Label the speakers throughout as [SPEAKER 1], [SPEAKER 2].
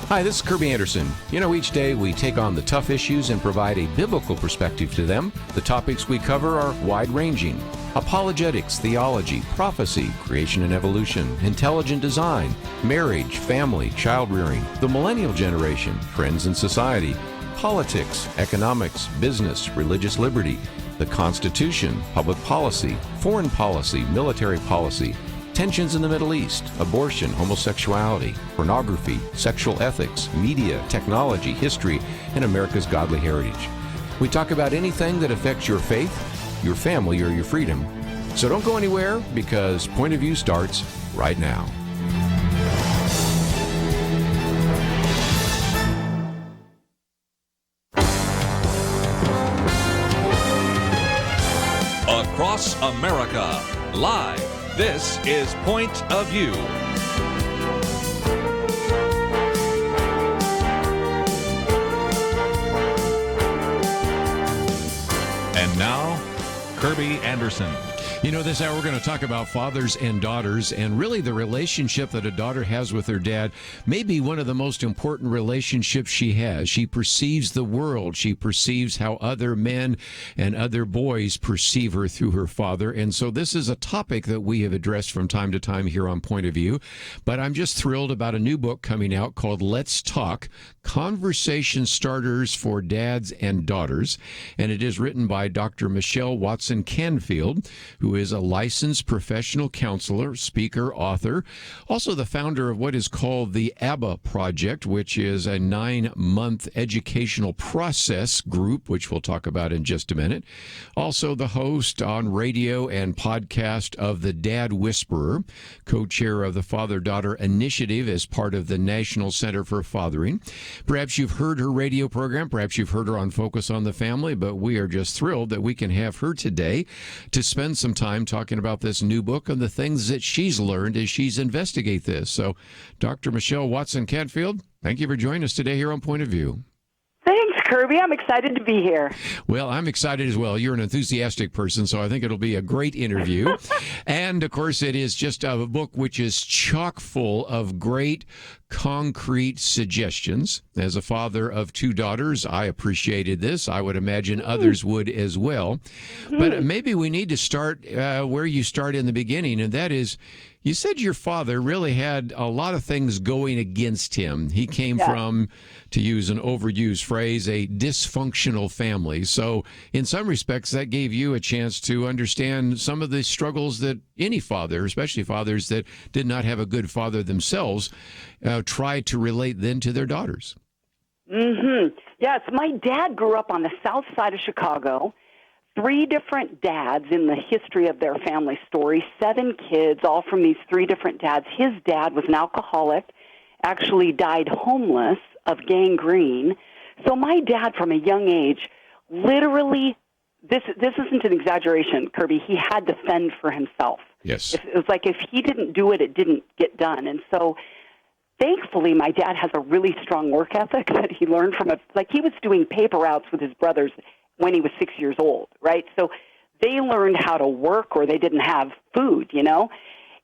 [SPEAKER 1] Hi, this is Kerby Anderson. You know, each day we take on the tough issues and provide a biblical perspective to them. The topics we cover are wide-ranging. Apologetics, theology, prophecy, creation and evolution, intelligent design, marriage, family, child-rearing, the millennial generation, trends in society, politics, economics, business, religious liberty, the Constitution, public policy, foreign policy, military policy, tensions in the Middle East, abortion, homosexuality, pornography, sexual ethics, media, technology, history, and America's godly heritage. We talk about anything that affects your faith, your family, or your freedom. So don't go anywhere, because Point of View starts right now.
[SPEAKER 2] Across America, live. This is Point of View. And now, Kerby Anderson.
[SPEAKER 1] You know, this hour we're going to talk about fathers and daughters, and really the relationship that a daughter has with her dad may be one of the most important relationships she has. She perceives the world. She perceives how other men and other boys perceive her through her father. And so this is a topic that we have addressed from time to time here on Point of View. But I'm just thrilled about a new book coming out called Let's Talk, Conversation Starters for Dads and Daughters. And it is written by Dr. Michelle Watson-Canfield, who is a licensed professional counselor, speaker, author, also the founder of what is called the ABBA Project, which is a 9-month educational process group, which we'll talk about in just a minute. Also the host on radio and podcast of The Dad Whisperer, co-chair of the Father-Daughter Initiative as part of the National Center for Fathering. Perhaps you've heard her radio program, perhaps you've heard her on Focus on the Family, but we are just thrilled that we can have her today to spend some time talking about this new book and the things that she's learned as she's investigate this. So, Dr. Michelle Watson-Canfield, thank you for joining us today here on Point of View.
[SPEAKER 3] Thanks, Kerby. I'm excited to be here.
[SPEAKER 1] Well, I'm excited as well. You're an enthusiastic person, so I think it'll be a great interview. And, of course, it is just a book which is chock full of great, concrete suggestions. As a father of 2 daughters, I appreciated this. I would imagine others would as well. But maybe we need to start where you start in the beginning, and that is, you said your father really had a lot of things going against him. He came from, to use an overused phrase, a dysfunctional family. So in some respects, that gave you a chance to understand some of the struggles that any father, especially fathers that did not have a good father themselves, try to relate then to their daughters.
[SPEAKER 3] Yes, my dad grew up on the south side of Chicago. 3 different dads in the history of their family story, 7 kids, all from these 3 different dads. His dad was an alcoholic, actually died homeless of gangrene. So my dad, from a young age, literally, this isn't an exaggeration, Kerby, he had to fend for himself.
[SPEAKER 1] Yes.
[SPEAKER 3] It was like if he didn't do it, it didn't get done. And so thankfully, my dad has a really strong work ethic that he learned from like he was doing paper routes with his brothers when he was 6 years old, right? So they learned how to work or they didn't have food, you know?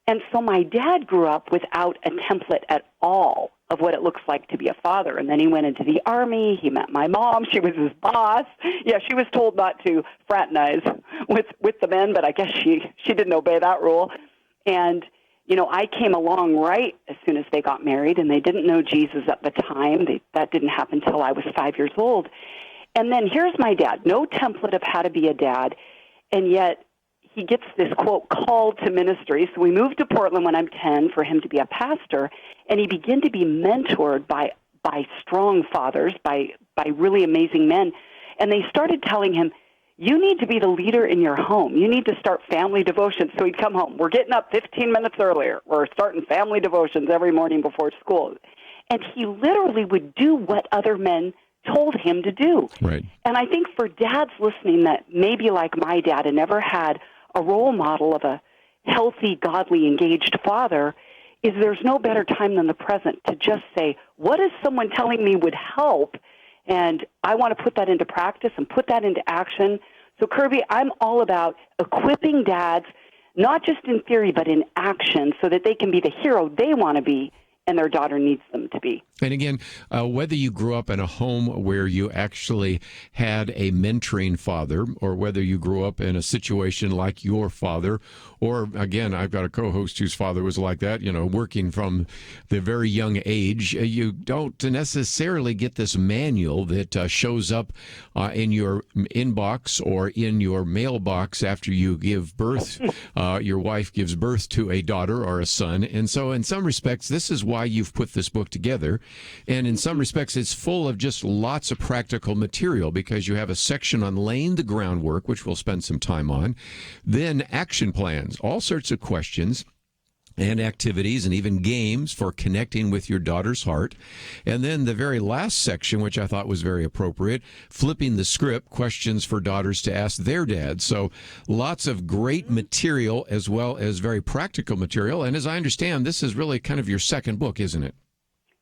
[SPEAKER 3] And so my dad grew up without a template at all of what it looks like to be a father. And then he went into the Army. He met my mom. She was his boss. Yeah, she was told not to fraternize with the men, but I guess she didn't obey that rule. And, you know, I came along right as soon as they got married, and they didn't know Jesus at the time. That didn't happen until I was 5 years old. And then here's my dad, no template of how to be a dad, and yet he gets this, quote, call to ministry. So we moved to Portland when I'm 10 for him to be a pastor, and he began to be mentored by strong fathers, by really amazing men. And they started telling him, you need to be the leader in your home. You need to start family devotions. So he'd come home. We're getting up 15 minutes earlier. We're starting family devotions every morning before school. And he literally would do what other men told him to do.
[SPEAKER 1] Right.
[SPEAKER 3] And I think for dads listening that maybe like my dad and never had a role model of a healthy, godly, engaged father, is there's no better time than the present to just say, what is someone telling me would help? And I want to put that into practice and put that into action. So, Kerby, I'm all about equipping dads, not just in theory, but in action, so that they can be the hero they want to be and their daughter needs them to be.
[SPEAKER 1] And again, whether you grew up in a home where you actually had a mentoring father, or whether you grew up in a situation like your father, or again, I've got a co-host whose father was like that, working from the very young age, you don't necessarily get this manual that shows up in your inbox or in your mailbox after you give birth. Your wife gives birth to a daughter or a son. And so in some respects, this is why you've put this book together. And in some respects, it's full of just lots of practical material, because you have a section on laying the groundwork, which we'll spend some time on, then action plans, all sorts of questions and activities and even games for connecting with your daughter's heart. And then the very last section, which I thought was very appropriate, flipping the script, questions for daughters to ask their dads. So lots of great material as well as very practical material. And as I understand, this is really kind of your second book, isn't it?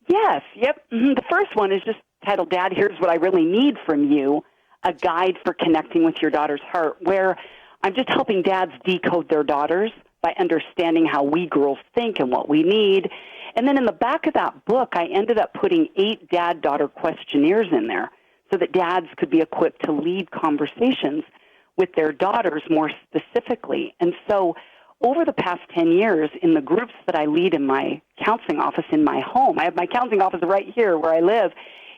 [SPEAKER 3] Yes, yep. The first one is just titled, Dad, Here's What I Really Need From You, a guide for connecting with your daughter's heart, where I'm just helping dads decode their daughters by understanding how we girls think and what we need. And then in the back of that book, I ended up putting 8 dad-daughter questionnaires in there so that dads could be equipped to lead conversations with their daughters more specifically. And so over the past 10 years, in the groups that I lead in my counseling office in my home, I have my counseling office right here where I live,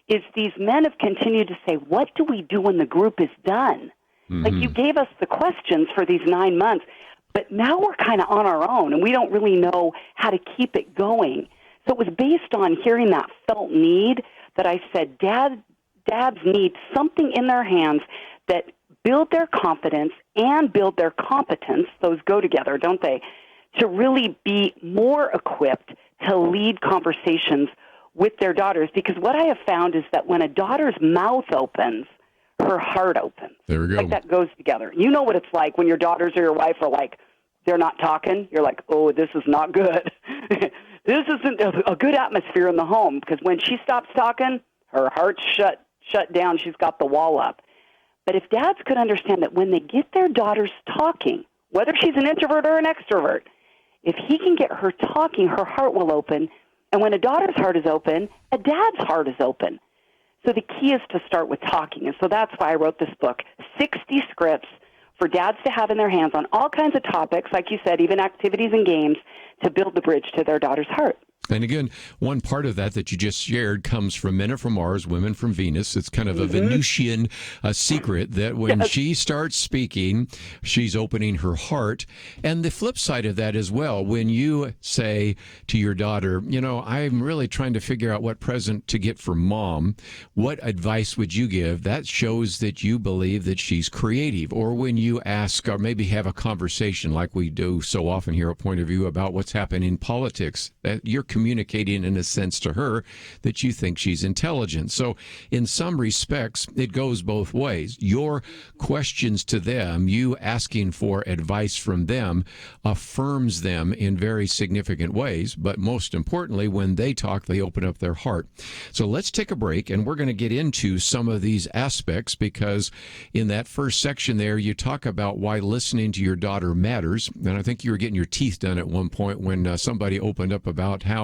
[SPEAKER 3] is these men have continued to say, what do we do when the group is done? Mm-hmm. Like, you gave us the questions for these 9 months, but now we're kind of on our own, and we don't really know how to keep it going. So it was based on hearing that felt need that I said, dads need something in their hands that build their confidence and build their competence. Those go together, don't they? To really be more equipped to lead conversations with their daughters. Because what I have found is that when a daughter's mouth opens, her heart opens.
[SPEAKER 1] There we go.
[SPEAKER 3] Like, that goes together. You know what it's like when your daughters or your wife are like, they're not talking. You're like, oh, this is not good. This isn't a good atmosphere in the home, because when she stops talking, her heart's shut down. She's got the wall up. But if dads could understand that when they get their daughters talking, whether she's an introvert or an extrovert, if he can get her talking, her heart will open. And when a daughter's heart is open, a dad's heart is open. So the key is to start with talking. And so that's why I wrote this book, 60 scripts for dads to have in their hands on all kinds of topics, like you said, even activities and games, to build the bridge to their daughter's heart.
[SPEAKER 1] And again, one part of that you just shared comes from Men Are From Mars, Women From Venus. It's kind of a Venusian secret that when she starts speaking, she's opening her heart. And the flip side of that as well, when you say to your daughter, I'm really trying to figure out what present to get for Mom, what advice would you give? That shows that you believe that she's creative. Or when you ask, or maybe have a conversation like we do so often here at Point of View about what's happening in politics, that you're communicating in a sense to her that you think she's intelligent. So in some respects, it goes both ways. Your questions to them, you asking for advice from them, affirms them in very significant ways. But most importantly, when they talk, they open up their heart. So let's take a break, and we're going to get into some of these aspects, because in that first section there, you talk about why listening to your daughter matters. And I think you were getting your teeth done at one point when somebody opened up about how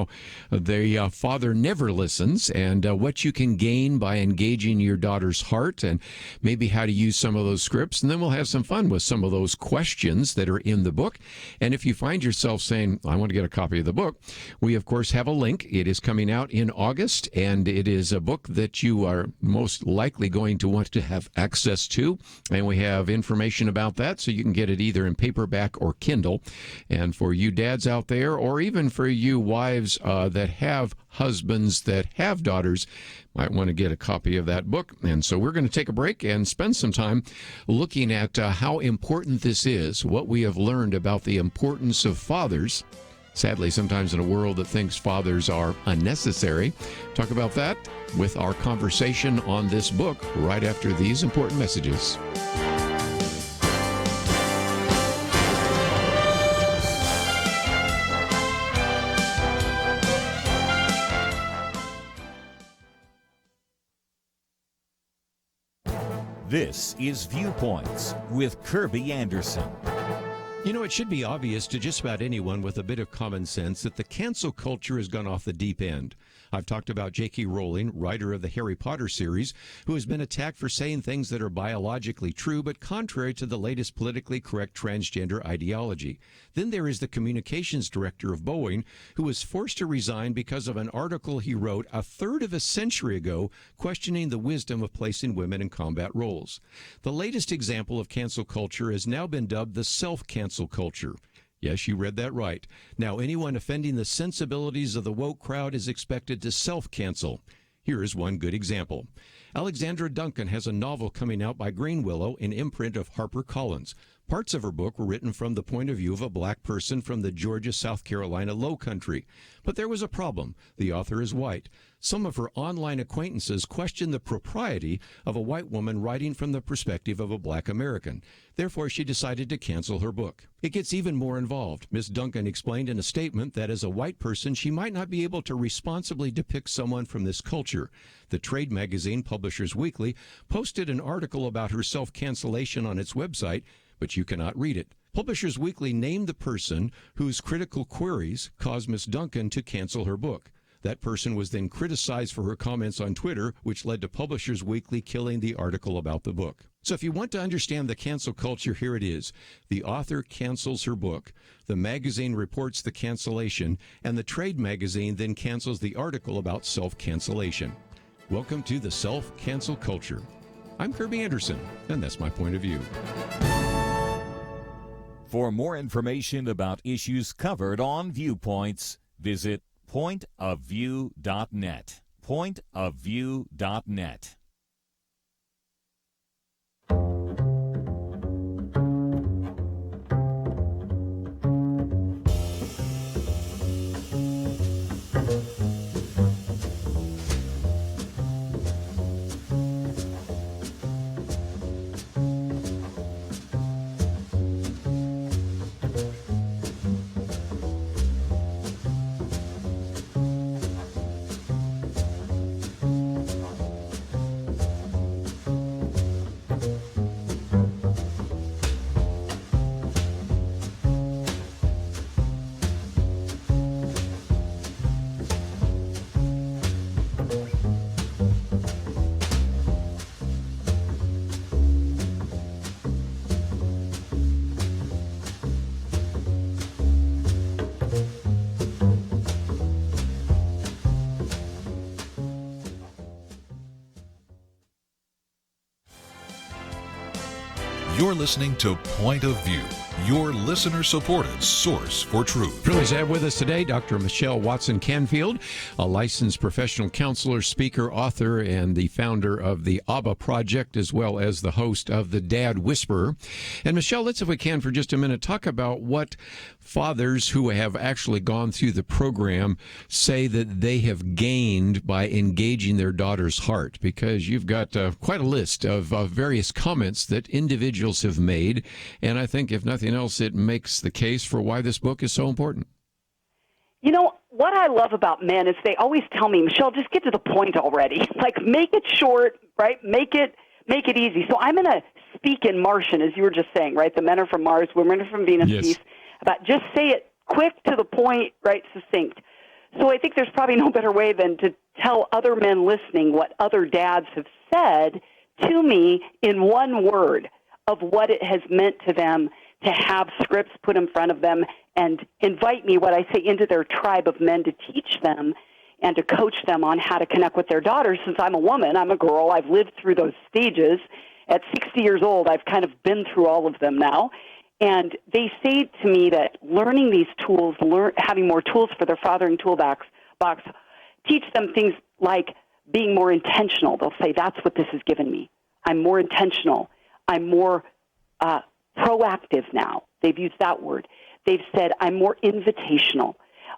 [SPEAKER 1] the father never listens, and what you can gain by engaging your daughter's heart, and maybe how to use some of those scripts. And then we'll have some fun with some of those questions that are in the book. And if you find yourself saying, I want to get a copy of the book, we, of course, have a link. It is coming out in August, and it is a book that you are most likely going to want to have access to. And we have information about that, so you can get it either in paperback or Kindle. And for you dads out there, or even for you wives that have husbands that have daughters, might want to get a copy of that book. And so we're going to take a break and spend some time looking at how important this is, what we have learned about the importance of fathers. Sadly, sometimes in a world that thinks fathers are unnecessary. Talk about that with our conversation on this book right after these important messages.
[SPEAKER 4] This is Viewpoints with Kerby Anderson.
[SPEAKER 1] You know, it should be obvious to just about anyone with a bit of common sense that the cancel culture has gone off the deep end. I've talked about J.K. Rowling, writer of the Harry Potter series, who has been attacked for saying things that are biologically true but contrary to the latest politically correct transgender ideology. Then there is the communications director of Boeing, who was forced to resign because of an article he wrote a third of a century ago questioning the wisdom of placing women in combat roles. The latest example of cancel culture has now been dubbed the self-cancel culture. Yes, you read that right. Now, anyone offending the sensibilities of the woke crowd is expected to self-cancel. Here is one good example. Alexandra Duncan has a novel coming out by Greenwillow, an imprint of HarperCollins. Parts of her book were written from the point of view of a black person from the Georgia-South Carolina Low Country. But there was a problem. The author is white. Some of her online acquaintances questioned the propriety of a white woman writing from the perspective of a black American. Therefore, she decided to cancel her book. It gets even more involved. Ms. Duncan explained in a statement that as a white person, she might not be able to responsibly depict someone from this culture. The trade magazine, Publishers Weekly, posted an article about her self-cancellation on its website, but you cannot read it. Publishers Weekly named the person whose critical queries caused Ms. Duncan to cancel her book. That person was then criticized for her comments on Twitter, which led to Publishers Weekly killing the article about the book. So if you want to understand the cancel culture, here it is. The author cancels her book. The magazine reports the cancellation, and the trade magazine then cancels the article about self-cancellation. Welcome to the self-cancel culture. I'm Kerby Anderson, and that's my point of view.
[SPEAKER 2] For more information about issues covered on Viewpoints, visit pointofview.net. Pointofview.net.
[SPEAKER 4] You're listening to Point of View, your listener-supported source for truth.
[SPEAKER 1] Pleased to have with us today Dr. Michelle Watson-Canfield, a licensed professional counselor, speaker, author, and the founder of the ABBA Project, as well as the host of The Dad Whisperer. And Michelle, let's, if we can, for just a minute, talk about what fathers who have actually gone through the program say that they have gained by engaging their daughter's heart, because you've got quite a list of various comments that individuals have made, and I think, if nothing else, it makes the case for why this book is so important.
[SPEAKER 3] You know, what I love about men is they always tell me, Michelle, just get to the point already. Like, make it short, right? Make it easy. So I'm going to speak in Martian, as you were just saying, right? The men are from Mars, women are from Venus.
[SPEAKER 1] Yes.
[SPEAKER 3] Piece, about just say it quick, to the point, right, succinct. So I think there's probably no better way than to tell other men listening what other dads have said to me in one word of what it has meant to them to have scripts put in front of them and invite me, what I say, into their tribe of men to teach them and to coach them on how to connect with their daughters. Since I'm a woman, I'm a girl, I've lived through those stages. At 60 years old, I've kind of been through all of them now. And they say to me that learning these tools, having more tools for their fathering toolbox, teach them things like being more intentional. They'll say, that's what this has given me. I'm more intentional. I'm more proactive now. They've used that word. They've said, I'm more invitational.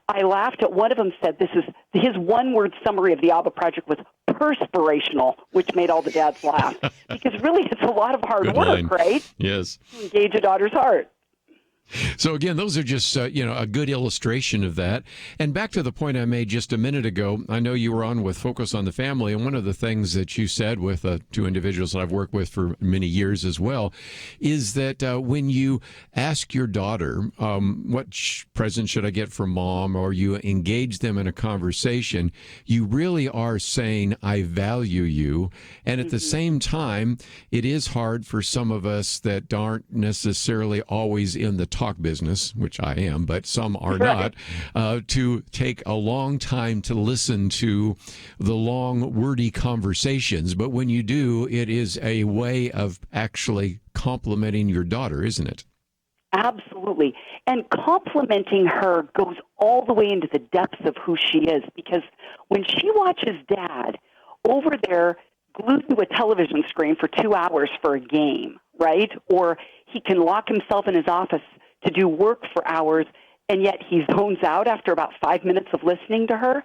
[SPEAKER 3] I laughed at one of them said, this is his one-word summary of the ABBA Project was perspirational, which made all the dads laugh. Because really, it's a lot of hard
[SPEAKER 1] Good
[SPEAKER 3] work,
[SPEAKER 1] line.
[SPEAKER 3] right?
[SPEAKER 1] Yes.
[SPEAKER 3] To engage a daughter's heart.
[SPEAKER 1] So again, those are just a good illustration of that. And back to the point I made just a minute ago, I know you were on with Focus on the Family, and one of the things that you said with two individuals that I've worked with for many years as well, is that when you ask your daughter, what present should I get from mom, or you engage them in a conversation, you really are saying, I value you. And at the same time, it is hard for some of us that aren't necessarily always in the talk business, which I am, but some are not, to take a long time to listen to the long, wordy conversations. But when you do, it is a way of actually complimenting your daughter, isn't it?
[SPEAKER 3] Absolutely. And complimenting her goes all the way into the depths of who she is, because when she watches Dad over there glued to a television screen for 2 hours for a game, right? Or he can lock himself in his office to do work for hours, and yet he zones out after about 5 minutes of listening to her,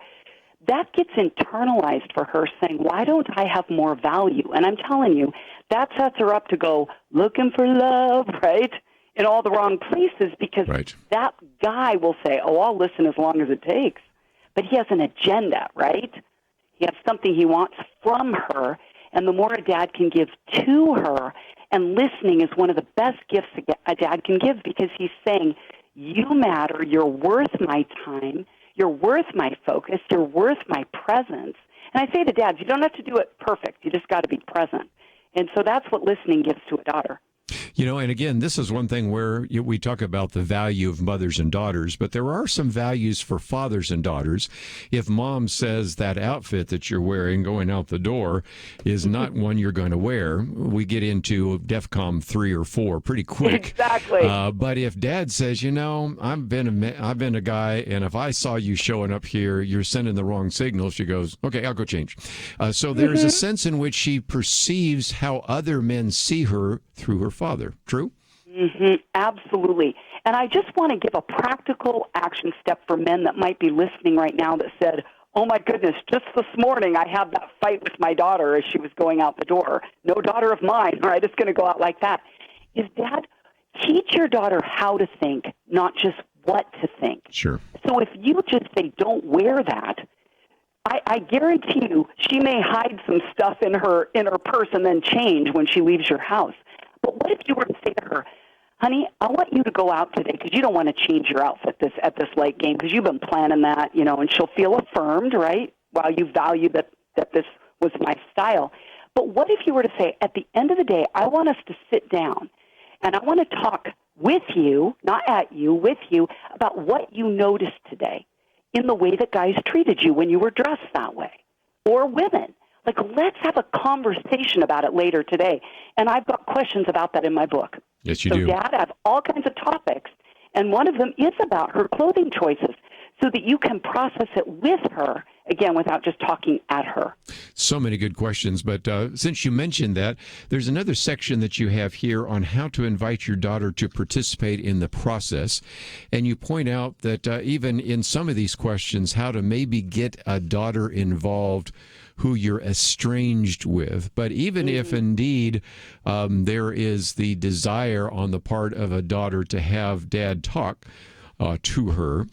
[SPEAKER 3] that gets internalized for her, saying, why don't I have more value? And I'm telling you, that sets her up to go looking for love, right, in all the wrong places, because that guy will say, oh, I'll listen as long as it takes. But he has an agenda, right? He has something he wants from her, and the more a dad can give to her, and listening is one of the best gifts a dad can give, because he's saying, you matter, you're worth my time, you're worth my focus, you're worth my presence. And I say to dads, you don't have to do it perfect, you just got to be present. And so that's what listening gives to a daughter.
[SPEAKER 1] And again, this is one thing where we talk about the value of mothers and daughters, but there are some values for fathers and daughters. If mom says that outfit that you're wearing going out the door is not one you're going to wear, we get into DEFCON 3 or 4 pretty quick.
[SPEAKER 3] Exactly.
[SPEAKER 1] But if dad says, I've been a guy, and if I saw you showing up here, you're sending the wrong signal, she goes, okay, I'll go change. So there's a sense in which she perceives how other men see her through her father. True?
[SPEAKER 3] Absolutely. And I just want to give a practical action step for men that might be listening right now that said, oh my goodness, just this morning I had that fight with my daughter as she was going out the door. No daughter of mine, right? It's going to go out like that. Is Dad, teach your daughter how to think, not just what to think.
[SPEAKER 1] Sure.
[SPEAKER 3] So if you just say, don't wear that, I guarantee you she may hide some stuff in her purse and then change when she leaves your house. But what if you were to say to her, honey, I want you to go out today because you don't want to change your outfit at this late game because you've been planning that, and she'll feel affirmed, right, while you value that this was my style. But what if you were to say, at the end of the day, I want us to sit down and I want to talk with you, not at you, with you, about what you noticed today in the way that guys treated you when you were dressed that way, or women. Like, let's have a conversation about it later today. And I've got questions about that in my book.
[SPEAKER 1] Yes, you do.
[SPEAKER 3] So, Dad, I have all kinds of topics, and one of them is about her clothing choices so that you can process it with her, again, without just talking at her.
[SPEAKER 1] So many good questions. But since you mentioned that, there's another section that you have here on how to invite your daughter to participate in the process. And you point out that even in some of these questions, how to maybe get a daughter involved who you're estranged with. But even if indeed there is the desire on the part of a daughter to have dad talk to her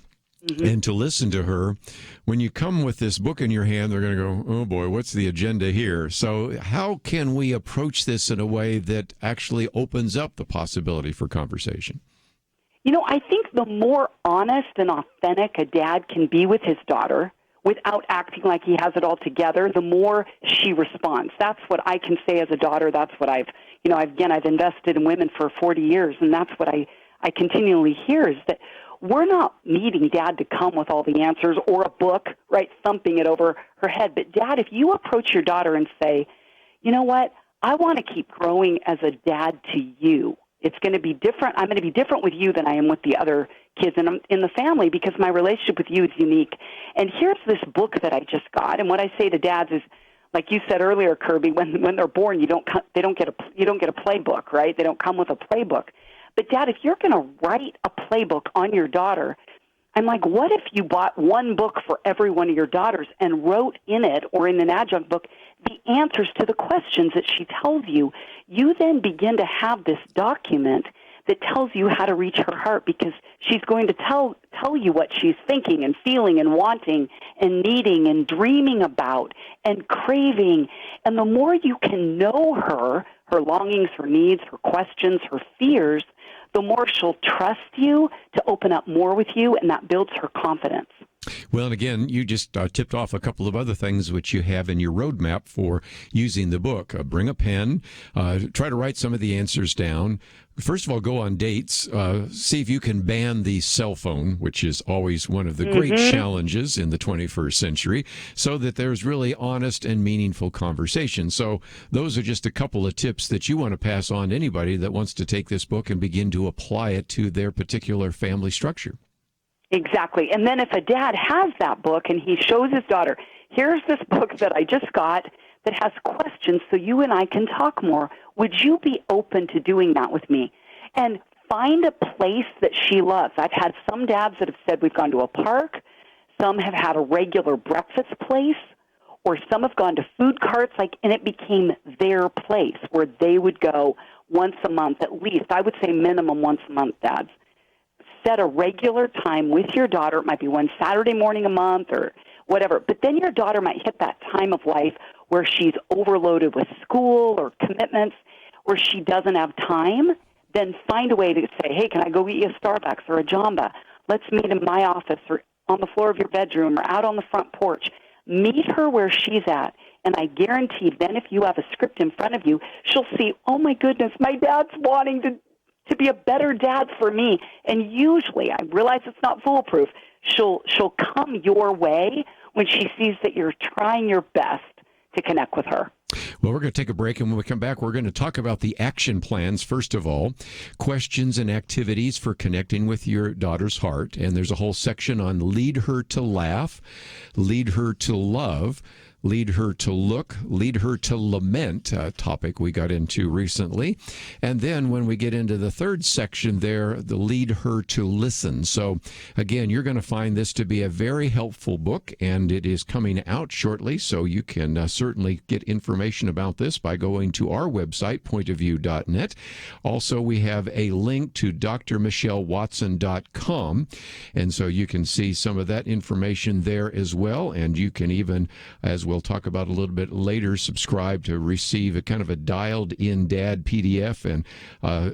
[SPEAKER 1] and to listen to her, when you come with this book in your hand, they're going to go, oh boy, what's the agenda here? So how can we approach this in a way that actually opens up the possibility for conversation?
[SPEAKER 3] I think the more honest and authentic a dad can be with his daughter, without acting like he has it all together, the more she responds. That's what I can say as a daughter. That's what I've invested in women for 40 years, and that's what I continually hear is that we're not needing Dad to come with all the answers or a book, right, thumping it over her head. But, Dad, if you approach your daughter and say, you know what, I want to keep growing as a dad to you. It's going to be different. I'm going to be different with you than I am with the other kids in the family because my relationship with you is unique. And here's this book that I just got. And what I say to dads is, like you said earlier, Kerby, when they're born, you don't get a playbook, right? They don't come with a playbook. But Dad, if you're going to write a playbook on your daughter, I'm like, what if you bought one book for every one of your daughters and wrote in it or in an adjunct book the answers to the questions that she tells you? You then begin to have this document that tells you how to reach her heart, because she's going to tell you what she's thinking and feeling and wanting and needing and dreaming about and craving. And the more you can know her longings, her needs, her questions, her fears, the more she'll trust you to open up more with you, and that builds her confidence.
[SPEAKER 1] Well, and again, you just tipped off a couple of other things which you have in your roadmap for using the book. Bring a pen, try to write some of the answers down. First of all, go on dates. See if you can ban the cell phone, which is always one of the great challenges in the 21st century, so that there's really honest and meaningful conversation. So those are just a couple of tips that you want to pass on to anybody that wants to take this book and begin to apply it to their particular family structure.
[SPEAKER 3] Exactly. And then if a dad has that book and he shows his daughter, here's this book that I just got that has questions so you and I can talk more. Would you be open to doing that with me? And find a place that she loves. I've had some dads that have said we've gone to a park. Some have had a regular breakfast place, or some have gone to food carts, and it became their place where they would go once a month at least. I would say minimum once a month, dads. Set a regular time with your daughter. It might be one Saturday morning a month or whatever. But then your daughter might hit that time of life where she's overloaded with school or commitments, where she doesn't have time. Then find a way to say, hey, can I go get you a Starbucks or a Jamba? Let's meet in my office or on the floor of your bedroom or out on the front porch. Meet her where she's at. And I guarantee then if you have a script in front of you, she'll see, oh, my goodness, my dad's wanting to be a better dad for me. And usually, I realize it's not foolproof, she'll come your way when she sees that you're trying your best to connect with her.
[SPEAKER 1] Well, we're going to take a break, and when we come back, we're going to talk about the action plans, first of all, questions and activities for connecting with your daughter's heart. And there's a whole section on lead her to laugh, lead her to love, lead her to look, lead her to lament, a topic we got into recently. And then when we get into the third section there, the lead her to listen. So again, you're going to find this to be a very helpful book, and it is coming out shortly. So you can certainly get information about this by going to our website, pointofview.net. Also, we have a link to drmichellewatson.com. And so you can see some of that information there as well. And you can even, as we'll talk about a little bit later, subscribe to receive a kind of a dialed-in dad PDF, and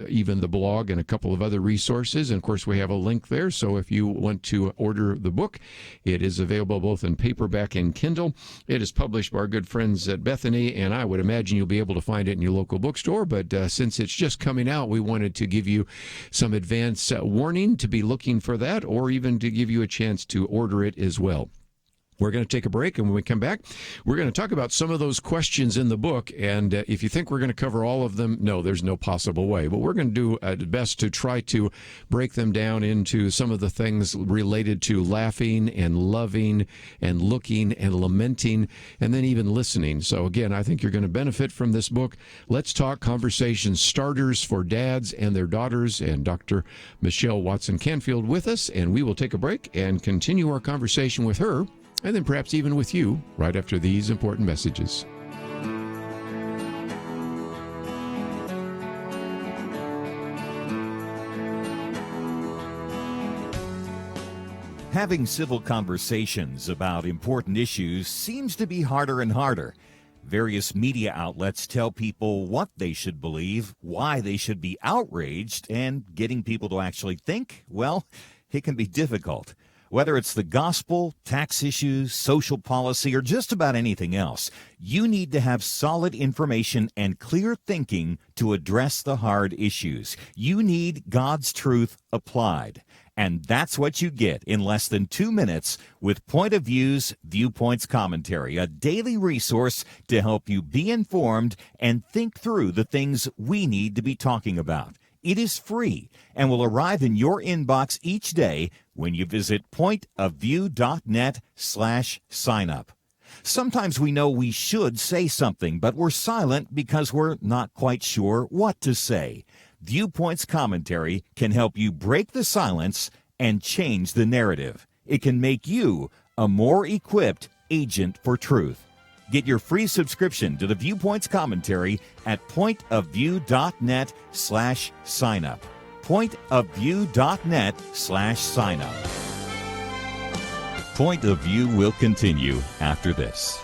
[SPEAKER 1] even the blog and a couple of other resources. And, of course, we have a link there. So if you want to order the book, it is available both in paperback and Kindle. It is published by our good friends at Bethany, and I would imagine you'll be able to find it in your local bookstore. But since it's just coming out, we wanted to give you some advance warning to be looking for that, or even to give you a chance to order it as well. We're going to take a break, and when we come back, we're going to talk about some of those questions in the book. And if you think we're going to cover all of them, no, there's no possible way. But we're going to do our best to try to break them down into some of the things related to laughing and loving and looking and lamenting, and then even listening. So again, I think you're going to benefit from this book. Let's Talk Conversation Starters for Dads and Their Daughters, and Dr. Michelle Watson-Canfield with us. And we will take a break and continue our conversation with her, and then perhaps even with you, right after these important messages.
[SPEAKER 5] Having civil conversations about important issues seems to be harder and harder. Various media outlets tell people what they should believe, why they should be outraged, and getting people to actually think, well, it can be difficult. Whether it's the gospel, tax issues, social policy, or just about anything else, you need to have solid information and clear thinking to address the hard issues. You need God's truth applied. And that's what you get in less than 2 minutes with Point of View's Viewpoints Commentary, a daily resource to help you be informed and think through the things we need to be talking about. It is free and will arrive in your inbox each day when you visit pointofview.net/signup. Sometimes we know we should say something, but we're silent because we're not quite sure what to say. Viewpoints Commentary can help you break the silence and change the narrative. It can make you a more equipped agent for truth. Get your free subscription to the Viewpoints Commentary at pointofview.net/signup. pointofview.net/signup. Point of View will continue after this.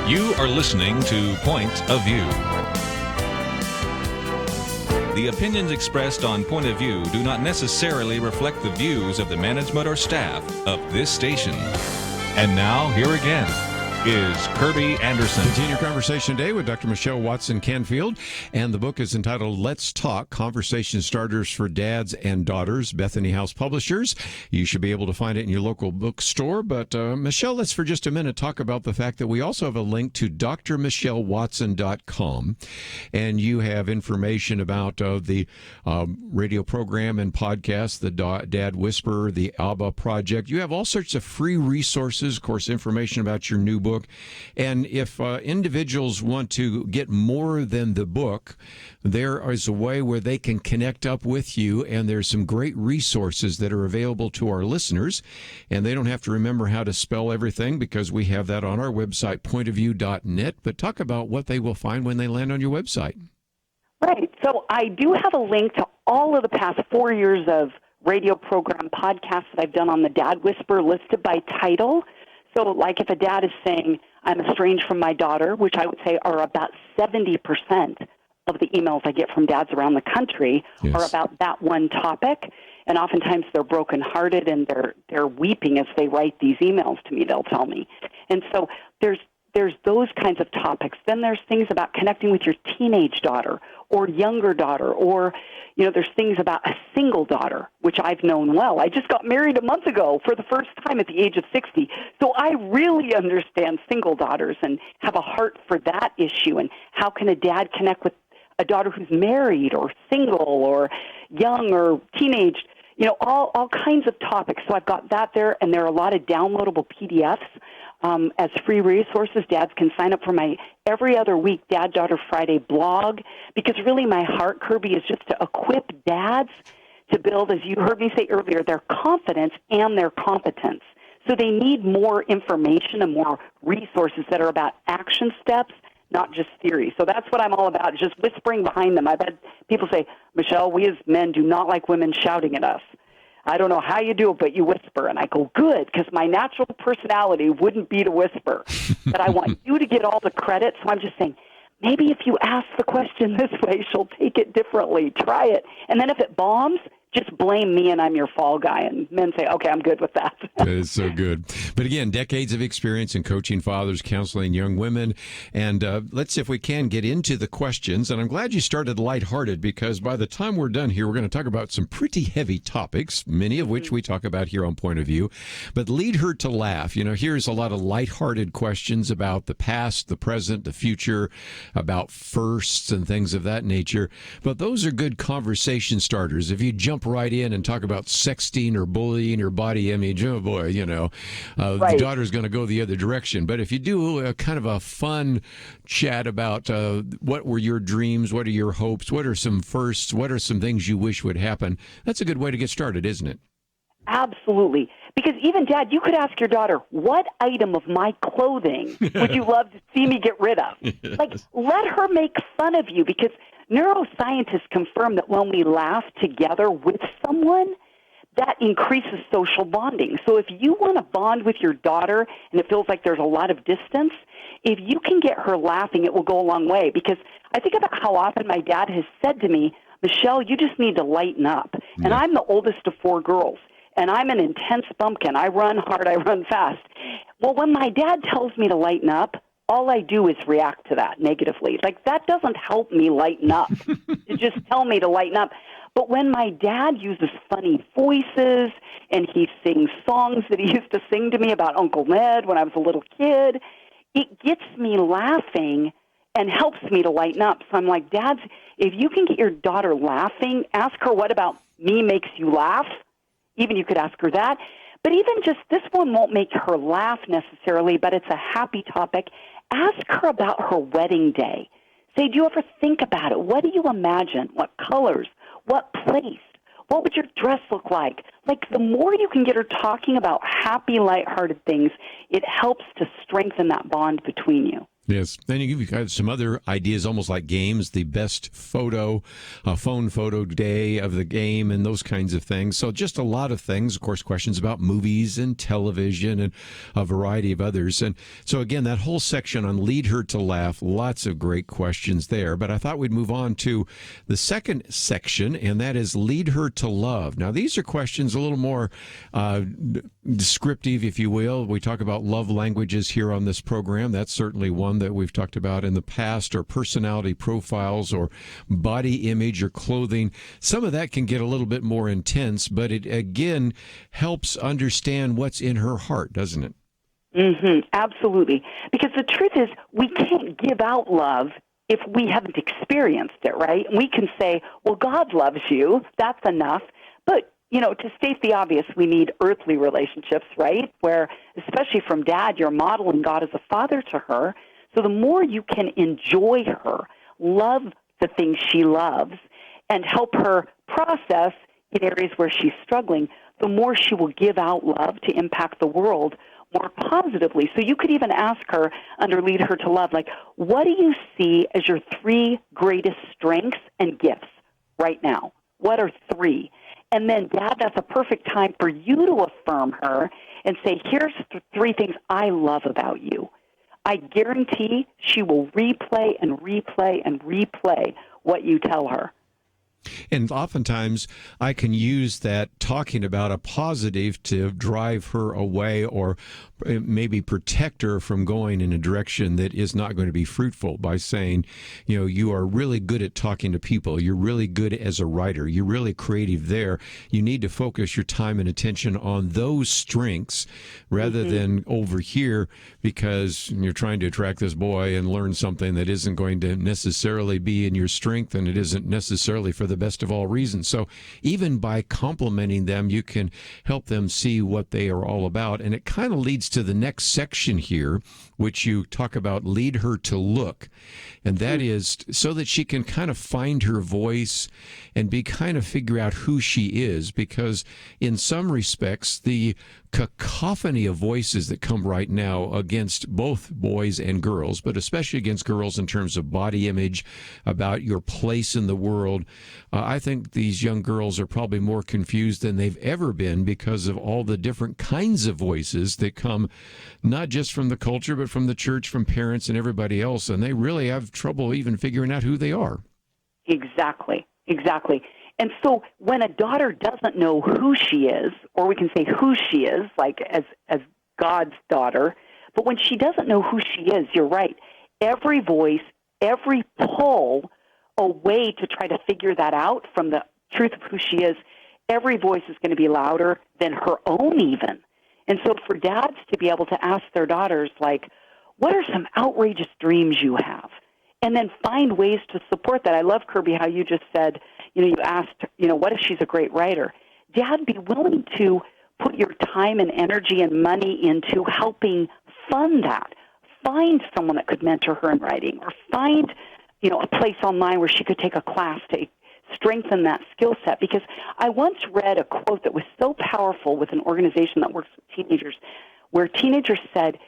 [SPEAKER 2] You are listening to Point of View. The opinions expressed on Point of View do not necessarily reflect the views of the management or staff of this station. And now, here again is Kerby Anderson.
[SPEAKER 1] Continue conversation today with Dr. Michelle Watson-Canfield, and the book is entitled Let's Talk, Conversation Starters for Dads and Daughters, Bethany House Publishers. You should be able to find it in your local bookstore, but Michelle, let's for just a minute talk about the fact that we also have a link to drmichellewatson.com, and you have information about the radio program and podcast, the Dad Whisperer, the ABBA Project. You have all sorts of free resources, of course, information about your new book. book. And if individuals want to get more than the book, there is a way where they can connect up with you, and there's some great resources that are available to our listeners, and they don't have to remember how to spell everything because we have that on our website, pointofview.net. But talk about what they will find when they land on your website.
[SPEAKER 3] Right. So I do have a link to all of the past 4 years of radio program podcasts that I've done on the Dad Whisperer, listed by title. So like if a dad is saying, I'm estranged from my daughter, which I would say are about 70% of the emails I get from dads around the country are about that one topic. And oftentimes they're brokenhearted and they're weeping as they write these emails to me, they'll tell me. And so there's those kinds of topics. Then there's things about connecting with your teenage daughter or younger daughter, or, there's things about a single daughter, which I've known well. I just got married a month ago for the first time at the age of 60. So I really understand single daughters and have a heart for that issue. And how can a dad connect with a daughter who's married or single or young or teenage, all kinds of topics. So I've got that there, and there are a lot of downloadable PDFs as free resources. Dads can sign up for my every other week Dad Daughter Friday blog, because really my heart, Kerby, is just to equip dads to build, as you heard me say earlier, their confidence and their competence. So they need more information and more resources that are about action steps, not just theory. So that's what I'm all about, just whispering behind them. I've had people say, Michelle, we as men do not like women shouting at us. I don't know how you do it, but you whisper. And I go, good, because my natural personality wouldn't be to whisper. But I want you to get all the credit. So I'm just saying, maybe if you ask the question this way, she'll take it differently. Try it. And then if it bombs, just blame me and I'm your fall guy. And men say, okay, I'm good with that.
[SPEAKER 1] That is so good. But again, decades of experience in coaching fathers, counseling young women. And let's see if we can get into the questions. And I'm glad you started lighthearted, because by the time we're done here, we're going to talk about some pretty heavy topics, many of which we talk about here on Point of View. But lead her to laugh. Here's a lot of lighthearted questions about the past, the present, the future, about firsts and things of that nature. But those are good conversation starters. If you jump right in and talk about sexting or bullying or body image, oh boy, the daughter's going to go the other direction. But if you do a kind of a fun chat about what were your dreams, what are your hopes, what are some firsts, what are some things you wish would happen, that's a good way to get started, isn't it?
[SPEAKER 3] Absolutely. Because even, Dad, you could ask your daughter, what item of my clothing would you love to see me get rid of?
[SPEAKER 1] Yes.
[SPEAKER 3] Like, let her make fun of you, because neuroscientists confirm that when we laugh together with someone, that increases social bonding. So if you want to bond with your daughter and it feels like there's a lot of distance, if you can get her laughing, it will go a long way. Because I think about how often my dad has said to me, Michelle, you just need to lighten up. Yeah. And I'm the oldest of 4 girls, and I'm an intense bumpkin. I run hard, I run fast. Well, when my dad tells me to lighten up, all I do is react to that negatively. Like, that doesn't help me lighten up. To just tell me to lighten up. But when my dad uses funny voices and he sings songs that he used to sing to me about Uncle Ned when I was a little kid, it gets me laughing and helps me to lighten up. So I'm like, Dad, if you can get your daughter laughing, ask her, what about me makes you laugh? Even you could ask her that. But even just, this one won't make her laugh necessarily, but it's a happy topic. Ask her about her wedding day. Say, do you ever think about it? What do you imagine? What colors? What place? What would your dress look like? Like, the more you can get her talking about happy, lighthearted things, it helps to strengthen that bond between you.
[SPEAKER 1] Yes. Then you've got some other ideas, almost like games, the best photo, phone photo day of the game, and those kinds of things. So just a lot of things, of course, questions about movies and television and a variety of others. And so, again, that whole section on Lead Her to Laugh, lots of great questions there. But I thought we'd move on to the second section, and that is Lead Her to Love. Now, these are questions a little more descriptive, if you will. We talk about love languages here on this program. That's certainly one that we've talked about in the past, or personality profiles or body image or clothing. Some of that can get a little bit more intense, but it again helps understand what's in her heart, doesn't it?
[SPEAKER 3] Mm-hmm, absolutely. Because the truth is, we can't give out love if we haven't experienced it, right? We can say, well, God loves you. That's enough. But to state the obvious, we need earthly relationships, right? Where, especially from dad, you're modeling God as a father to her. So the more you can enjoy her, love the things she loves, and help her process in areas where she's struggling, the more she will give out love to impact the world more positively. So you could even ask her under Lead Her to Love, like, what do you see as your 3 greatest strengths and gifts right now? What are 3? And then, Dad, that's a perfect time for you to affirm her and say, here's 3 things I love about you. I guarantee she will replay and replay and replay what you tell her.
[SPEAKER 1] And oftentimes I can use that talking about a positive to drive her away or maybe protect her from going in a direction that is not going to be fruitful by saying, you are really good at talking to people. You're really good as a writer. You're really creative there. You need to focus your time and attention on those strengths rather than over here, because you're trying to attract this boy and learn something that isn't going to necessarily be in your strength, and it isn't necessarily for the best of all reasons. So even by complimenting them, you can help them see what they are all about. And it kind of leads to the next section here, which you talk about, lead her to look. And that is so that she can kind of find her voice and kind of figure out who she is, because in some respects, the cacophony of voices that come right now against both boys and girls, but especially against girls in terms of body image, about your place in the world, I think these young girls are probably more confused than they've ever been because of all the different kinds of voices that come not just from the culture, but from the church, from parents and everybody else, and they really have trouble even figuring out who they are.
[SPEAKER 3] Exactly. And so when a daughter doesn't know who she is, or we can say who she is, like as God's daughter, but when she doesn't know who she is, you're right, every voice, every pull away to try to figure that out from the truth of who she is, every voice is going to be louder than her own even. And so for dads to be able to ask their daughters, like, what are some outrageous dreams you have? And then find ways to support that. I love, Kerby, how you just said, you asked, what if she's a great writer? Dad, be willing to put your time and energy and money into helping fund that. Find someone that could mentor her in writing, or find, a place online where she could take a class to strengthen that skill set. Because I once read a quote that was so powerful with an organization that works with teenagers, where teenagers said,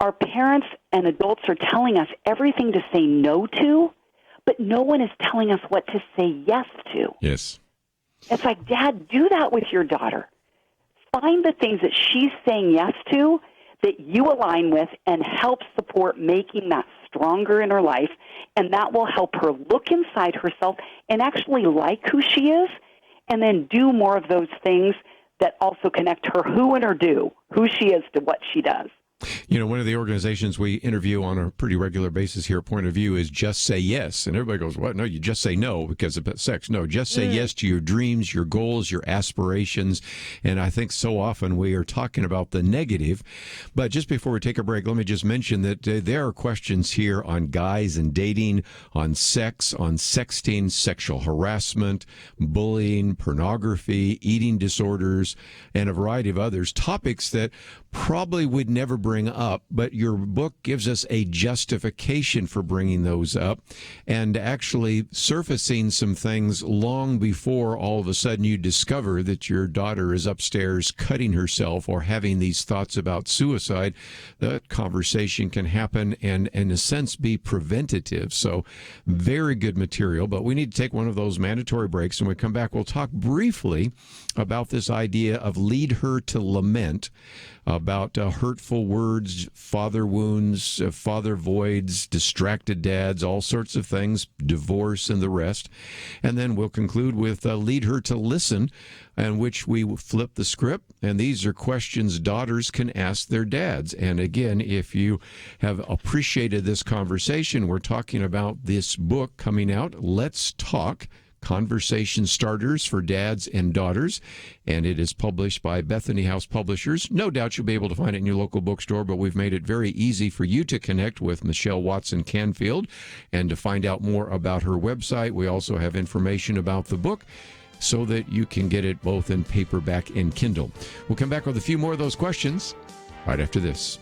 [SPEAKER 3] our parents and adults are telling us everything to say no to, but no one is telling us what to say yes to.
[SPEAKER 1] Yes.
[SPEAKER 3] It's like, Dad, do that with your daughter. Find the things that she's saying yes to that you align with and help support making that stronger in her life, and that will help her look inside herself and actually like who she is, and then do more of those things that also connect her who and her do, who she is to what she does.
[SPEAKER 1] One of the organizations we interview on a pretty regular basis here at Point of View is Just Say Yes. And everybody goes, what? No, you just say no because of sex. No, just say yes to your dreams, your goals, your aspirations. And I think so often we are talking about the negative. But just before we take a break, let me just mention that there are questions here on guys and dating, on sex, on sexting, sexual harassment, bullying, pornography, eating disorders, and a variety of others. Topics that probably would never bring up, but your book gives us a justification for bringing those up and actually surfacing some things long before all of a sudden you discover that your daughter is upstairs cutting herself or having these thoughts about suicide. That conversation can happen and in a sense be preventative. So very good material, but we need to take one of those mandatory breaks. And when we come back, we'll talk briefly about this idea of lead her to lament, about hurtful words, father wounds, father voids, distracted dads, all sorts of things, divorce and the rest. And then we'll conclude with lead her to listen, in which we flip the script. And these are questions daughters can ask their dads. And again, if you have appreciated this conversation, we're talking about this book coming out, Let's Talk, Conversation Starters for Dads and Daughters, and it is published by Bethany House Publishers. No doubt you'll be able to find it in your local bookstore, but we've made it very easy for you to connect with Michelle Watson-Canfield and to find out more about her website. We also have information about the book. so that you can get it both in paperback and Kindle. We'll come back with a few more of those questions right after this.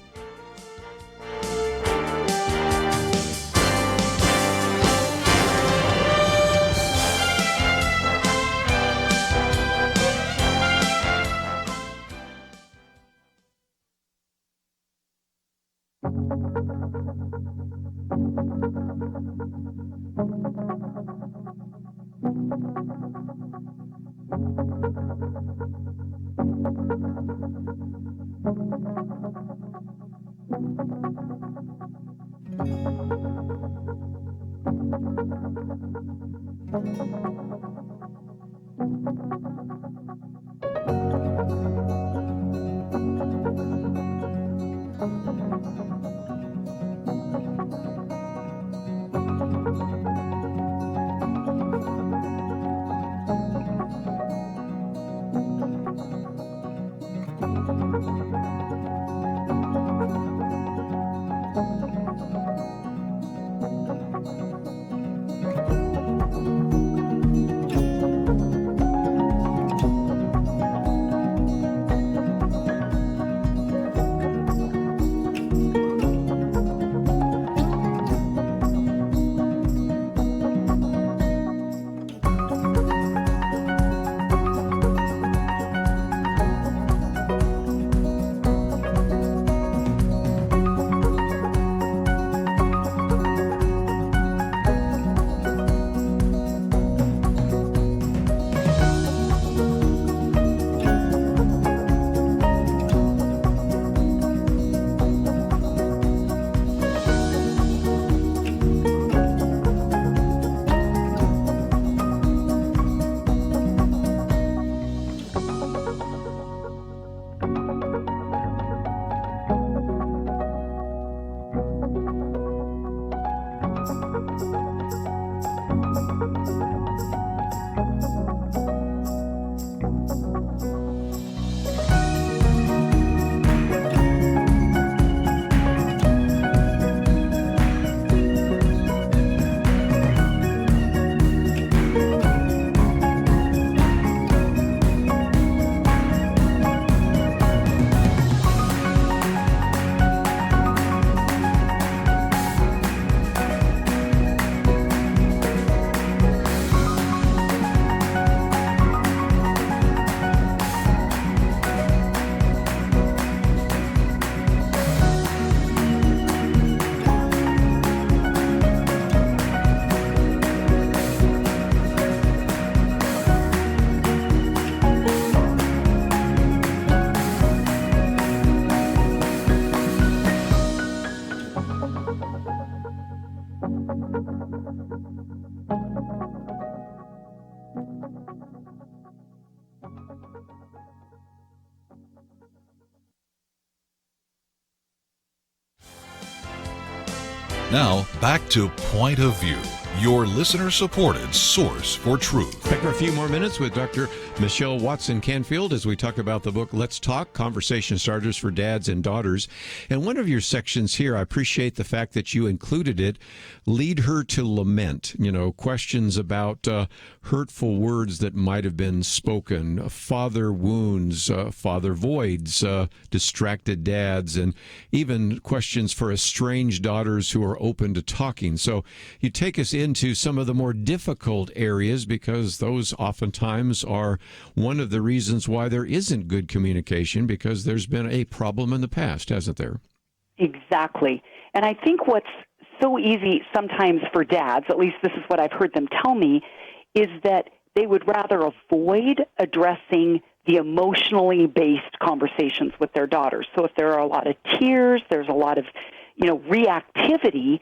[SPEAKER 4] Now, back to Point of View, your listener-supported source for truth.
[SPEAKER 1] Back for a few more minutes with Dr. Michelle Watson-Canfield as we talk about the book Let's Talk, Conversation Starters for Dads and Daughters. And one of your sections here, I appreciate the fact that you included it, Lead Her to Lament. You know, questions about hurtful words that might have been spoken, father wounds, father voids, distracted dads, and even questions for estranged daughters who are open to talking. So you take us into some of the more difficult areas because those oftentimes are one of the reasons why there isn't good communication, because there's been a problem in the past, hasn't there?
[SPEAKER 3] Exactly. And I think what's so easy sometimes for dads, at least this is what I've heard them tell me, is that they would rather avoid addressing the emotionally based conversations with their daughters. So if there are a lot of tears, there's a lot of, reactivity,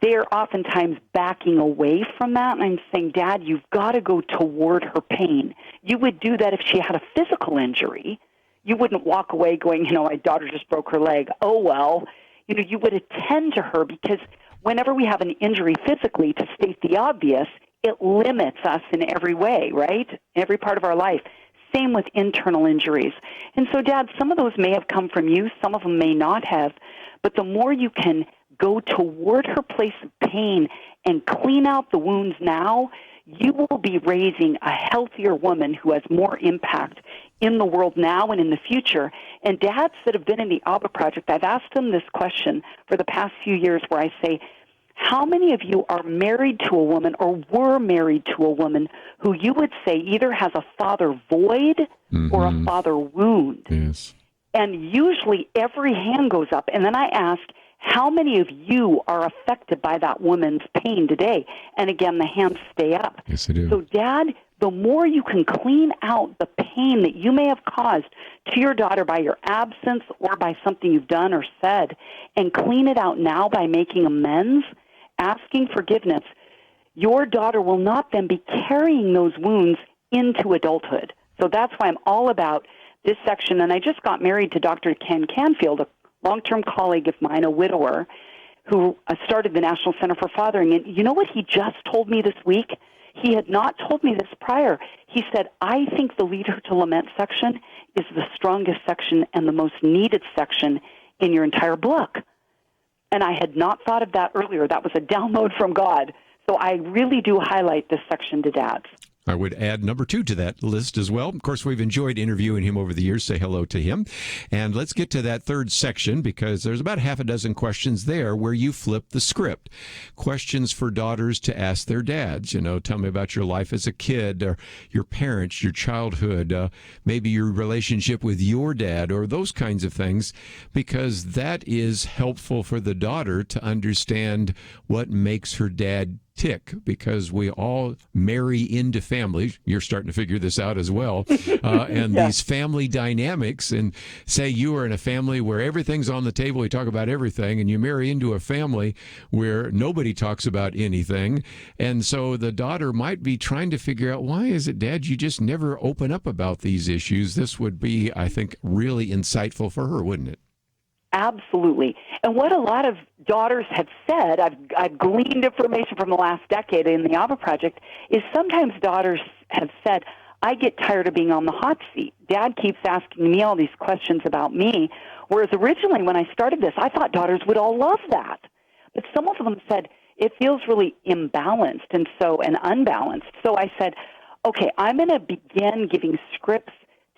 [SPEAKER 3] they're oftentimes backing away from that. And I'm saying, Dad, you've got to go toward her pain. You would do that if she had a physical injury. You wouldn't walk away going, my daughter just broke her leg. Oh, well, you would attend to her, because whenever we have an injury physically, to state the obvious, it limits us in every way, right? Every part of our life. Same with internal injuries. And so, Dad, some of those may have come from you. Some of them may not have. But the more you can go toward her place of pain and clean out the wounds now, you will be raising a healthier woman who has more impact in the world now and in the future. And dads that have been in the ABBA Project, I've asked them this question for the past few years where I say, how many of you are married to a woman or were married to a woman who you would say either has a father void or a father wound?
[SPEAKER 1] Yes.
[SPEAKER 3] And usually every hand goes up. And then I ask, how many of you are affected by that woman's pain today? And again, the hands stay up.
[SPEAKER 1] Yes, I do.
[SPEAKER 3] So, Dad, the more you can clean out the pain that you may have caused to your daughter by your absence or by something you've done or said, and clean it out now by making amends, asking forgiveness, your daughter will not then be carrying those wounds into adulthood. So that's why I'm all about this section. And I just got married to Dr. Canfield, a long-term colleague of mine, a widower, who started the National Center for Fathering. And you know what he just told me this week? He had not told me this prior. He said, I think the Lead Her to Lament section is the strongest section and the most needed section in your entire book. And I had not thought of that earlier. That was a download from God. So I really do highlight this section to dads.
[SPEAKER 1] I would add number 2 to that list as well. Of course, we've enjoyed interviewing him over the years. Say hello to him. And let's get to that third section, because there's about half a dozen questions there where you flip the script. Questions for daughters to ask their dads. You know, tell me about your life as a kid, or your parents, your childhood, maybe your relationship with your dad, or those kinds of things, because that is helpful for the daughter to understand what makes her dad tick, because we all marry into families. You're starting to figure this out as well. And these family dynamics, and say you are in a family where everything's on the table, you talk about everything, and you marry into a family where nobody talks about anything. And so the daughter might be trying to figure out, why is it, Dad, you just never open up about these issues? This would be, I think, really insightful for her, wouldn't it?
[SPEAKER 3] Absolutely. And what a lot of daughters have said, I've gleaned information from the last decade in the ABBA Project, is sometimes daughters have said, I get tired of being on the hot seat. Dad keeps asking me all these questions about me, whereas originally when I started this, I thought daughters would all love that. But some of them said, it feels really imbalanced and unbalanced. So I said, okay, I'm going to begin giving scripts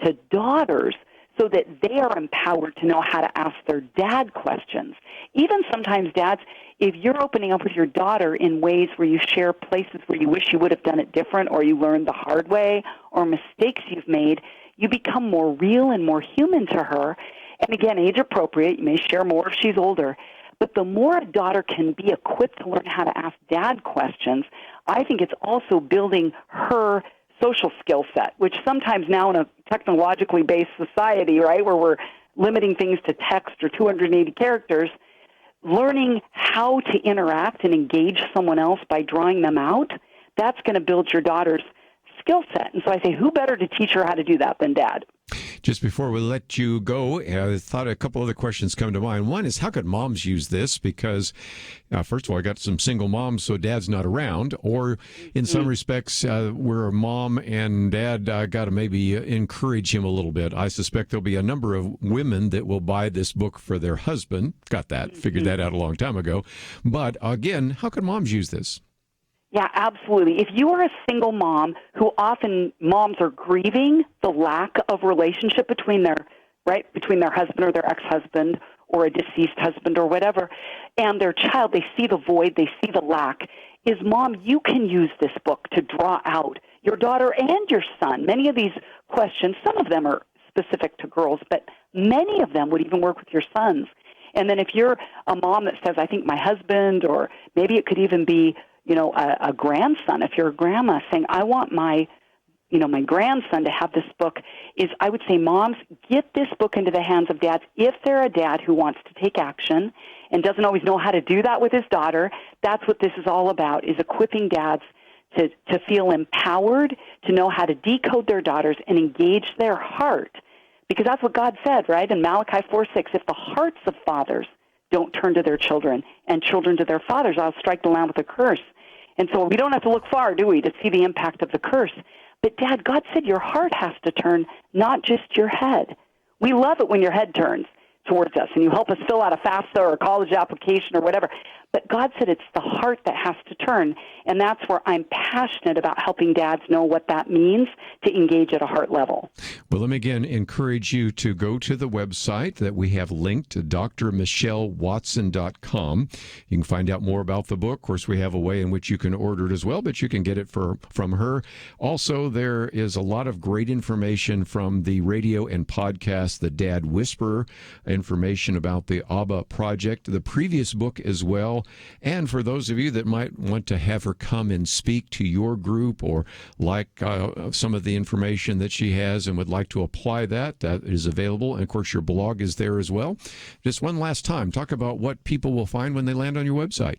[SPEAKER 3] to daughters so that they are empowered to know how to ask their dad questions. Even sometimes, dads, if you're opening up with your daughter in ways where you share places where you wish you would have done it different, or you learned the hard way, or mistakes you've made, you become more real and more human to her. And again, age appropriate, you may share more if she's older. But the more a daughter can be equipped to learn how to ask dad questions, I think it's also building her social skill set, which sometimes now in a technologically based society, right, where we're limiting things to text or 280 characters, learning how to interact and engage someone else by drawing them out, that's going to build your daughter's skill set. And so I say, who better to teach her how to do that than Dad?
[SPEAKER 1] Just before we let you go, I thought a couple other questions come to mind. One is, how could moms use this? Because, first of all, I got some single moms, so dad's not around. Or in some respects, where a mom and dad got to maybe encourage him a little bit. I suspect there'll be a number of women that will buy this book for their husband. Got that. Figured that out a long time ago. But again, how could moms use this?
[SPEAKER 3] Yeah, absolutely. If you are a single mom, who often moms are grieving the lack of relationship between their husband or their ex-husband or a deceased husband or whatever, and their child, they see the void, they see the lack, is mom, you can use this book to draw out your daughter and your son. Many of these questions, some of them are specific to girls, but many of them would even work with your sons. And then if you're a mom that says, I think my husband, or maybe it could even be a grandson, if you're a grandma, saying, I want my grandson to have this book, is I would say, moms, get this book into the hands of dads. If they're a dad who wants to take action and doesn't always know how to do that with his daughter, that's what this is all about, is equipping dads to feel empowered, to know how to decode their daughters and engage their heart. Because that's what God said, right, in Malachi 4:6, if the hearts of fathers don't turn to their children, and children to their fathers, I'll strike the land with a curse. And so we don't have to look far, do we, to see the impact of the curse. But, Dad, God said your heart has to turn, not just your head. We love it when your head turns towards us, and you help us fill out a FAFSA or a college application or whatever. But God said it's the heart that has to turn, and that's where I'm passionate about helping dads know what that means to engage at a heart level.
[SPEAKER 1] Well, let me again encourage you to go to the website that we have linked to drmichelewatson.com. You can find out more about the book. Of course, we have a way in which you can order it as well, but you can get it from her. Also, there is a lot of great information from the radio and podcast, The Dad Whisperer, information about the ABBA project, the previous book as well. And for those of you that might want to have her come and speak to your group or like some of the information that she has and would like to apply that is available. And of course, your blog is there as well. Just one last time, talk about what people will find when they land on your website.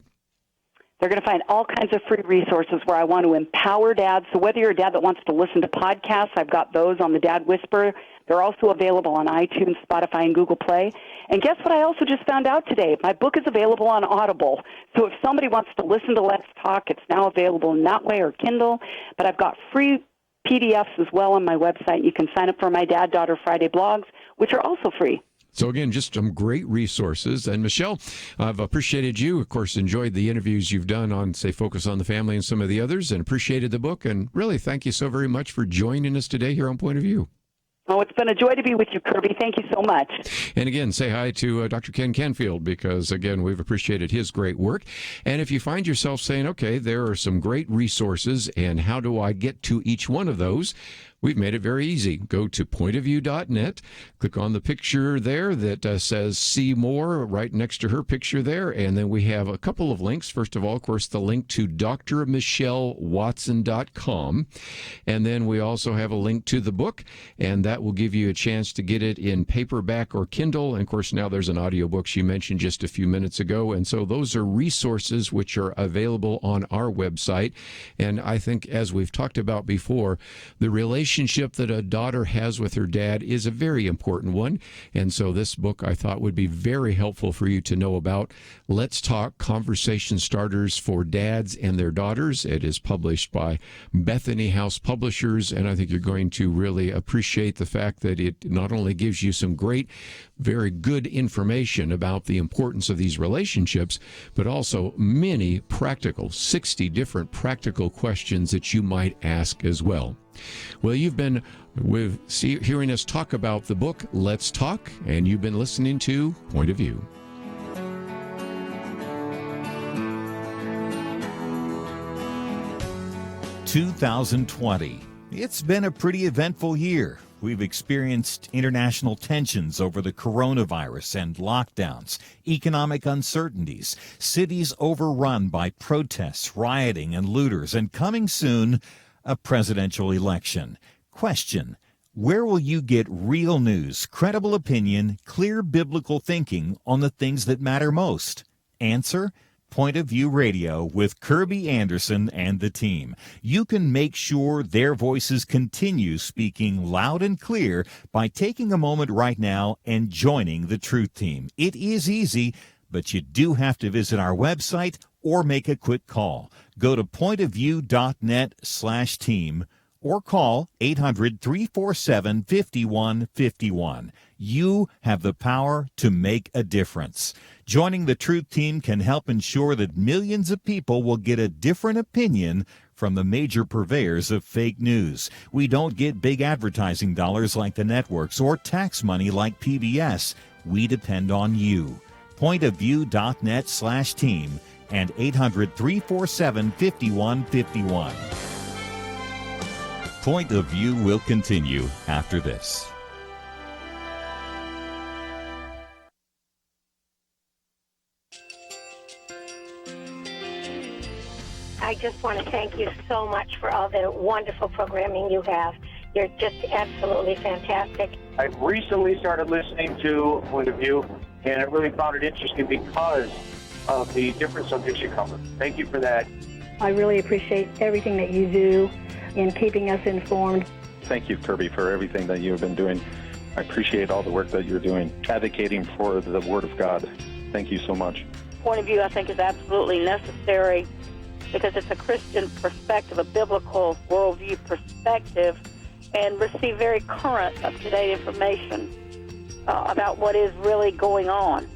[SPEAKER 3] They're going to find all kinds of free resources where I want to empower dads. So whether you're a dad that wants to listen to podcasts, I've got those on the Dad Whisperer. They're also available on iTunes, Spotify, and Google Play. And guess what I also just found out today? My book is available on Audible. So if somebody wants to listen to Let's Talk, it's now available in that way or Kindle. But I've got free PDFs as well on my website. You can sign up for my Dad, Daughter Friday blogs, which are also free.
[SPEAKER 1] So again, just some great resources. And Michelle, I've appreciated you. Of course, enjoyed the interviews you've done on, say, Focus on the Family and some of the others, and appreciated the book. And really, thank you so very much for joining us today here on Point of View.
[SPEAKER 3] Oh, it's been a joy to be with you, Kerby. Thank you so much.
[SPEAKER 1] And again, say hi to Dr. Ken Canfield, because, again, we've appreciated his great work. And if you find yourself saying, okay, there are some great resources, and how do I get to each one of those? We've made it very easy. Go to pointofview.net, click on the picture there that says see more right next to her picture there, and then we have a couple of links. First of all, of course, the link to drmichelewatson.com, and then we also have a link to the book, and that will give you a chance to get it in paperback or Kindle. And of course, now there's an audiobook she mentioned just a few minutes ago, and so those are resources which are available on our website. And I think, as we've talked about before, the relationship that a daughter has with her dad is a very important one. And so this book, I thought, would be very helpful for you to know about. Let's Talk, Conversation Starters for Dads and Their Daughters. It is published by Bethany House Publishers, and I think you're going to really appreciate the fact that it not only gives you some great, very good information about the importance of these relationships, but also many practical, 60 different practical questions that you might ask as well. Well, you've been hearing us talk about the book, Let's Talk, and you've been listening to Point of View.
[SPEAKER 5] "2020. It's been a pretty eventful year. We've experienced international tensions over the coronavirus and lockdowns, economic uncertainties, cities overrun by protests, rioting, and looters, and coming soon, a presidential election. Question: where will you get real news, credible opinion, clear biblical thinking on the things that matter most? Answer: Point of View Radio with Kerby Anderson and the team. You can make sure their voices continue speaking loud and clear by taking a moment right now and joining the Truth Team. It is easy, but you do have to visit our website or make a quick call. Go to pointofview.net/team or call 800-347-5151. You have the power to make a difference. Joining the Truth Team can help ensure that millions of people will get a different opinion from the major purveyors of fake news. We don't get big advertising dollars like the networks or tax money like PBS. We depend on you. Pointofview.net/team and 800-347-5151. Point of View will continue after this.
[SPEAKER 6] I just want to thank you so much for all the wonderful programming you have. You're just absolutely fantastic.
[SPEAKER 7] I recently started listening to Point of View, and I really found it interesting because of the different subjects you cover. Thank you for that.
[SPEAKER 8] I really appreciate everything that you do in keeping us informed.
[SPEAKER 9] Thank you, Kerby, for everything that you have been doing. I appreciate all the work that you're doing, advocating for the Word of God. Thank you so much.
[SPEAKER 10] Point of View, I think, is absolutely necessary because it's a Christian perspective, a biblical worldview perspective, and receive very current, up-to-date information about what is really going on,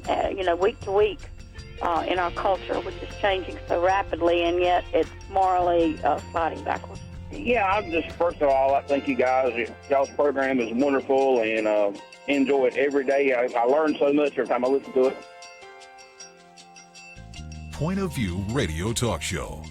[SPEAKER 10] week to week. in our culture, which is changing so rapidly, and yet it's morally sliding backwards.
[SPEAKER 11] Yeah, I'm just, first of all, I thank you guys. Y'all's program is wonderful, and enjoy it every day. I learn so much every time I listen to it.
[SPEAKER 4] Point of View Radio Talk Show.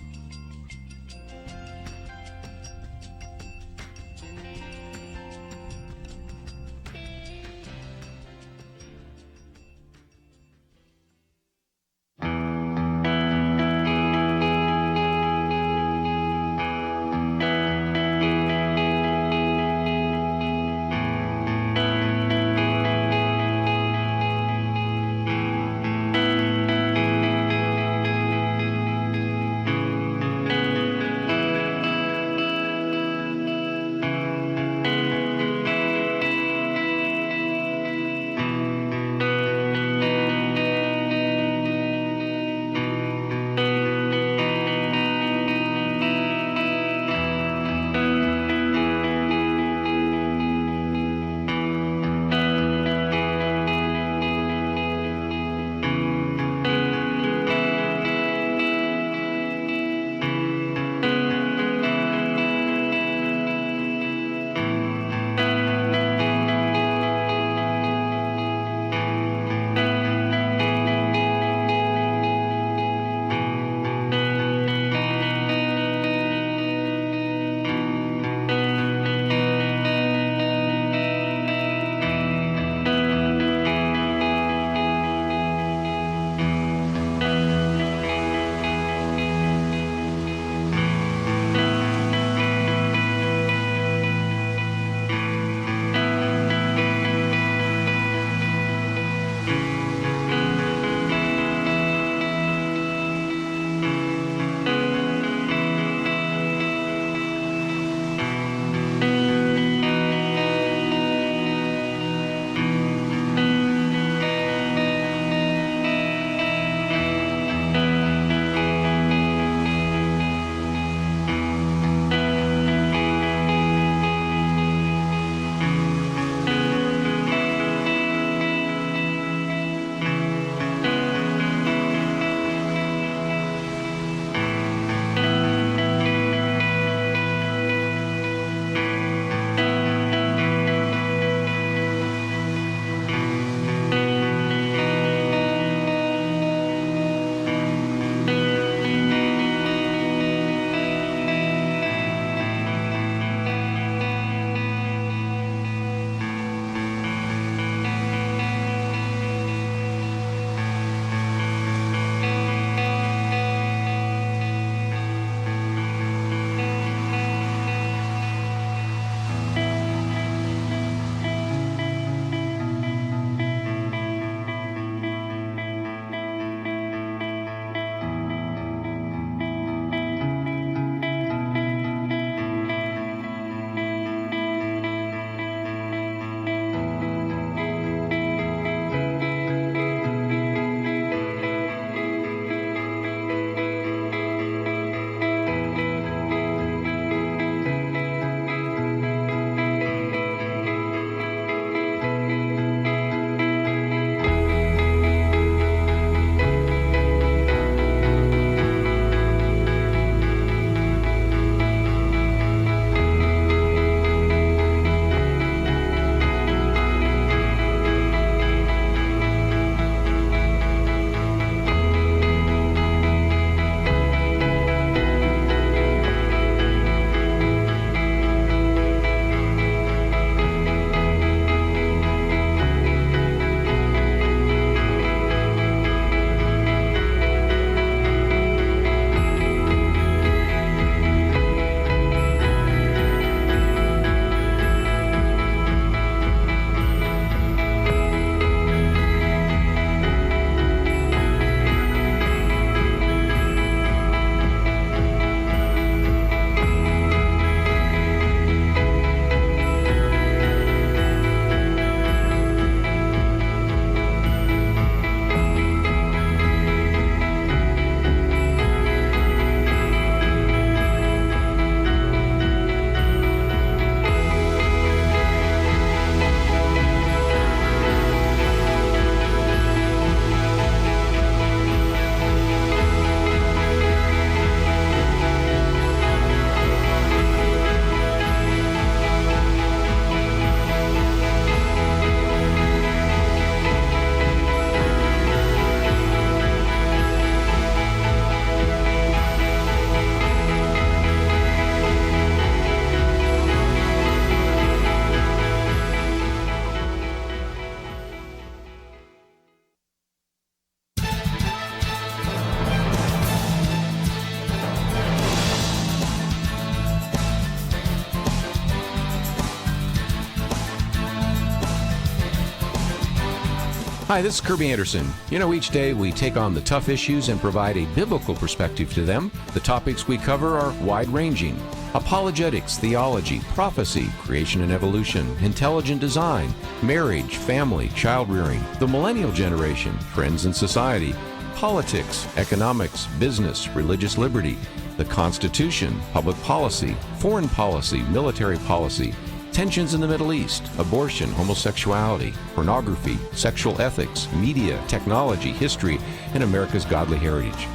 [SPEAKER 1] Hi, this is Kerby Anderson. You know, each day we take on the tough issues and provide a biblical perspective to them. The topics we cover are wide-ranging. Apologetics, theology, prophecy, creation and evolution, intelligent design, marriage, family, child-rearing, the millennial generation, friends and society, politics, economics, business, religious liberty, the Constitution, public policy, foreign policy, military policy, tensions in the Middle East, abortion, homosexuality, pornography, sexual ethics, media, technology, history, and America's godly heritage.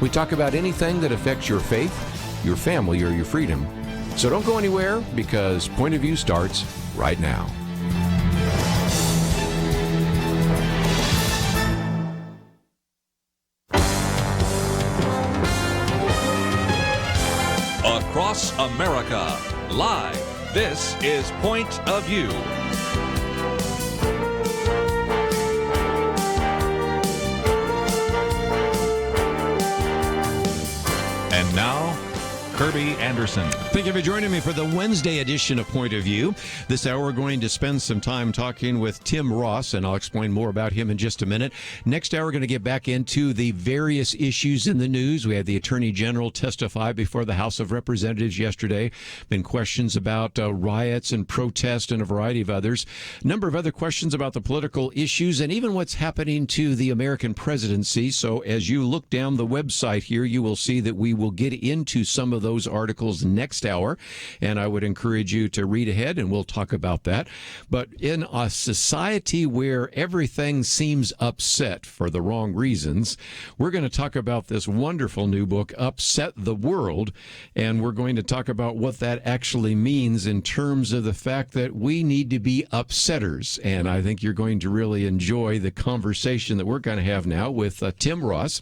[SPEAKER 1] We talk about anything that affects your faith, your family, or your freedom. So don't go anywhere, because Point of View starts right now.
[SPEAKER 2] Across America, live. This is Point of View. And now, Kerby Anderson.
[SPEAKER 1] Thank you for joining me for the Wednesday edition of Point of View. This hour we're going to spend some time talking with Tim Ross, and I'll explain more about him in just a minute. Next hour we're going to get back into the various issues in the news. We had the Attorney General testify before the House of Representatives yesterday. Been questions about riots and protests and a variety of others. A number of other questions about the political issues and even what's happening to the American presidency. So as you look down the website here, you will see that we will get into some of those articles next hour, and I would encourage you to read ahead and we'll talk about that. But in a society where everything seems upset for the wrong reasons, we're going to talk about this wonderful new book, Upset the World, and we're going to talk about what that actually means in terms of the fact that we need to be upsetters. And I think you're going to really enjoy the conversation that we're going to have now with Tim Ross,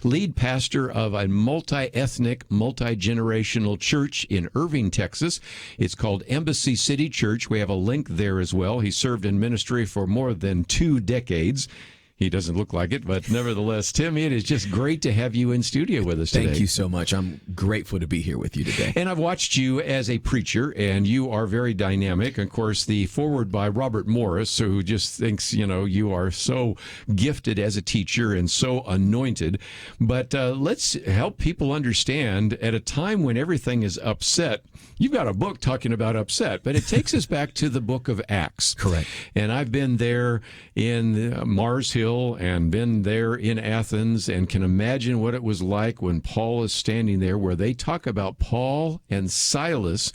[SPEAKER 1] lead pastor of a multi-ethnic, multi-generational church in Irving, Texas. It's called Embassy City Church. We have a link there as well. He served in ministry for more than 2 decades. He doesn't look like it, but nevertheless, Tim, it is just great to have you in studio with us today.
[SPEAKER 12] Thank you so much. I'm grateful to be here with you today.
[SPEAKER 1] And I've watched you as a preacher, and you are very dynamic. Of course, the foreword by Robert Morris, who just thinks, you are so gifted as a teacher and so anointed. But let's help people understand, at a time when everything is upset, you've got a book talking about upset, but it takes us back to the book of Acts.
[SPEAKER 12] Correct.
[SPEAKER 1] And I've been there in Mars Hill and been there in Athens and can imagine what it was like when Paul is standing there, where they talk about Paul and Silas,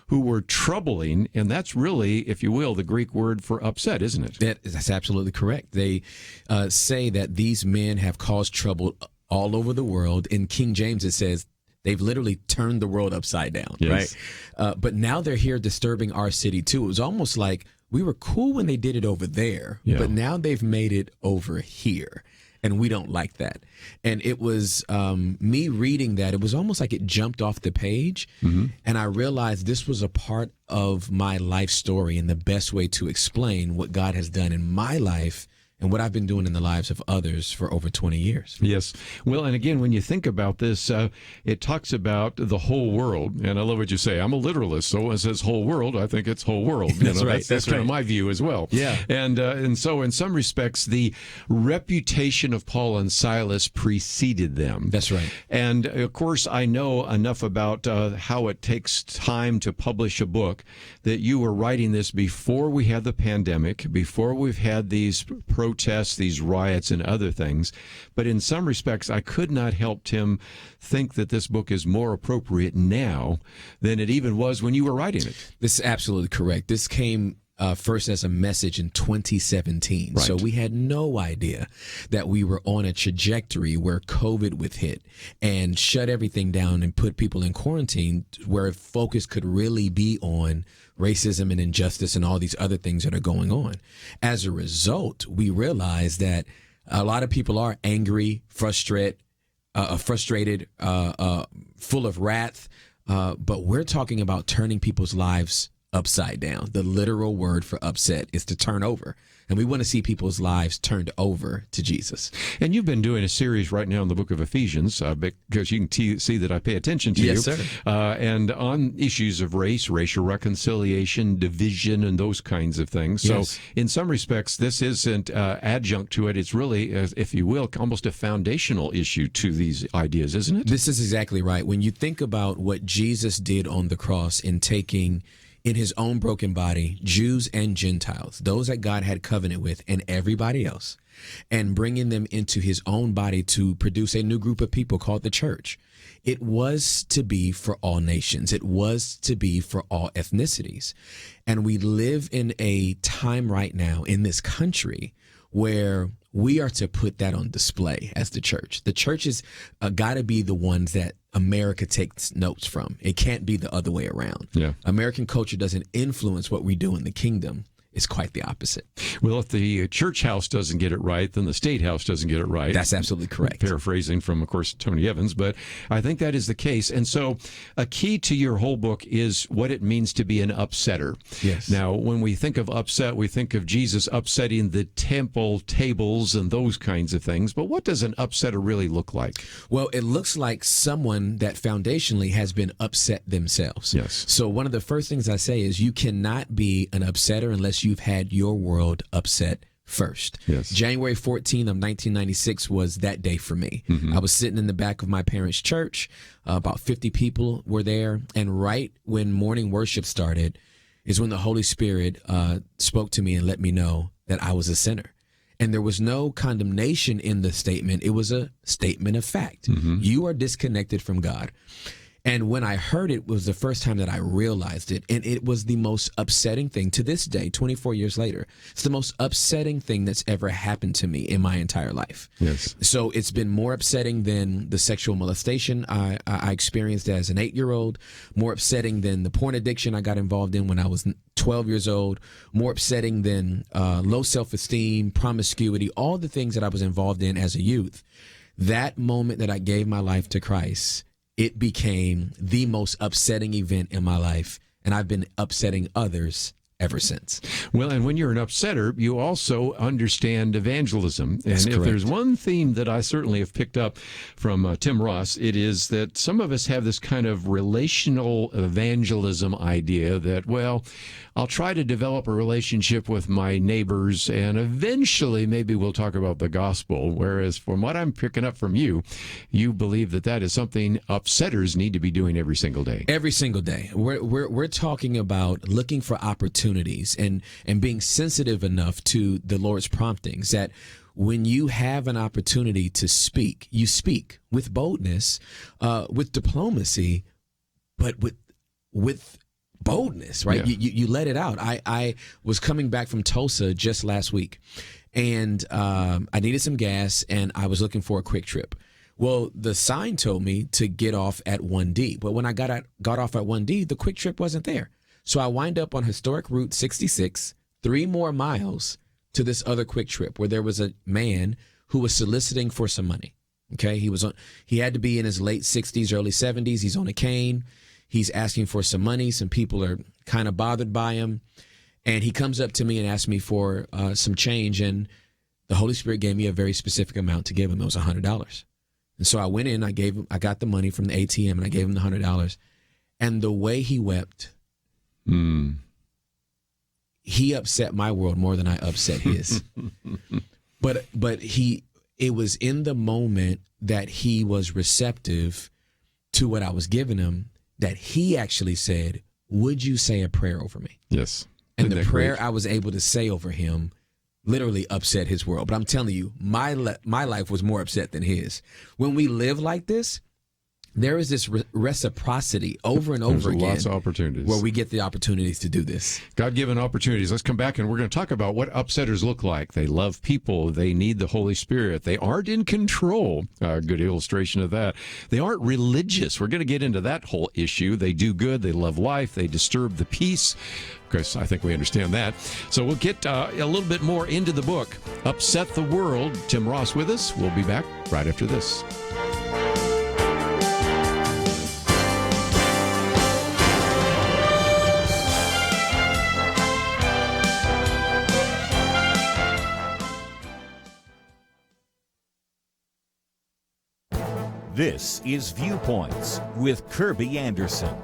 [SPEAKER 1] who were troubling, and that's really, if you will, the Greek word for upset, isn't it?
[SPEAKER 12] That's absolutely correct. They say that these men have caused trouble all over the world. In King James, it says they've literally turned the world upside down,
[SPEAKER 1] yes.
[SPEAKER 12] Right? But now they're here disturbing our city, too. It was almost like we were cool when they did it over there, but now they've made it over here, and we don't like that. And it was me reading that. It was almost like it jumped off the page, and I realized this was a part of my life story and the best way to explain what God has done in my life and what I've been doing in the lives of others for over 20 years.
[SPEAKER 1] Yes. Well, and again, when you think about this, it talks about the whole world. And I love what you say. I'm a literalist, so when it says whole world, I think it's whole world.
[SPEAKER 12] That's right.
[SPEAKER 1] That's kind of my view as well.
[SPEAKER 12] Yeah.
[SPEAKER 1] And so in some respects, the reputation of Paul and Silas preceded them.
[SPEAKER 12] That's right.
[SPEAKER 1] And of course, I know enough about how it takes time to publish a book that you were writing this before we had the pandemic, before we've had these protests, these riots, and other things. But in some respects, I could not help, Tim, think that this book is more appropriate now than it even was when you were writing it.
[SPEAKER 12] This is absolutely correct. This came first as a message in 2017.
[SPEAKER 1] Right.
[SPEAKER 12] So we had no idea that we were on a trajectory where COVID would hit and shut everything down and put people in quarantine, where focus could really be on racism and injustice and all these other things that are going on. As a result, we realized that a lot of people are angry, frustrated, full of wrath, but we're talking about turning people's lives upside down. The literal word for upset is to turn over. And we want to see people's lives turned over to Jesus.
[SPEAKER 1] And you've been doing a series right now in the book of Ephesians, because you can see that I pay attention to you.
[SPEAKER 12] Yes, sir.
[SPEAKER 1] And on issues of race, racial reconciliation, division, and those kinds of things.
[SPEAKER 12] Yes.
[SPEAKER 1] So in some respects, this isn't adjunct to it. It's really, if you will, almost a foundational issue to these ideas, isn't it?
[SPEAKER 12] This is exactly right. When you think about what Jesus did on the cross in taking in his own broken body, Jews and Gentiles, those that God had covenant with, and everybody else, and bringing them into his own body to produce a new group of people called the church. It was to be for all nations. It was to be for all ethnicities. And we live in a time right now in this country where we are to put that on display as the church. The church has got to be the ones that America takes notes from. It can't be the other way around.
[SPEAKER 1] Yeah.
[SPEAKER 12] American culture doesn't influence what we do in the kingdom. It's quite the opposite.
[SPEAKER 1] Well, if the church house doesn't get it right, then the state house doesn't get it right.
[SPEAKER 12] That's absolutely correct.
[SPEAKER 1] Paraphrasing from, of course, Tony Evans, but I think that is the case. And so a key to your whole book is what it means to be an upsetter.
[SPEAKER 12] Yes.
[SPEAKER 1] Now, when we think of upset, we think of Jesus upsetting the temple tables and those kinds of things. But what does an upsetter really look like?
[SPEAKER 12] Well, it looks like someone that foundationally has been upset themselves.
[SPEAKER 1] Yes.
[SPEAKER 12] So one of the first things I say is you cannot be an upsetter unless you've had your world upset first.
[SPEAKER 1] Yes.
[SPEAKER 12] January 14th of 1996 was that day for me.
[SPEAKER 1] Mm-hmm.
[SPEAKER 12] I was sitting in the back of my parents' church. About 50 people were there. And right when morning worship started is when the Holy Spirit spoke to me and let me know that I was a sinner. And there was no condemnation in the statement. It was a statement of fact.
[SPEAKER 1] Mm-hmm.
[SPEAKER 12] You are disconnected from God. And when I heard it was the first time that I realized it. And it was the most upsetting thing to this day, 24 years later. It's the most upsetting thing that's ever happened to me in my entire life.
[SPEAKER 1] Yes.
[SPEAKER 12] So it's been more upsetting than the sexual molestation I experienced as an 8-year-old, more upsetting than the porn addiction I got involved in when I was 12 years old, more upsetting than low self-esteem, promiscuity, all the things that I was involved in as a youth. That moment that I gave my life to Christ, it became the most upsetting event in my life, and I've been upsetting others ever since.
[SPEAKER 1] Well, and when you're an upsetter, you also understand evangelism.
[SPEAKER 12] That's
[SPEAKER 1] and if
[SPEAKER 12] correct.
[SPEAKER 1] there's one theme that I certainly have picked up from Tim Ross, it is that some of us have this kind of relational evangelism idea that, well, I'll try to develop a relationship with my neighbors, and eventually maybe we'll talk about the gospel. Whereas from what I'm picking up from you, you believe that that is something upsetters need to be doing every single day.
[SPEAKER 12] Every single day. We're talking about looking for opportunities and being sensitive enough to the Lord's promptings that when you have an opportunity to speak, you speak with boldness, with diplomacy, but with boldness, right?
[SPEAKER 1] Yeah.
[SPEAKER 12] You let it out. I was coming back from Tulsa just last week, and I needed some gas, and I was looking for a quick trip. Well, the sign told me to get off at 1D, but when I got off at 1D, the quick trip wasn't there. So I wind up on historic Route 66, 3 more miles to this other quick trip where there was a man who was soliciting for some money. Okay, he had to be in his late 60s, early 70s. He's on a cane. He's asking for some money. Some people are kind of bothered by him. And he comes up to me and asks me for some change. And the Holy Spirit gave me a very specific amount to give him. It was $100. And so I went in, I got the money from the ATM, and I gave him the $100. And the way he wept, he upset my world more than I upset his. But it was in the moment that he was receptive to what I was giving him that he actually said, "Would you say a prayer over me?"
[SPEAKER 1] Yes.
[SPEAKER 12] And
[SPEAKER 1] Isn't
[SPEAKER 12] the
[SPEAKER 1] that
[SPEAKER 12] prayer
[SPEAKER 1] great?
[SPEAKER 12] I was able to say over him literally upset his world. But I'm telling you, my life was more upset than his. When we live like this, there is this reciprocity over and over again.
[SPEAKER 1] Lots of opportunities.
[SPEAKER 12] Where we get the opportunities to do this.
[SPEAKER 1] God-given opportunities. Let's come back and we're going to talk about what upsetters look like. They love people. They need the Holy Spirit. They aren't in control. A good illustration of that. They aren't religious. We're going to get into that whole issue. They do good. They love life. They disturb the peace. Of course, I think we understand that. So we'll get a little bit more into the book, Upset the World. Tim Ross with us. We'll be back right after this.
[SPEAKER 5] This is Viewpoints with Kerby Anderson.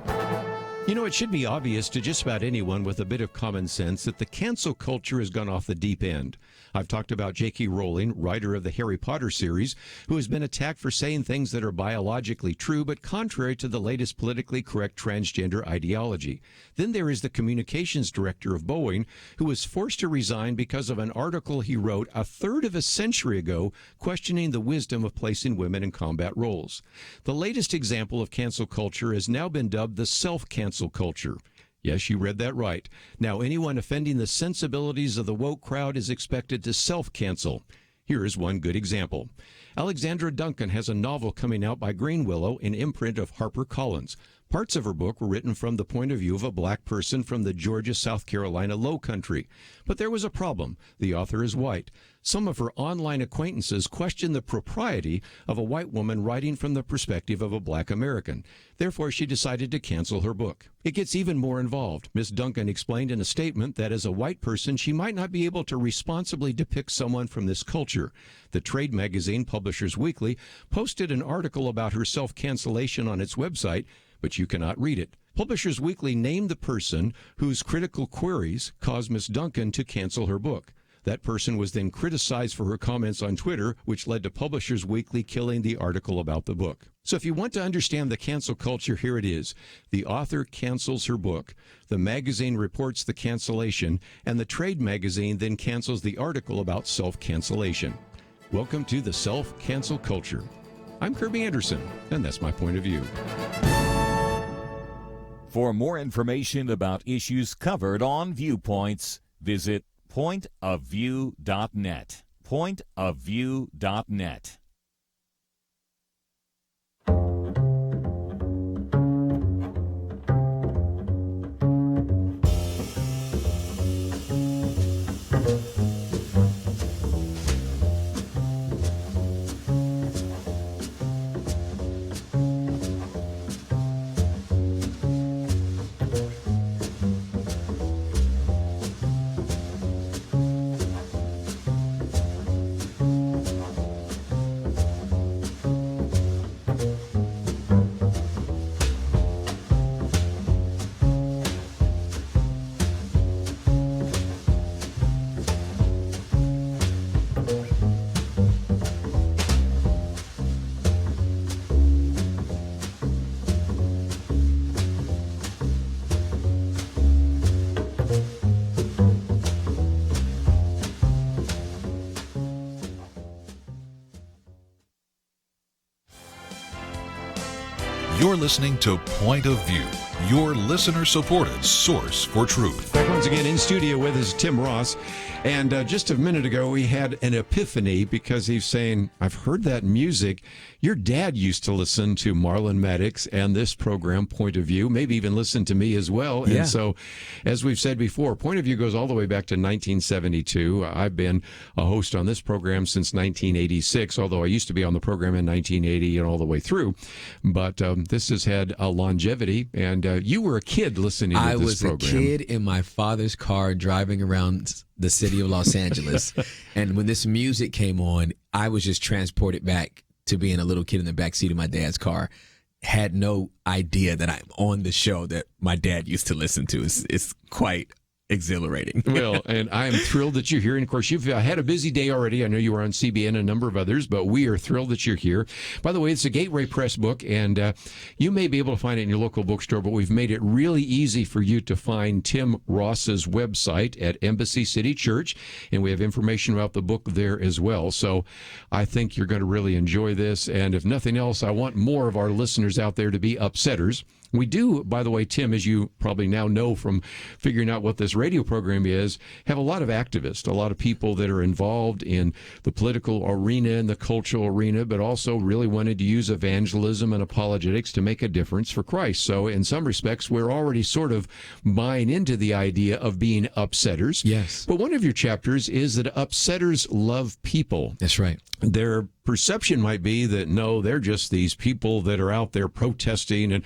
[SPEAKER 1] You know, it should be obvious to just about anyone with a bit of common sense that the cancel culture has gone off the deep end. I've talked about J.K. Rowling, writer of the Harry Potter series, who has been attacked for saying things that are biologically true but contrary to the latest politically correct transgender ideology. Then there is the communications director of Boeing, who was forced to resign because of an article he wrote a third of a century ago questioning the wisdom of placing women in combat roles. The latest example of cancel culture has now been dubbed the self-cancel culture. Yes, you read that right. Now, anyone offending the sensibilities of the woke crowd is expected to self-cancel. Here is one good example. Alexandra Duncan has a novel coming out by Green Willow, an imprint of HarperCollins. Parts of her book were written from the point of view of a black person from the Georgia-South Carolina Low Country. But there was a problem. The author is white. Some of her online acquaintances questioned the propriety of a white woman writing from the perspective of a black American. Therefore, she decided to cancel her book. It gets even more involved. Ms. Duncan explained in a statement that as a white person, she might not be able to responsibly depict someone from this culture. The trade magazine, Publishers Weekly, posted an article about her self-cancellation on its website, but you cannot read it. Publishers Weekly named the person whose critical queries caused Ms. Duncan to cancel her book. That person was then criticized for her comments on Twitter, which led to Publishers Weekly killing the article about the book. So if you want to understand the cancel culture, here it is. The author cancels her book. The magazine reports the cancellation, and the trade magazine then cancels the article about self-cancellation. Welcome to the self-cancel culture. I'm Kerby Anderson, and that's my point of view.
[SPEAKER 5] For more information about issues covered on Viewpoints, visit pointofview.net. Pointofview.net.
[SPEAKER 4] You're listening to Point of View, your listener-supported source for truth.
[SPEAKER 1] Back once again in studio with us, Tim Ross. And just a minute ago, we had an epiphany because he's saying, I've heard that music. Your dad used to listen to Marlon Maddox and this program, Point of View, maybe even listen to me as well.
[SPEAKER 12] Yeah.
[SPEAKER 1] And so, as we've said before, Point of View goes all the way back to 1972. I've been a host on this program since 1986, although I used to be on the program in 1980 and all the way through. But this has had a longevity, and you were a kid listening to this program.
[SPEAKER 12] I was a kid in my father's car driving around the city of Los Angeles, and when this music came on, I was just transported back to being a little kid in the backseat of my dad's car. Had no idea that I'm on the show that my dad used to listen to. It's quite exhilarating.
[SPEAKER 1] Well, and I am thrilled that you're here. And of course, you've had a busy day already. I know you were on CBN and a number of others, but we are thrilled that you're here. By the way, it's a Gateway Press book, and you may be able to find it in your local bookstore, but we've made it really easy for you to find Tim Ross's website at Embassy City Church, and we have information about the book there as well. So I think you're going to really enjoy this. And if nothing else, I want more of our listeners out there to be upsetters. We do, by the way, Tim, as you probably now know from figuring out what this radio program is, have a lot of activists, a lot of people that are involved in the political arena and the cultural arena, but also really wanted to use evangelism and apologetics to make a difference for Christ. So in some respects, we're already sort of buying into the idea of being upsetters.
[SPEAKER 12] Yes.
[SPEAKER 1] But one of your chapters is that upsetters love people.
[SPEAKER 12] That's right.
[SPEAKER 1] They're perception might be that, no, they're just these people that are out there protesting and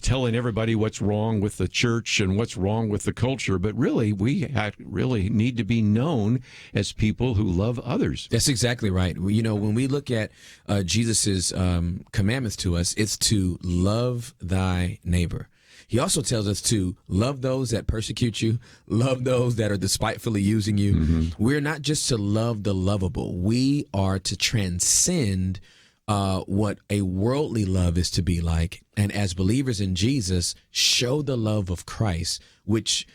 [SPEAKER 1] telling everybody what's wrong with the church and what's wrong with the culture. But really, we really need to be known as people who love others.
[SPEAKER 12] That's exactly right. You know, when we look at Jesus's commandments to us, it's to love thy neighbor. He also tells us to love those that persecute you, love those that are despitefully using you. Mm-hmm. We're not just to love the lovable. We are to transcend what a worldly love is to be like. And as believers in Jesus, show the love of Christ, which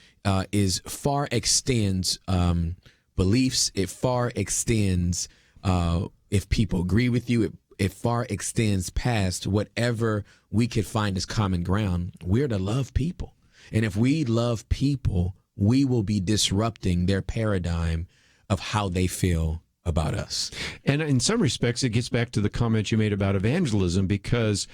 [SPEAKER 12] is far extends beliefs. It far extends if people agree with you. It far extends past whatever we could find as common ground. We're to love people. And if we love people, we will be disrupting their paradigm of how they feel about us.
[SPEAKER 1] And in some respects, it gets back to the comment you made about evangelism, because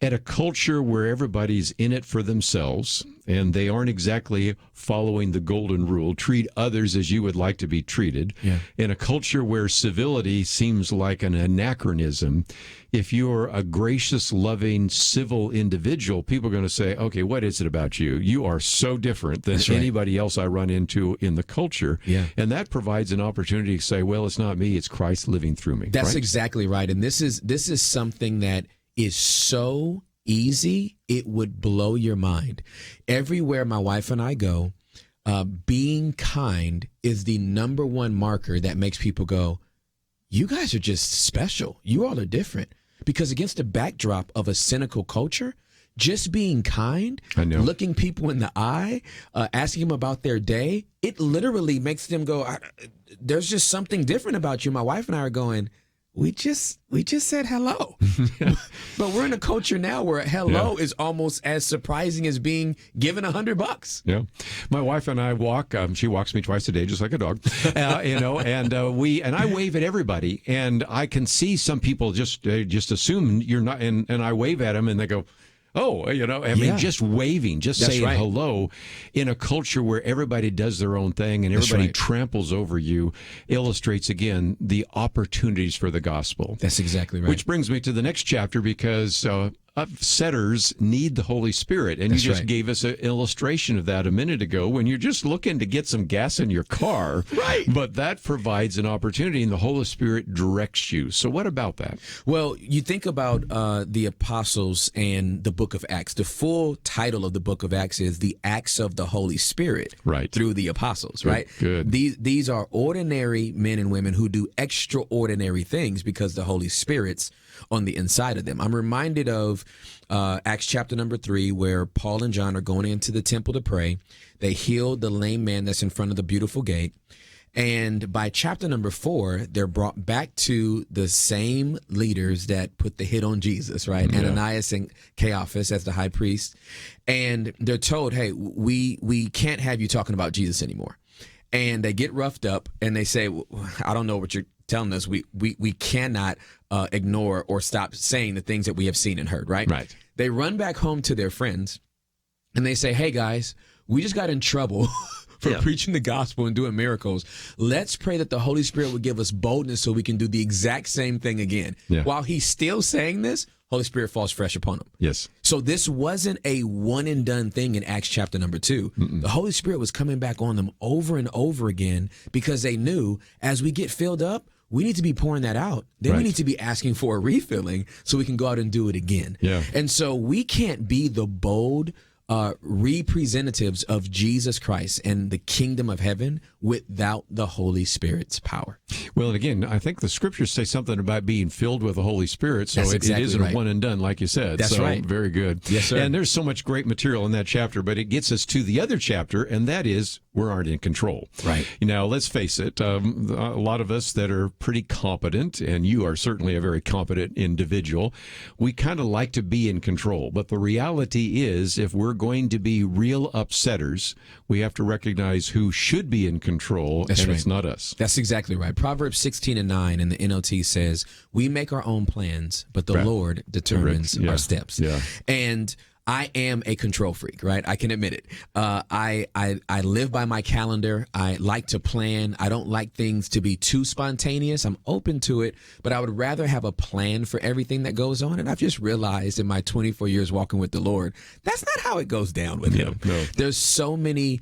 [SPEAKER 1] at a culture where everybody's in it for themselves and they aren't exactly following the golden rule, treat others as you would like to be treated, in a culture where civility seems like an anachronism, if you're a gracious, loving, civil individual, people are going to say, okay, what is it about you? You are so different than anybody else I run into in the culture. Yeah. And that provides an opportunity to say, well, it's not me, it's Christ living through me.
[SPEAKER 12] That's exactly right. And this is something that is so easy, it would blow your mind. Everywhere my wife and I go, being kind is the number one marker that makes people go, you guys are just special. You all are different. Because against the backdrop of a cynical culture, just being kind, looking people in the eye, asking them about their day, it literally makes them go, there's just something different about you. My wife and I are going, we just said hello. But we're in a culture now where hello is almost as surprising as being given $100.
[SPEAKER 1] Yeah. My wife and I walk. She walks me twice a day, just like a dog. And I wave at everybody. And I can see some people just assume you're not. And I wave at them and they go, oh, just waving, just saying hello in a culture where everybody does their own thing and everybody tramples over you illustrates, again, the opportunities for the gospel.
[SPEAKER 12] That's exactly right.
[SPEAKER 1] Which brings me to the next chapter, because upsetters need the Holy Spirit. And you just gave us an illustration of that a minute ago when you're just looking to get some gas in your car. Right. But that provides an opportunity and the Holy Spirit directs you. So what about that?
[SPEAKER 12] Well, you think about the apostles and the book of Acts. The full title of the book of Acts is The Acts of the Holy Spirit through the apostles, right?
[SPEAKER 1] Good.
[SPEAKER 12] These are ordinary men and women who do extraordinary things because the Holy Spirit's on the inside of them. I'm reminded of Acts chapter number 3, where Paul and John are going into the temple to pray. They healed the lame man that's in front of the beautiful gate. And by chapter number 4, they're brought back to the same leaders that put the hit on Jesus, right? Yeah. Ananias and Caiaphas as the high priest. And they're told, hey, we can't have you talking about Jesus anymore. And they get roughed up and they say, I don't know what you're telling us. We cannot ignore or stop saying the things that we have seen and heard, right?
[SPEAKER 1] Right.
[SPEAKER 12] They run back home to their friends and they say, hey, guys, we just got in trouble for preaching the gospel and doing miracles. Let's pray that the Holy Spirit would give us boldness so we can do the exact same thing again. Yeah. While he's still saying this, Holy Spirit falls fresh upon him.
[SPEAKER 1] Yes. So
[SPEAKER 12] this wasn't a one and done thing in Acts chapter number 2. Mm-mm. The Holy Spirit was coming back on them over and over again because they knew as we get filled up, we need to be pouring that out. Then we need to be asking for a refilling so we can go out and do it again.
[SPEAKER 1] Yeah.
[SPEAKER 12] And so we can't be the bold representatives of Jesus Christ and the kingdom of heaven without the Holy Spirit's power.
[SPEAKER 1] Well, and again, I think the scriptures say something about being filled with the Holy Spirit, so it isn't a one and done, like you said.
[SPEAKER 12] That's right.
[SPEAKER 1] Very good.
[SPEAKER 12] Yes, sir.
[SPEAKER 1] And there's so much great material in that chapter, but it gets us to the other chapter, and that is we aren't in control.
[SPEAKER 12] Right.
[SPEAKER 1] Now, let's face it, a lot of us that are pretty competent, and you are certainly a very competent individual, we kind of like to be in control. But the reality is, if we're going to be real upsetters, we have to recognize who should be in control, it's not us.
[SPEAKER 12] That's exactly right. Proverbs 16:9 in the NLT says, we make our own plans, but the Lord determines our steps.
[SPEAKER 1] Yeah.
[SPEAKER 12] And I am a control freak, right? I can admit it. I live by my calendar. I like to plan. I don't like things to be too spontaneous. I'm open to it, but I would rather have a plan for everything that goes on. And I've just realized in my 24 years walking with the Lord, that's not how it goes down with him.
[SPEAKER 1] No.
[SPEAKER 12] There's so many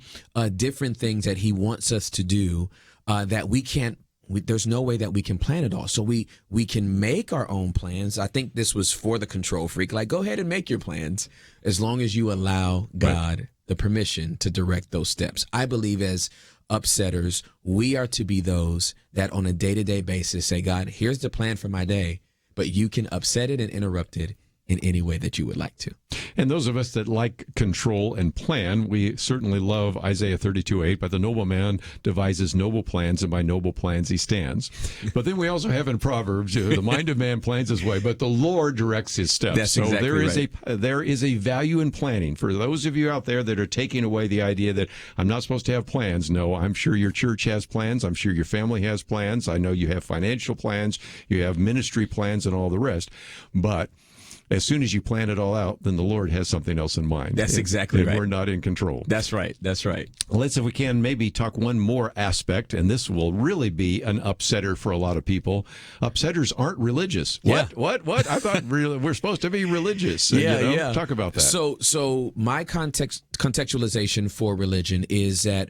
[SPEAKER 12] different things that he wants us to do that we can't. There's no way that we can plan it all. So we can make our own plans. I think this was for the control freak. Like, go ahead and make your plans as long as you allow God the permission to direct those steps. I believe as upsetters, we are to be those that on a day-to-day basis say, God, here's the plan for my day, but you can upset it and interrupt it in any way that you would like to.
[SPEAKER 1] And those of us that like control and plan, we certainly love Isaiah 32:8. But the noble man devises noble plans, and by noble plans he stands. But then we also have in Proverbs, the mind of man plans his way, but the Lord directs his steps.
[SPEAKER 12] That's
[SPEAKER 1] so
[SPEAKER 12] exactly
[SPEAKER 1] there is a value in planning. For those of you out there that are taking away the idea that I'm not supposed to have plans, no, I'm sure your church has plans. I'm sure your family has plans. I know you have financial plans. You have ministry plans and all the rest. But as soon as you plan it all out, then the Lord has something else in mind.
[SPEAKER 12] That's exactly right.
[SPEAKER 1] We're not in control.
[SPEAKER 12] That's right. That's right.
[SPEAKER 1] Let's, if we can, maybe talk one more aspect, and this will really be an upsetter for a lot of people. Upsetters aren't religious.
[SPEAKER 12] Yeah.
[SPEAKER 1] What? I thought we're supposed to be religious.
[SPEAKER 12] Yeah.
[SPEAKER 1] Talk about that.
[SPEAKER 12] So my contextualization for religion is that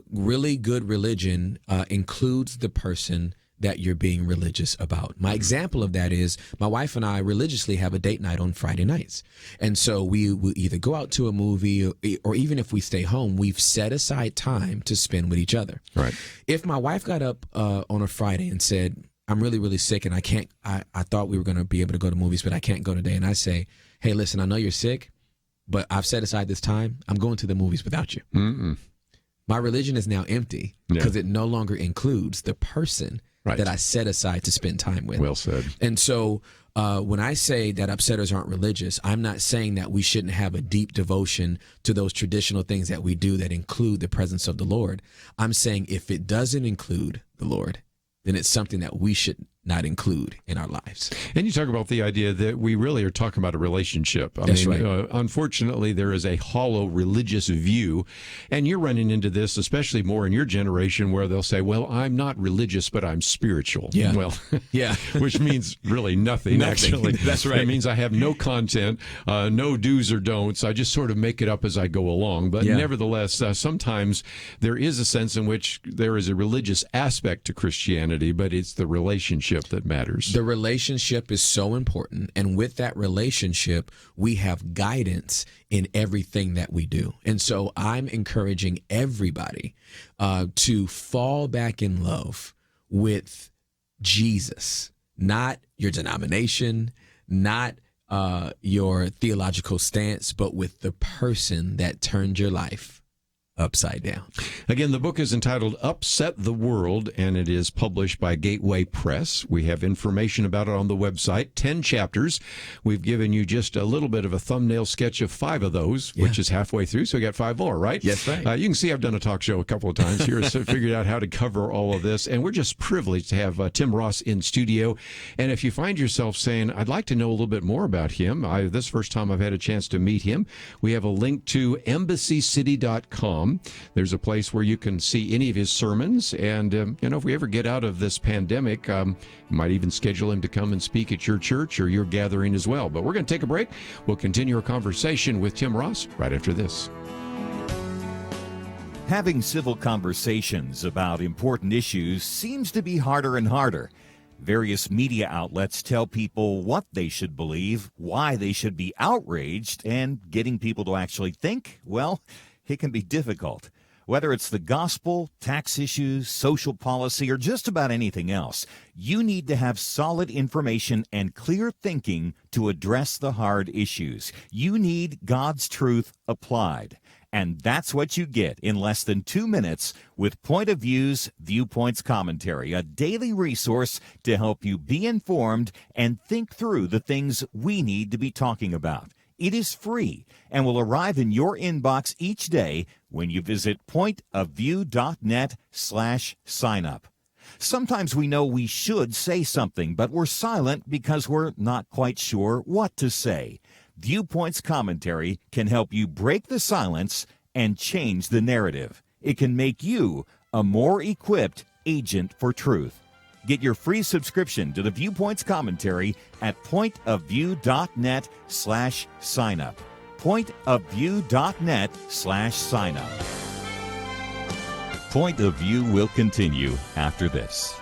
[SPEAKER 12] really good religion includes the person that you're being religious about. My example of that is my wife and I religiously have a date night on Friday nights. And so we will either go out to a movie or even if we stay home, we've set aside time to spend with each other.
[SPEAKER 1] Right.
[SPEAKER 12] If my wife got up on a Friday and said, I'm really, really sick and I thought we were going to be able to go to movies, but I can't go today. And I say, hey, listen, I know you're sick, but I've set aside this time. I'm going to the movies without you.
[SPEAKER 1] Mm-mm.
[SPEAKER 12] My religion is now empty because it no longer includes the person that I set aside to spend time with.
[SPEAKER 1] Well said.
[SPEAKER 12] And so when I say that upsetters aren't religious, I'm not saying that we shouldn't have a deep devotion to those traditional things that we do that include the presence of the Lord. I'm saying if it doesn't include the Lord, then it's something that we should not include in our lives.
[SPEAKER 1] And you talk about the idea that we really are talking about a relationship.
[SPEAKER 12] That's right.
[SPEAKER 1] Unfortunately, there is a hollow religious view, and you're running into this, especially more in your generation, where they'll say, well, I'm not religious, but I'm spiritual.
[SPEAKER 12] Yeah.
[SPEAKER 1] Well,
[SPEAKER 12] yeah.
[SPEAKER 1] Which means really nothing, actually.
[SPEAKER 12] That's right.
[SPEAKER 1] It means I have no content, no do's or don'ts. I just sort of make it up as I go along. But nevertheless, sometimes there is a sense in which there is a religious aspect to Christianity, but it's the relationship that matters.
[SPEAKER 12] The relationship is so important. And with that relationship, we have guidance in everything that we do. And so I'm encouraging everybody to fall back in love with Jesus, not your denomination, not your theological stance, but with the person that turned your life upside down.
[SPEAKER 1] Again, the book is entitled Upset the World, and it is published by Gateway Press. We have information about it on the website, 10 chapters. We've given you just a little bit of a thumbnail sketch of 5 of those, which is halfway through, so we got 5 more, right?
[SPEAKER 12] Yes, right.
[SPEAKER 1] You can see I've done a talk show a couple of times here, so figured out how to cover all of this, and we're just privileged to have Tim Ross in studio. And if you find yourself saying, I'd like to know a little bit more about him, this first time I've had a chance to meet him, we have a link to embassycity.com. There's a place where you can see any of his sermons. And, if we ever get out of this pandemic, you might even schedule him to come and speak at your church or your gathering as well. But we're going to take a break. We'll continue our conversation with Tim Ross right after this.
[SPEAKER 5] Having civil conversations about important issues seems to be harder and harder. Various media outlets tell people what they should believe, why they should be outraged, and getting people to actually think, well, it can be difficult. Whether it's the gospel, tax issues, social policy, or just about anything else, you need to have solid information and clear thinking to address the hard issues. You need God's truth applied. And that's what you get in less than 2 minutes with Point of View's Viewpoints Commentary, a daily resource to help you be informed and think through the things we need to be talking about. It is free and will arrive in your inbox each day when you visit pointofview.net/signup. Sometimes we know we should say something, but we're silent because we're not quite sure what to say. Viewpoints Commentary can help you break the silence and change the narrative. It can make you a more equipped agent for truth. Get your free subscription to the Viewpoints Commentary at pointofview.net/signup. pointofview.net/signup. Point of View will continue after this.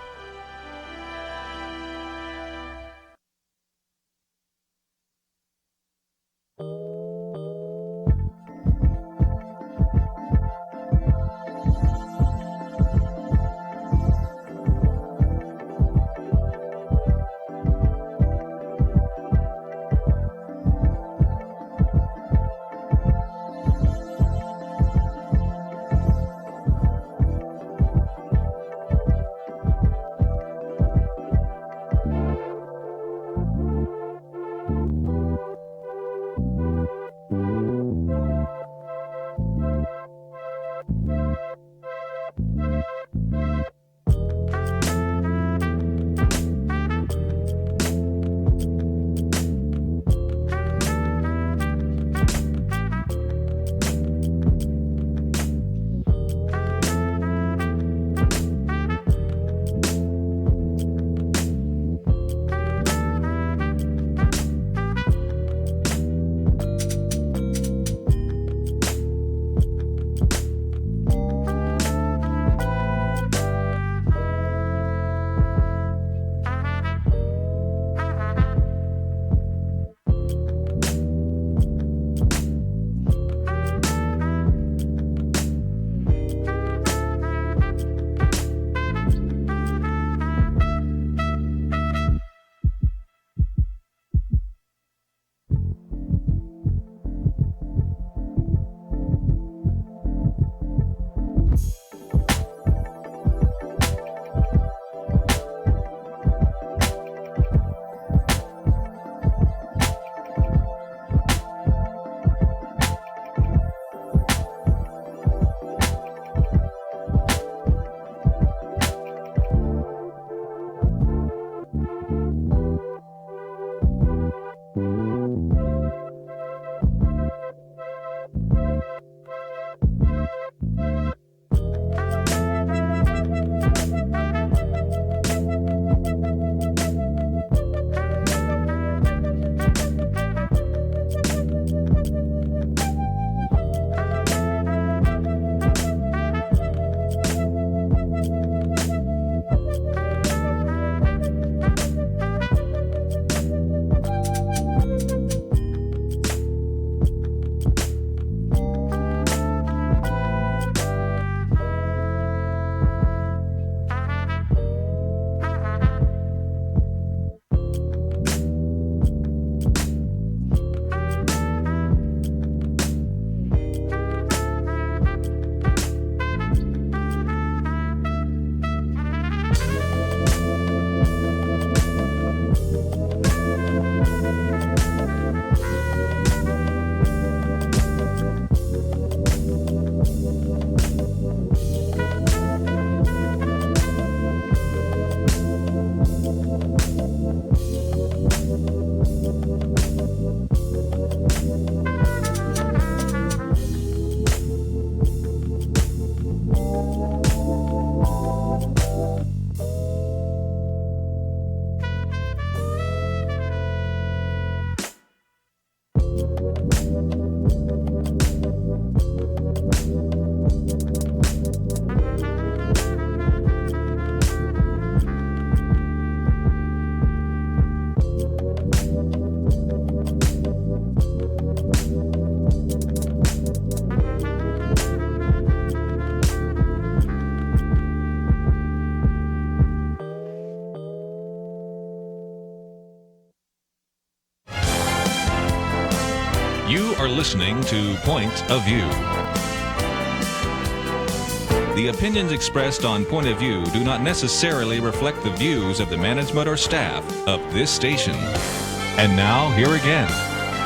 [SPEAKER 2] You are listening to Point of View. The opinions expressed on Point of View do not necessarily reflect the views of the management or staff of this station. And now, here again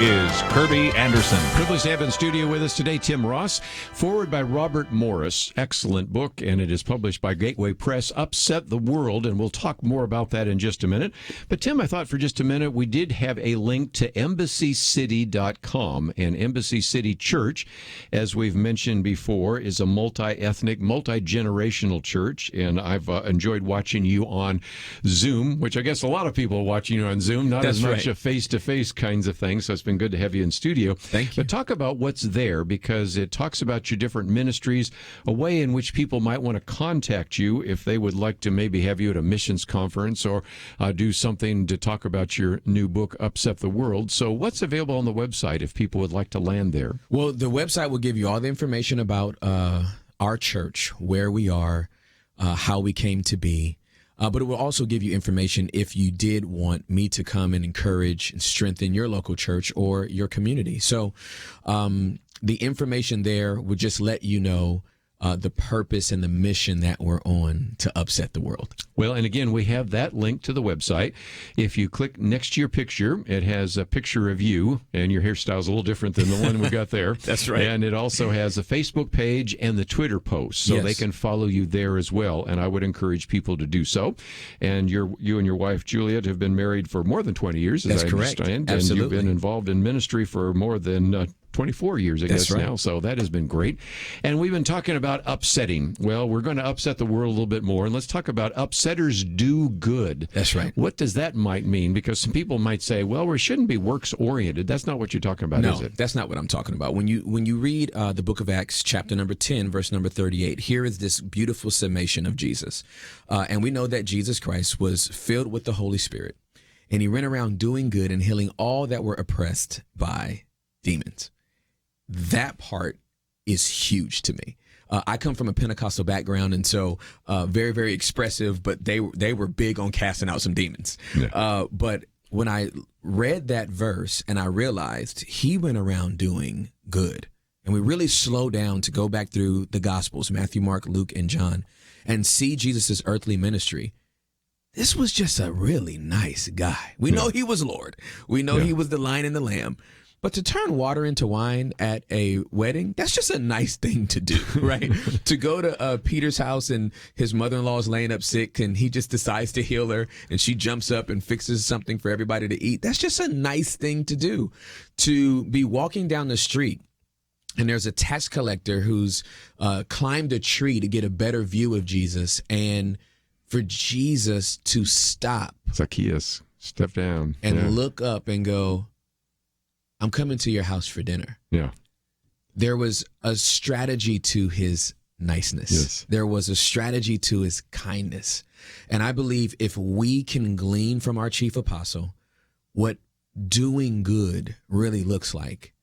[SPEAKER 2] is Kerby Anderson.
[SPEAKER 1] Privileged to have in studio with us today Tim Ross, forward by Robert Morris. Excellent book, and it is published by Gateway Press, Upset the World, and we'll talk more about that in just a minute. But Tim, I thought for just a minute we did have a link to embassycity.com, and Embassy City Church, as we've mentioned before, is a multi-ethnic, multi-generational church, and I've enjoyed watching you on Zoom, which I guess a lot of people are watching you on Zoom, not
[SPEAKER 12] That's
[SPEAKER 1] as much
[SPEAKER 12] right.
[SPEAKER 1] a face-to-face kinds of things, so it's been good to have you in studio.
[SPEAKER 12] Thank you.
[SPEAKER 1] But talk about what's there, because it talks about your different ministries, a way in which people might want to contact you if they would like to maybe have you at a missions conference or do something to talk about your new book, Upset the World. So what's available on the website if people would like to land there?
[SPEAKER 12] Well, the website will give you all the information about our church, where we are, how we came to be. But it will also give you information if you did want me to come and encourage and strengthen your local church or your community. So the information there would just let you know the purpose and the mission that we're on to upset the world.
[SPEAKER 1] Well, and again, we have that link to the website. If you click next to your picture, it has a picture of you, and your hairstyle is a little different than the one we got there.
[SPEAKER 12] That's right.
[SPEAKER 1] And it also has a Facebook page and the Twitter post, so
[SPEAKER 12] Yes.
[SPEAKER 1] they can follow you there as well. And I would encourage people to do so. And you and your wife, Juliet, have been married for more than 20 years, as
[SPEAKER 12] That's
[SPEAKER 1] I
[SPEAKER 12] correct.
[SPEAKER 1] understand.
[SPEAKER 12] Absolutely.
[SPEAKER 1] And you've been involved in ministry for more than 24 years, I
[SPEAKER 12] That's
[SPEAKER 1] guess,
[SPEAKER 12] right.
[SPEAKER 1] now. So that has been great. And we've been talking about upsetting. Well, we're going to upset the world a little bit more. And let's talk about upsetters do good.
[SPEAKER 12] That's right.
[SPEAKER 1] What does that might mean? Because some people might say, well, we shouldn't be works-oriented. That's not what you're talking about,
[SPEAKER 12] No,
[SPEAKER 1] is it?
[SPEAKER 12] that's not what I'm talking about. When you read the book of Acts, chapter number 10, verse number 38, here is this beautiful summation of Jesus. And we know that Jesus Christ was filled with the Holy Spirit, and he went around doing good and healing all that were oppressed by demons. That part is huge to me. I come from a Pentecostal background, and so very, very expressive, but they were big on casting out some demons.
[SPEAKER 1] Yeah.
[SPEAKER 12] But when I read that verse and I realized he went around doing good, and we really slow down to go back through the Gospels, Matthew, Mark, Luke, and John, and see Jesus's earthly ministry, this was just a really nice guy. We know he was Lord. We know he was the Lion and the Lamb. But to turn water into wine at a wedding, that's just a nice thing to do, right? To go to Peter's house and his mother-in-law is laying up sick and he just decides to heal her and she jumps up and fixes something for everybody to eat. That's just a nice thing to do. To be walking down the street and there's a tax collector who's climbed a tree to get a better view of Jesus, and for Jesus to stop.
[SPEAKER 1] Zacchaeus, step down.
[SPEAKER 12] And look up and go, I'm coming to your house for dinner.
[SPEAKER 1] Yeah.
[SPEAKER 12] There was a strategy to his niceness.
[SPEAKER 1] Yes.
[SPEAKER 12] There was a strategy to his kindness. And I believe if we can glean from our chief apostle what doing good really looks like,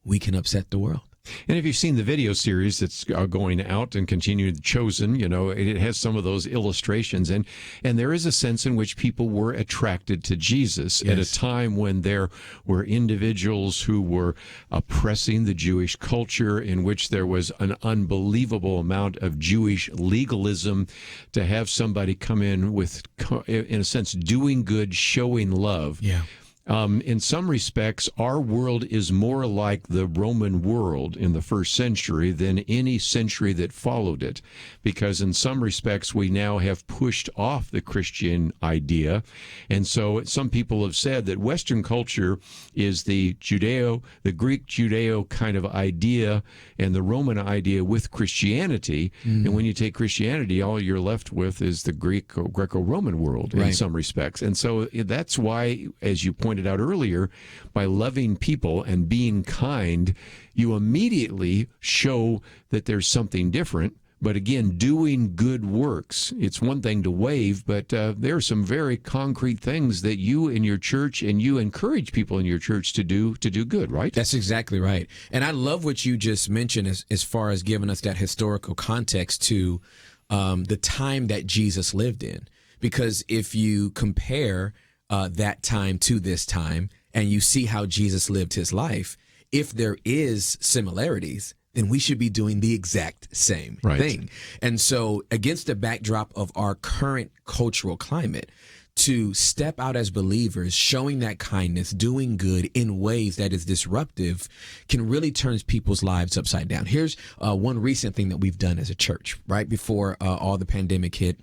[SPEAKER 12] we can upset the world.
[SPEAKER 1] And if you've seen the video series that's going out and continued Chosen, you know, it has some of those illustrations. And there is a sense in which people were attracted to Jesus at a time when there were individuals who were oppressing the Jewish culture, in which there was an unbelievable amount of Jewish legalism. To have somebody come in with, in a sense, doing good, showing love.
[SPEAKER 12] Yeah.
[SPEAKER 1] In some respects, our world is more like the Roman world in the first century than any century that followed it, because in some respects we now have pushed off the Christian idea. And so some people have said that Western culture is the Greek Judeo kind of idea and the Roman idea with Christianity. And when you take Christianity, all you're left with is the Greco-Roman world in some respects. And so that's why, as you pointed out earlier, by loving people and being kind, you immediately show that there's something different. But again, doing good works. It's one thing to wave, but there are some very concrete things that you in your church and you encourage people in your church to do good, right?
[SPEAKER 12] That's exactly right. And I love what you just mentioned as far as giving us that historical context to the time that Jesus lived in. Because if you compare that time to this time and you see how Jesus lived his life, if there is similarities, then we should be doing the exact same thing. And so against the backdrop of our current cultural climate, to step out as believers, showing that kindness, doing good in ways that is disruptive, can really turn people's lives upside down. Here's one recent thing that we've done as a church. Right before all the pandemic hit,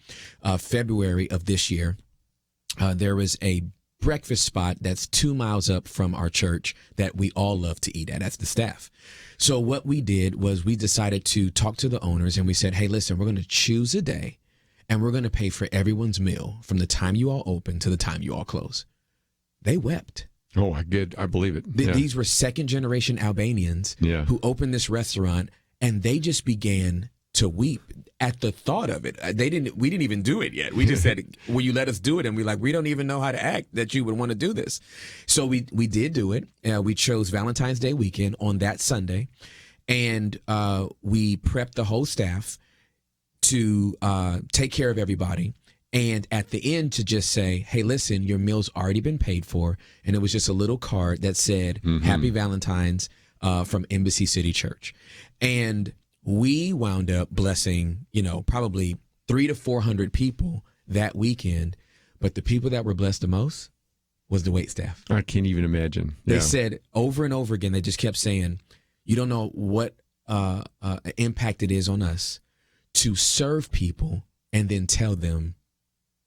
[SPEAKER 12] February of this year, there was a breakfast spot that's 2 miles up from our church that we all love to eat at as the staff. So what we did was we decided to talk to the owners, and we said, hey, listen, we're going to choose a day, and we're going to pay for everyone's meal from the time you all open to the time you all close. They wept.
[SPEAKER 1] Oh, I believe it.
[SPEAKER 12] These were second generation Albanians who opened this restaurant, and they just began to weep at the thought of it. We didn't even do it yet. We just said, will you let us do it? And we're like, we don't even know how to act that you would want to do this. So we did do it. We chose Valentine's Day weekend on that Sunday, and we prepped the whole staff to take care of everybody. And at the end to just say, hey, listen, your meal's already been paid for. And it was just a little card that said, Happy Valentine's from Embassy City Church. And we wound up blessing, probably 300 to 400 people that weekend. But the people that were blessed the most was the waitstaff.
[SPEAKER 1] I can't even imagine.
[SPEAKER 12] They said over and over again, they just kept saying, you don't know what impact it is on us to serve people and then tell them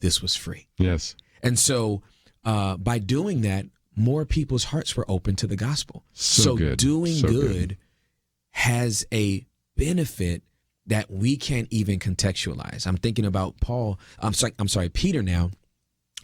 [SPEAKER 12] this was free.
[SPEAKER 1] Yes.
[SPEAKER 12] And so by doing that, more people's hearts were open to the gospel.
[SPEAKER 1] So good.
[SPEAKER 12] Doing good has a benefit that we can't even contextualize. I'm thinking about Peter now,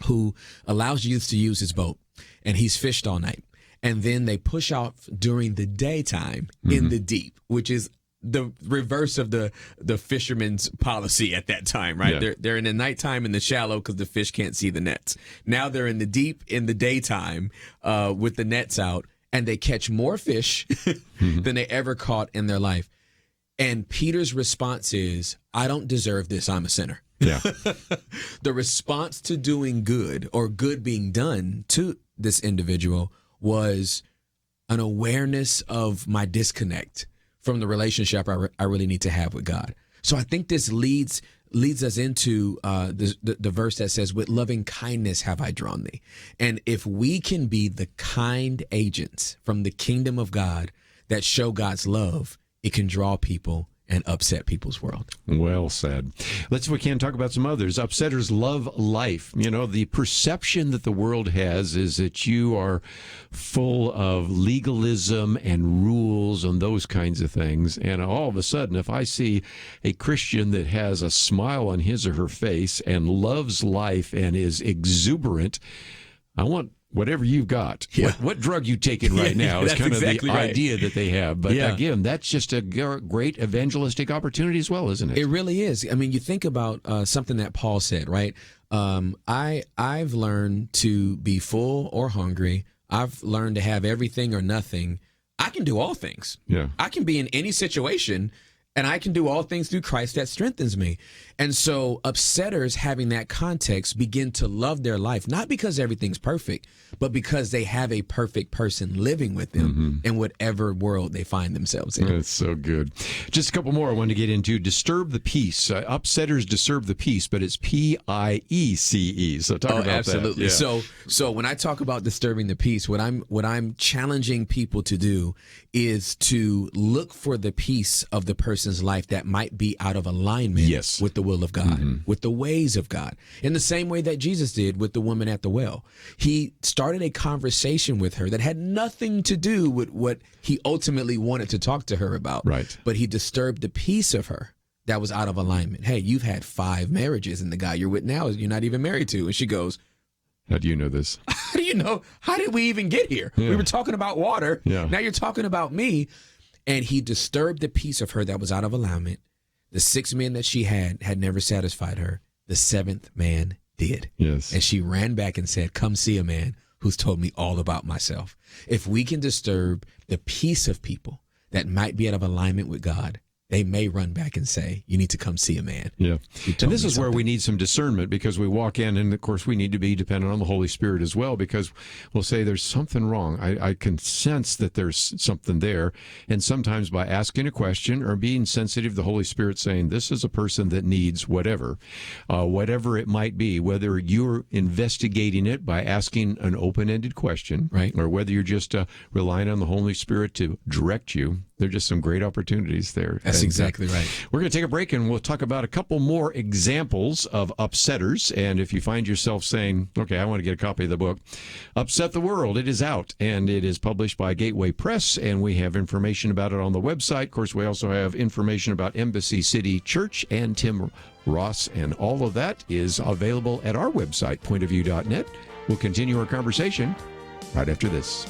[SPEAKER 12] who allows youth to use his boat, and he's fished all night. And then they push out during the daytime in the deep, which is the reverse of the fisherman's policy at that time, right?
[SPEAKER 1] Yeah.
[SPEAKER 12] They're in the nighttime in the shallow because the fish can't see the nets. Now they're in the deep in the daytime with the nets out, and they catch more fish than they ever caught in their life. And Peter's response is, I don't deserve this. I'm a sinner.
[SPEAKER 1] Yeah.
[SPEAKER 12] The response to doing good or good being done to this individual was an awareness of my disconnect from the relationship I really need to have with God. So I think this leads us into the verse that says, with loving kindness have I drawn thee. And if we can be the kind agents from the kingdom of God that show God's love, it can draw people and upset people's world.
[SPEAKER 1] Well said. We can talk about some others. Upsetters love life. The perception that the world has is that you are full of legalism and rules and those kinds of things. And all of a sudden, if I see a Christian that has a smile on his or her face and loves life and is exuberant, I want whatever you've got.
[SPEAKER 12] Yeah.
[SPEAKER 1] What drug you taking right now is kind
[SPEAKER 12] exactly
[SPEAKER 1] of the
[SPEAKER 12] right.
[SPEAKER 1] idea that they have. But again, that's just a great evangelistic opportunity as well, isn't it?
[SPEAKER 12] It really is. I mean, you think about something that Paul said, right? I've learned to be full or hungry. I've learned to have everything or nothing. I can do all things.
[SPEAKER 1] Yeah.
[SPEAKER 12] I can be in any situation, and I can do all things through Christ that strengthens me. And so upsetters, having that context, begin to love their life, not because everything's perfect, but because they have a perfect person living with them in whatever world they find themselves in.
[SPEAKER 1] That's so good. Just a couple more I wanted to get into. Disturb the peace. Upsetters disturb the peace, but it's Piece. So talk about
[SPEAKER 12] absolutely.
[SPEAKER 1] that. Yeah.
[SPEAKER 12] So when I talk about disturbing the peace, what I'm challenging people to do is to look for the piece of the person's life that might be out of alignment with the will of God, with the ways of God, in the same way that Jesus did with the woman at the well. He started a conversation with her that had nothing to do with what he ultimately wanted to talk to her about.
[SPEAKER 1] Right.
[SPEAKER 12] But he disturbed the piece of her that was out of alignment. Hey, you've had 5 marriages, and the guy you're with now you're not even married to. And she goes,
[SPEAKER 1] how do you know this?
[SPEAKER 12] How do you know? How did we even get here?
[SPEAKER 1] Yeah.
[SPEAKER 12] We were talking about water.
[SPEAKER 1] Yeah.
[SPEAKER 12] Now you're talking about me. And he disturbed the piece of her that was out of alignment. The 6 men that she had never satisfied her. The 7th man did.
[SPEAKER 1] Yes.
[SPEAKER 12] And she ran back and said, come see a man who's told me all about myself. If we can disturb the peace of people that might be out of alignment with God, they may run back and say, you need to come see a man.
[SPEAKER 1] Yeah. And this is where
[SPEAKER 12] something.
[SPEAKER 1] we need some discernment, because we walk in, and of course we need to be dependent on the Holy Spirit as well, because we'll say there's something wrong. I can sense that there's something there. And sometimes by asking a question or being sensitive to the Holy Spirit saying, this is a person that needs whatever it might be, whether you're investigating it by asking an open-ended question,
[SPEAKER 12] right,
[SPEAKER 1] or whether you're just relying on the Holy Spirit to direct you. There are just some great opportunities there.
[SPEAKER 12] That's exactly right.
[SPEAKER 1] We're going to take a break, and we'll talk about a couple more examples of upsetters. And if you find yourself saying, okay, I want to get a copy of the book, Upset the World, it is out, and it is published by Gateway Press, and we have information about it on the website. Of course, we also have information about Embassy City Church and Tim Ross, and all of that is available at our website, pointofview.net. We'll continue our conversation right after this.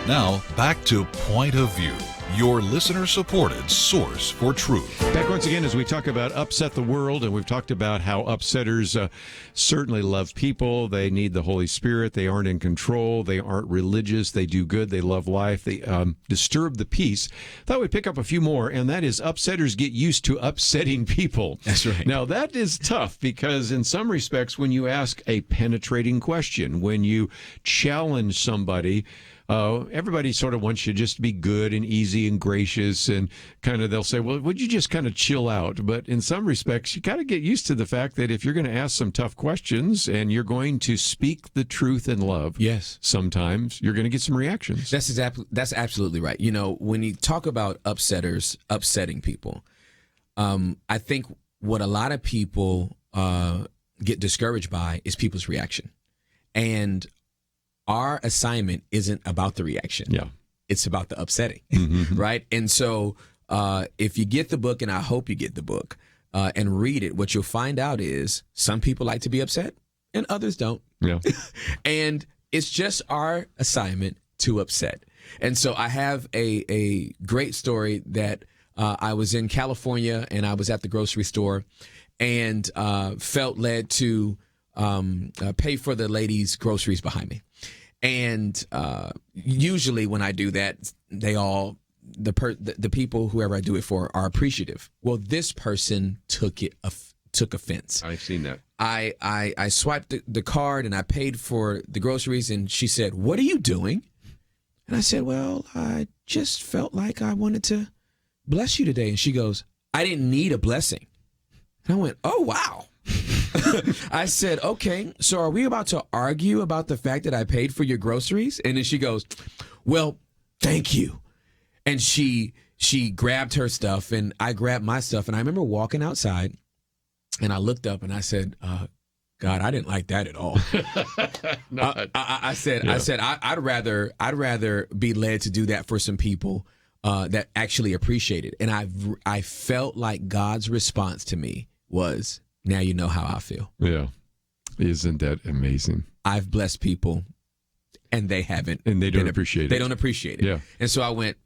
[SPEAKER 4] Now, back to Point of View, your listener-supported source for truth.
[SPEAKER 1] Back once again as we talk about Upset the World, and we've talked about how upsetters certainly love people. They need the Holy Spirit. They aren't in control. They aren't religious. They do good. They love life. They disturb the peace. Thought we'd pick up a few more, and that is upsetters get used to upsetting people.
[SPEAKER 12] That's right.
[SPEAKER 1] Now, that is tough because in some respects, when you ask a penetrating question, when you challenge somebody, everybody sort of wants you just to be good and easy and gracious, and kind of they'll say, well, would you just kind of chill out? But in some respects, you got to get used to the fact that if you're going to ask some tough questions and you're going to speak the truth in love,
[SPEAKER 12] yes,
[SPEAKER 1] sometimes you're going to get some reactions.
[SPEAKER 12] That's absolutely right. You know, when you talk about upsetting people, I think what a lot of people get discouraged by is people's reaction. And our assignment isn't about the reaction.
[SPEAKER 1] Yeah.
[SPEAKER 12] It's about the upsetting,
[SPEAKER 1] Mm-hmm.
[SPEAKER 12] right? And so if you get the book, and I hope you get the book, and read it, what you'll find out is some people like to be upset and others don't.
[SPEAKER 1] Yeah.
[SPEAKER 12] And it's just our assignment to upset. And so I have a great story that I was in California and I was at the grocery store and felt led to pay for the lady's groceries behind me. And usually when I do that, they all, the people, whoever I do it for, are appreciative. Well, this person took offense.
[SPEAKER 1] I've seen that.
[SPEAKER 12] I swiped the card and I paid for the groceries, and she said, "What are you doing?" And I said, "Well, I just felt like I wanted to bless you today." And she goes, "I didn't need a blessing." And I went, "Oh, wow." I said, "Okay, so are we about to argue about the fact that I paid for your groceries?" And then she goes, "Well, thank you." And she grabbed her stuff and I grabbed my stuff. And I remember walking outside and I looked up and I said, God, I didn't like that at all. I said, I'd rather be led to do that for some people that actually appreciate it. And I felt like God's response to me was, "Now you know how I feel."
[SPEAKER 1] Yeah. Isn't that amazing?
[SPEAKER 12] I've blessed people and they haven't.
[SPEAKER 1] And they don't appreciate it.
[SPEAKER 12] They don't appreciate it.
[SPEAKER 1] Yeah.
[SPEAKER 12] And so I went,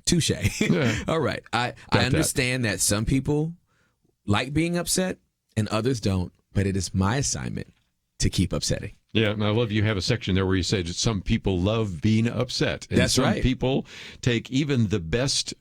[SPEAKER 12] touche.
[SPEAKER 1] Yeah.
[SPEAKER 12] All right. I understand that some people like being upset and others don't, but it is my assignment to keep upsetting.
[SPEAKER 1] Yeah, and I love you have a section there where you say that some people love being upset. And
[SPEAKER 12] That's
[SPEAKER 1] some
[SPEAKER 12] right.
[SPEAKER 1] people take even the best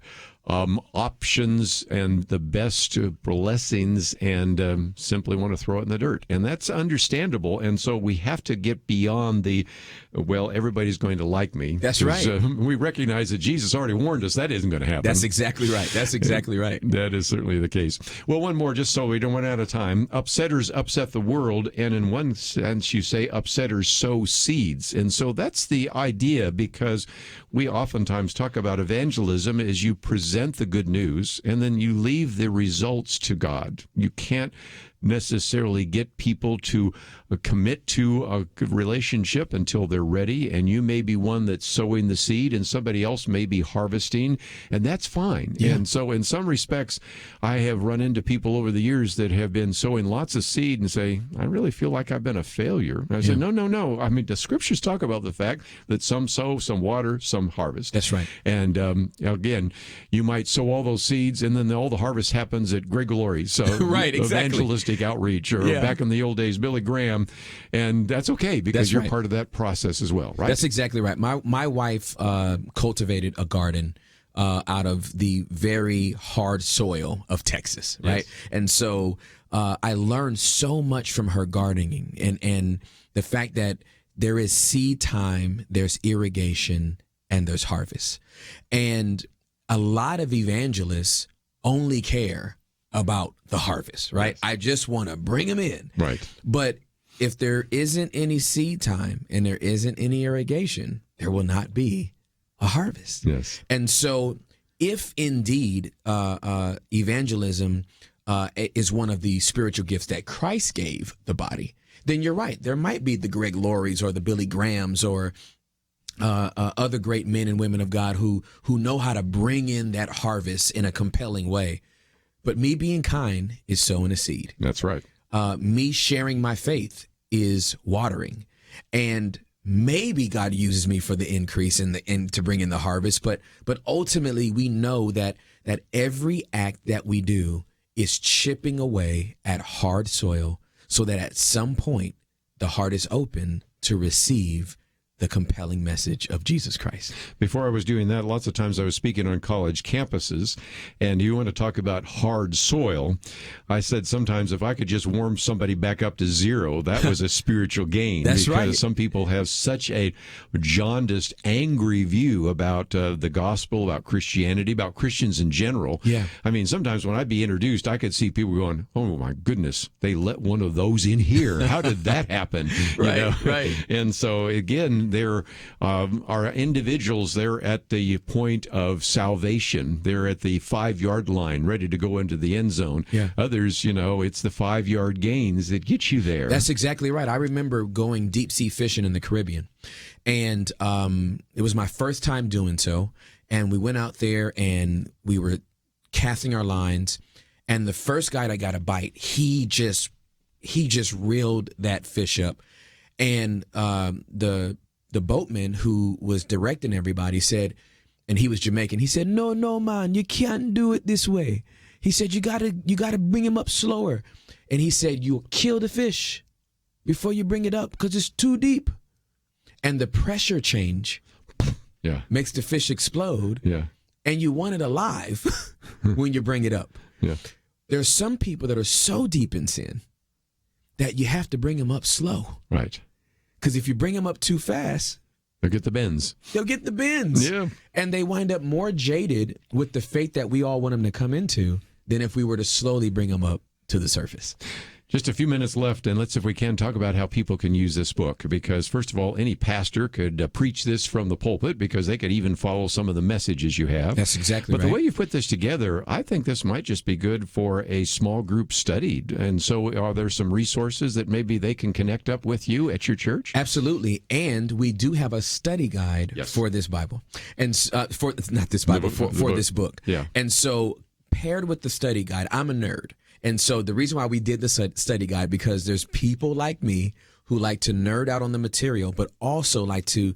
[SPEAKER 1] options and the best blessings and simply want to throw it in the dirt. And that's understandable. And so we have to get beyond the, well, everybody's going to like me.
[SPEAKER 12] That's right.
[SPEAKER 1] We recognize that Jesus already warned us that isn't going to happen.
[SPEAKER 12] That's exactly right. That's exactly right.
[SPEAKER 1] That is certainly the case. Well, one more, just so we don't run out of time. Upsetters upset the world, and in one sense, you say upsetters sow seeds. And so that's the idea, because we oftentimes talk about evangelism as you present the good news, and then you leave the results to God. You can't necessarily get people to commit to a good relationship until they're ready, and you may be one that's sowing the seed and somebody else may be harvesting, and that's fine.
[SPEAKER 12] Yeah.
[SPEAKER 1] And so in some respects, I have run into people over the years that have been sowing lots of seed and say, I really feel like I've been a failure. And I said, no. I mean, the scriptures talk about the fact that some sow, some water, some harvest.
[SPEAKER 12] That's right.
[SPEAKER 1] And again, you might sow all those seeds and then all the harvest happens at Greg Glory's
[SPEAKER 12] right, exactly.
[SPEAKER 1] evangelistic outreach, or back in the old days, Billy Graham. And that's okay, because you're part of that process as well, right?
[SPEAKER 12] That's exactly right. My wife cultivated a garden out of the very hard soil of Texas, right? Yes. And so I learned so much from her gardening, and the fact that there is seed time, there's irrigation, and there's harvest. And a lot of evangelists only care about the harvest, right? Yes. I just want to bring them in.
[SPEAKER 1] Right.
[SPEAKER 12] But if there isn't any seed time and there isn't any irrigation, there will not be a harvest.
[SPEAKER 1] Yes.
[SPEAKER 12] And so if indeed evangelism is one of the spiritual gifts that Christ gave the body, then you're right. There might be the Greg Lauries or the Billy Grahams or other great men and women of God who know how to bring in that harvest in a compelling way. But me being kind is sowing a seed.
[SPEAKER 1] That's right.
[SPEAKER 12] Me sharing my faith is watering. And maybe God uses me for the increase and to bring in the harvest. But ultimately, we know that every act that we do is chipping away at hard soil so that at some point, the heart is open to receive the compelling message of Jesus Christ.
[SPEAKER 1] Before I was doing that, lots of times I was speaking on college campuses, and you want to talk about hard soil. I said sometimes if I could just warm somebody back up to zero, that was a spiritual gain.
[SPEAKER 12] That's
[SPEAKER 1] because
[SPEAKER 12] right.
[SPEAKER 1] some people have such a jaundiced, angry view about the gospel, about Christianity, about Christians in general.
[SPEAKER 12] Yeah.
[SPEAKER 1] I mean, sometimes when I'd be introduced, I could see people going, oh my goodness, they let one of those in here. How did that happen?
[SPEAKER 12] Right.
[SPEAKER 1] And so again, there are individuals. They're at the point of salvation. They're at the 5-yard line, ready to go into the end zone.
[SPEAKER 12] Yeah.
[SPEAKER 1] Others, it's the 5-yard gains that get you there.
[SPEAKER 12] That's exactly right. I remember going deep sea fishing in the Caribbean, and it was my first time doing so. And we went out there and we were casting our lines, and the first guy that got a bite, he just reeled that fish up, and the boatman who was directing everybody said, and he was Jamaican, he said, no, man, you can't do it this way. He said, you gotta bring him up slower. And he said, you'll kill the fish before you bring it up because it's too deep. And the pressure change makes the fish explode.
[SPEAKER 1] Yeah.
[SPEAKER 12] And you want it alive when you bring it up.
[SPEAKER 1] Yeah.
[SPEAKER 12] There are some people that are so deep in sin that you have to bring them up slow.
[SPEAKER 1] Right.
[SPEAKER 12] Because if you bring them up too fast,
[SPEAKER 1] they'll get the bends.
[SPEAKER 12] Yeah. And they wind up more jaded with the faith that we all want them to come into than if we were to slowly bring them up to the surface.
[SPEAKER 1] Just a few minutes left, and let's, if we can, talk about how people can use this book. Because, first of all, any pastor could preach this from the pulpit because they could even follow some of the messages you have.
[SPEAKER 12] That's exactly
[SPEAKER 1] right. But the way you put this together, I think this might just be good for a small group study. And so are there some resources that maybe they can connect up with you at your church?
[SPEAKER 12] Absolutely. And we do have a study guide for this Bible. And for this book.
[SPEAKER 1] Yeah.
[SPEAKER 12] And so paired with the study guide, I'm a nerd. And so the reason why we did the study guide, because there's people like me who like to nerd out on the material, but also like to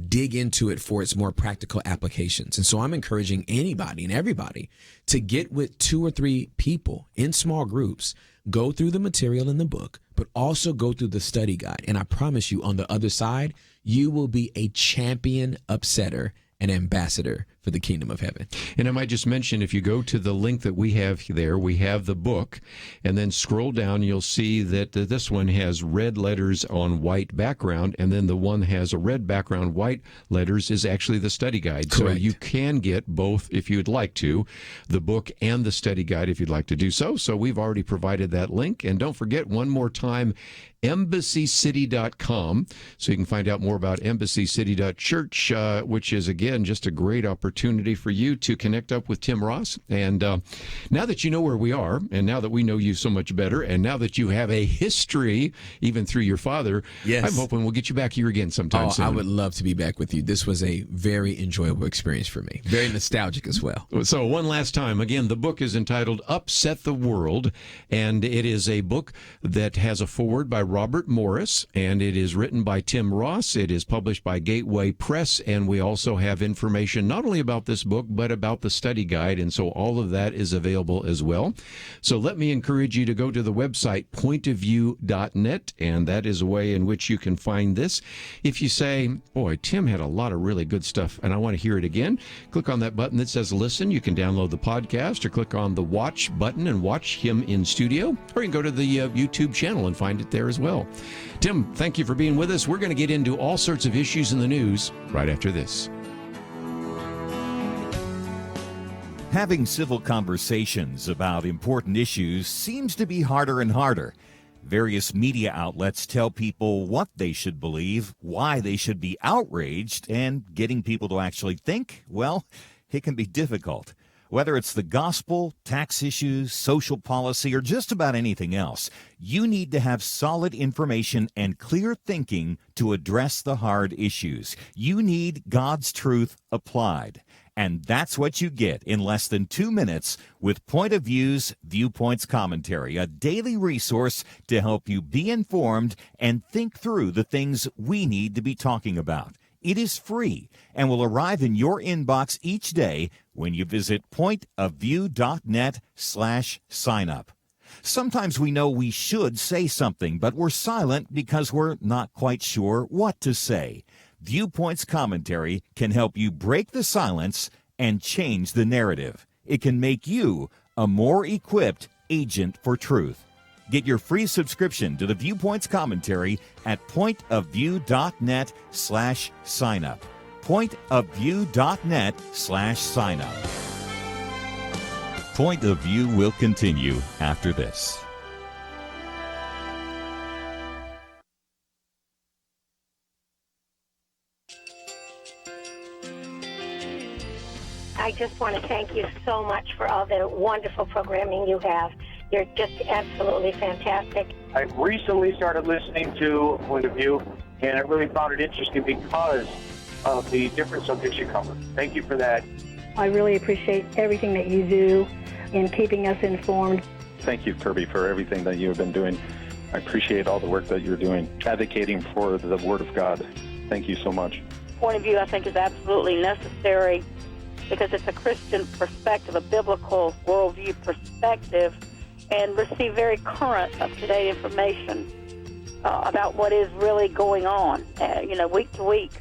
[SPEAKER 12] dig into it for its more practical applications. And so I'm encouraging anybody and everybody to get with 2 or 3 people in small groups, go through the material in the book, but also go through the study guide. And I promise you, on the other side, you will be a champion upsetter, an ambassador for the kingdom of heaven.
[SPEAKER 1] And I might just mention, if you go to the link that we have there, we have the book, and then scroll down, you'll see that this one has red letters on white background, and then the one has a red background, white letters is actually the study guide.
[SPEAKER 12] Correct.
[SPEAKER 1] So you can get both if you'd like to, the book and the study guide if you'd like to do so. So we've already provided that link. And don't forget, one more time, embassycity.com, so you can find out more about embassycity.church, which is, again, just a great opportunity for you to connect up with Tim Ross. And now that you know where we are, and now that we know you so much better, and now that you have a history, even through your father,
[SPEAKER 12] yes,
[SPEAKER 1] I'm hoping we'll get you back here again sometime soon.
[SPEAKER 12] I would love to be back with you. This was a very enjoyable experience for me. Very nostalgic as well.
[SPEAKER 1] So one last time, again, the book is entitled Upset the World, and it is a book that has a foreword by Robert Morris, and it is written by Tim Ross. It is published by Gateway Press, and we also have information not only about this book, but about the study guide, and so all of that is available as well. So let me encourage you to go to the website, pointofview.net, and that is a way in which you can find this. If you say, boy, Tim had a lot of really good stuff, and I want to hear it again, click on that button that says listen. You can download the podcast, or click on the watch button and watch him in studio, or you can go to the YouTube channel and find it there as well. Tim, thank you for being with us. We're going to get into all sorts of issues in the news right after this.
[SPEAKER 5] Having civil conversations about important issues seems to be harder and harder. Various media outlets tell people what they should believe, why they should be outraged, and getting people to actually think, well, it can be difficult. Whether it's the gospel, tax issues, social policy, or just about anything else, you need to have solid information and clear thinking to address the hard issues. You need God's truth applied. And that's what you get in less than 2 minutes with Point of View's Viewpoints Commentary, a daily resource to help you be informed and think through the things we need to be talking about. It is free and will arrive in your inbox each day when you visit pointofview.net/sign-up. Sometimes we know we should say something, but we're silent because we're not quite sure what to say. Viewpoints commentary can help you break the silence and change the narrative. It can make you a more equipped agent for truth. Get your free subscription to the Viewpoints commentary at pointofview.net/signup. Pointofview.net/signup. Point of View will continue after this.
[SPEAKER 6] I just want to thank you so much for all the wonderful programming you have. You're just absolutely fantastic.
[SPEAKER 7] I recently started listening to Point of View, and I really found it interesting because of the different subjects you cover. Thank you for that.
[SPEAKER 8] I really appreciate everything that you do in keeping us informed.
[SPEAKER 9] Thank you, Kerby, for everything that you have been doing. I appreciate all the work that you're doing, advocating for the Word of God. Thank you so much.
[SPEAKER 10] Point of View, I think, is absolutely necessary because it's a Christian perspective, a biblical worldview perspective, and receive very current, up-to-date information about what is really going on, week to week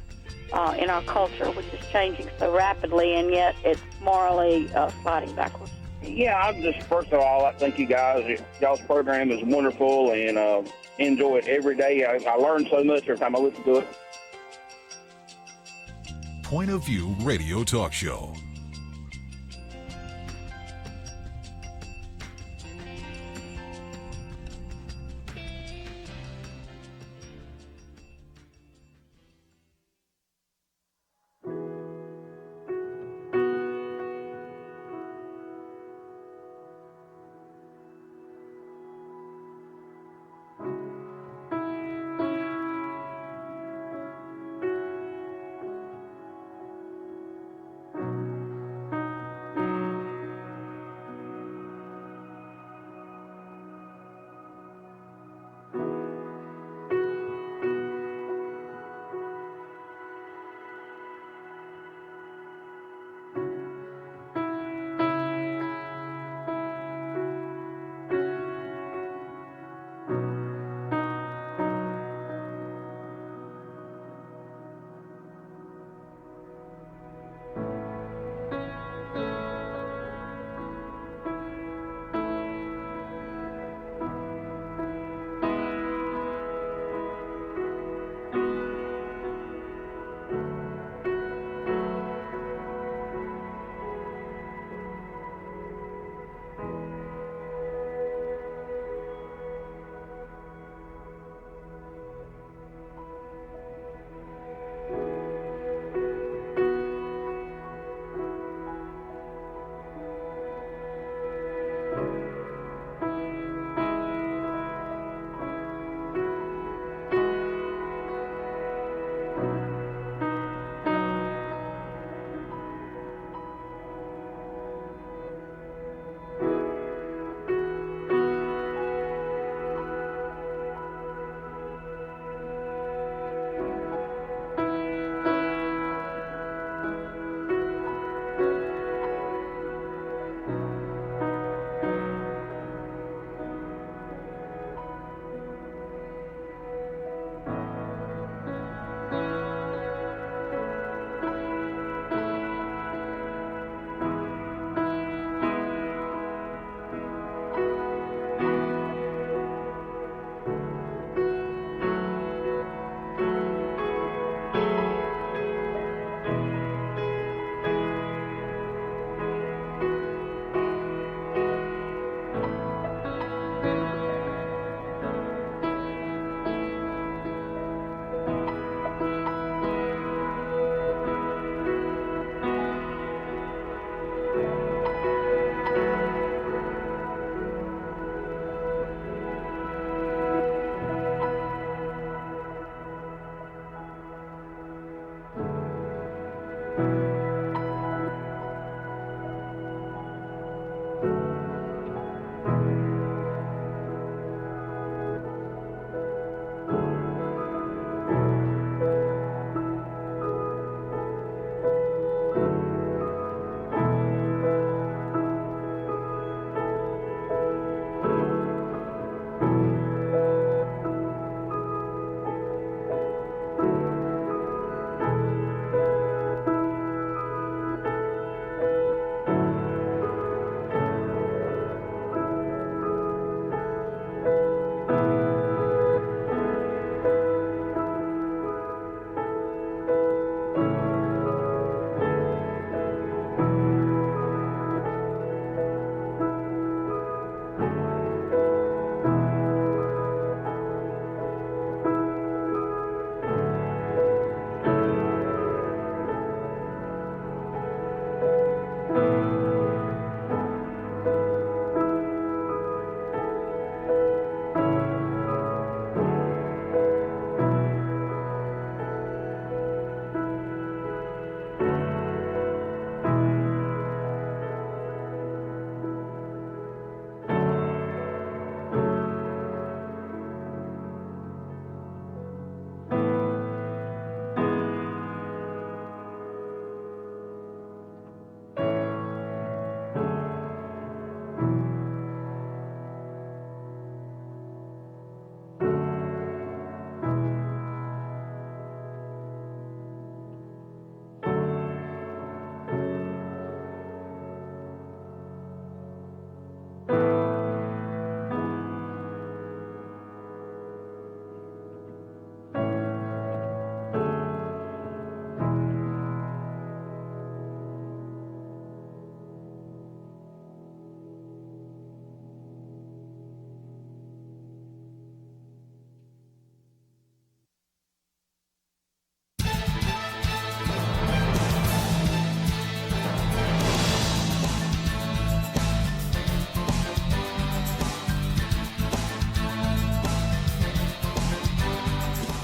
[SPEAKER 10] in our culture, which is changing so rapidly, and yet it's morally sliding backwards.
[SPEAKER 11] Yeah, I'm just, first of all, I thank you guys. Y'all's program is wonderful, and enjoy it every day. I learn so much every time I listen to it.
[SPEAKER 4] Point of View Radio Talk Show.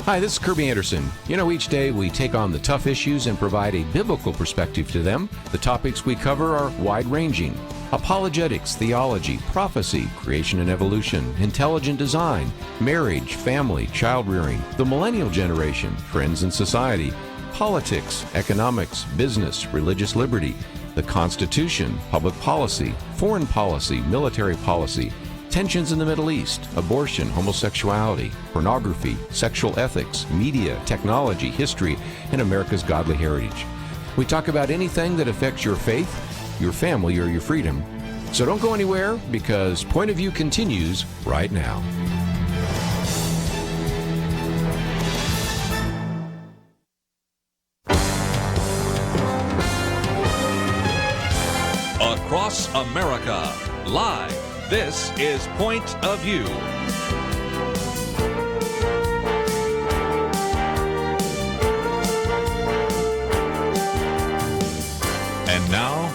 [SPEAKER 1] Hi, this is Kerby Anderson. You know, each day we take on the tough issues and provide a biblical perspective to them. The topics we cover are wide-ranging. Apologetics, theology, prophecy, creation and evolution, intelligent design, marriage, family, child-rearing, the millennial generation, trends in society, politics, economics, business, religious liberty, the Constitution, public policy, foreign policy, military policy, tensions in the Middle East, abortion, homosexuality, pornography, sexual ethics, media, technology, history, and America's godly heritage. We talk about anything that affects your faith, your family, or your freedom. So don't go anywhere, because Point of View continues right now.
[SPEAKER 2] Across America, live. This is Point of View. And now,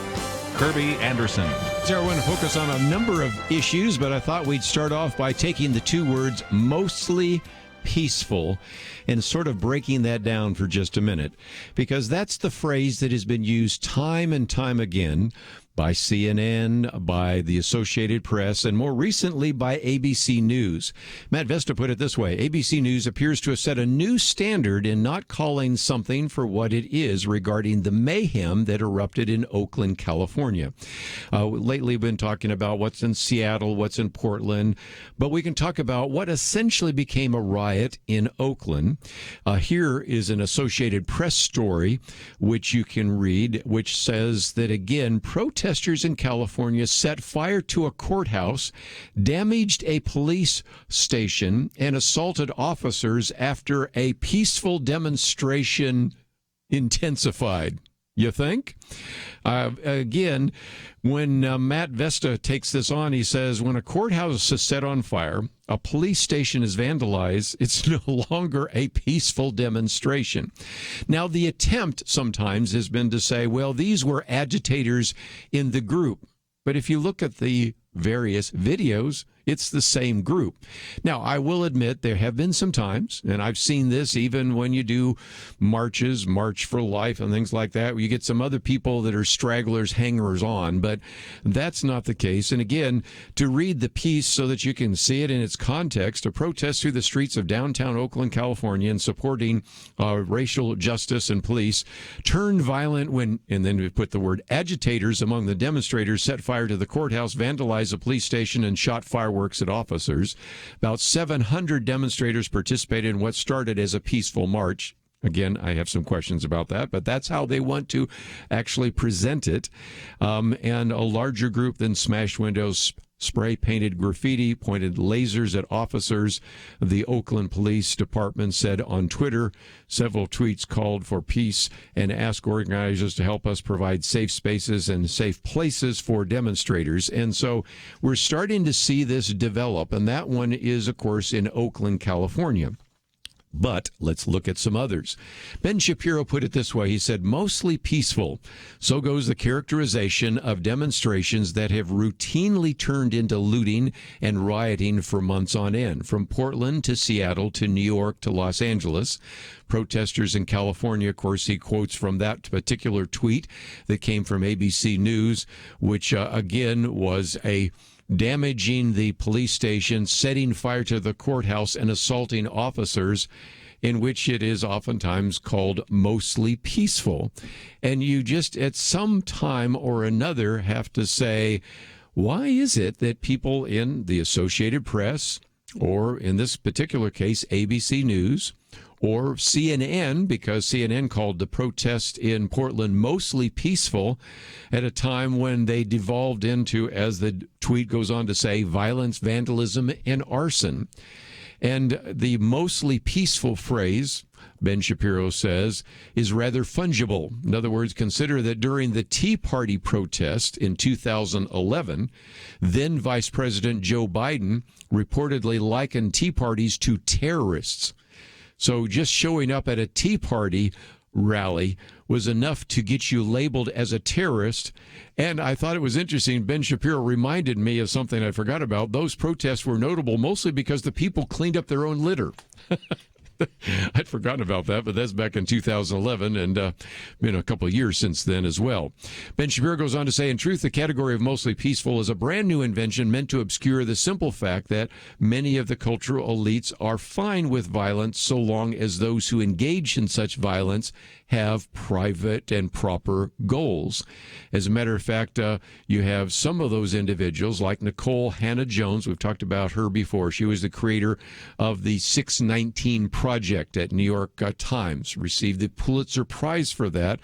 [SPEAKER 2] Kerby Anderson.
[SPEAKER 1] So I want to focus on a number of issues, but I thought we'd start off by taking the two words mostly peaceful and sort of breaking that down for just a minute, because that's the phrase that has been used time and time again by CNN, by the Associated Press, and more recently by ABC News. Matt Vesta put it this way: ABC News appears to have set a new standard in not calling something for what it is regarding the mayhem that erupted in Oakland, California. Lately, we've been talking about what's in Seattle, what's in Portland, but we can talk about what essentially became a riot in Oakland. Here is an Associated Press story, which you can read, which says that, again, protesters in California set fire to a courthouse, damaged a police station, and assaulted officers after a peaceful demonstration intensified. You think? Again, when Matt Vesta takes this on, he says, when a courthouse is set on fire, a police station is vandalized, it's no longer a peaceful demonstration. Now, the attempt sometimes has been to say, well, these were agitators in the group. But if you look at the various videos, it's the same group. Now, I will admit there have been some times, and I've seen this even when you do marches, March for Life and things like that, where you get some other people that are stragglers, hangers on, but that's not the case. And again, to read the piece so that you can see it in its context, a protest through the streets of downtown Oakland, California, and supporting racial justice and police turned violent when, and then we put the word agitators among the demonstrators, set fire to the courthouse, vandalized a police station, and shot fireworks at officers. About 700 demonstrators participated in what started as a peaceful march. Again, I have some questions about that, but that's how they want to actually present it. And a larger group then smashed windows, spray-painted graffiti, pointed lasers at officers. The Oakland Police Department said on Twitter, several tweets called for peace and asked organizers to help us provide safe spaces and safe places for demonstrators. And so we're starting to see this develop, and that one is, of course, in Oakland, California. But let's look at some others. Ben Shapiro put it this way. He said, mostly peaceful. So goes the characterization of demonstrations that have routinely turned into looting and rioting for months on end, from Portland to Seattle to New York to Los Angeles. Protesters in California, of course, he quotes from that particular tweet that came from ABC News, which, again, was a damaging the police station, setting fire to the courthouse, and assaulting officers, in which it is oftentimes called mostly peaceful. And you just at some time or another have to say, why is it that people in the Associated Press, or in this particular case, ABC News, or CNN, because CNN called the protest in Portland mostly peaceful at a time when they devolved into, as the tweet goes on to say, violence, vandalism, and arson. And the mostly peaceful phrase, Ben Shapiro says, is rather fungible. In other words, consider that during the Tea Party protest in 2011, then Vice President Joe Biden reportedly likened Tea Parties to terrorists. So just showing up at a Tea Party rally was enough to get you labeled as a terrorist. And I thought it was interesting. Ben Shapiro reminded me of something I forgot about. Those protests were notable mostly because the people cleaned up their own litter. I'd forgotten about that, but that's back in 2011, and been a couple of years since then as well. Ben Shapiro goes on to say, in truth, the category of mostly peaceful is a brand new invention meant to obscure the simple fact that many of the cultural elites are fine with violence so long as those who engage in such violence have private and proper goals. As a matter of fact, you have some of those individuals like Nicole Hannah-Jones. We've talked about her before. She was the creator of the 619 Project at New York Times, received the Pulitzer Prize for that,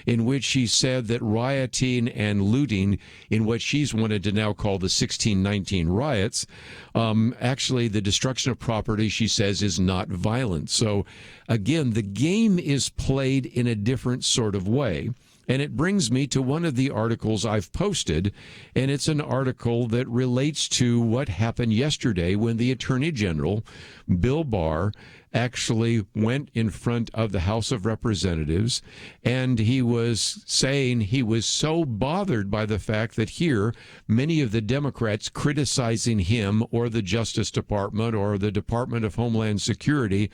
[SPEAKER 1] in which she said that rioting and looting in what she's wanted to now call the 1619 riots, actually the destruction of property, she says, is not violent. So again, the game is played in a different sort of way. And it brings me to one of the articles I've posted, and it's an article that relates to what happened yesterday when the Attorney General, Bill Barr, actually went in front of the House of Representatives, and he was saying he was so bothered by the fact that here many of the Democrats criticizing him or the Justice Department or the Department of Homeland Security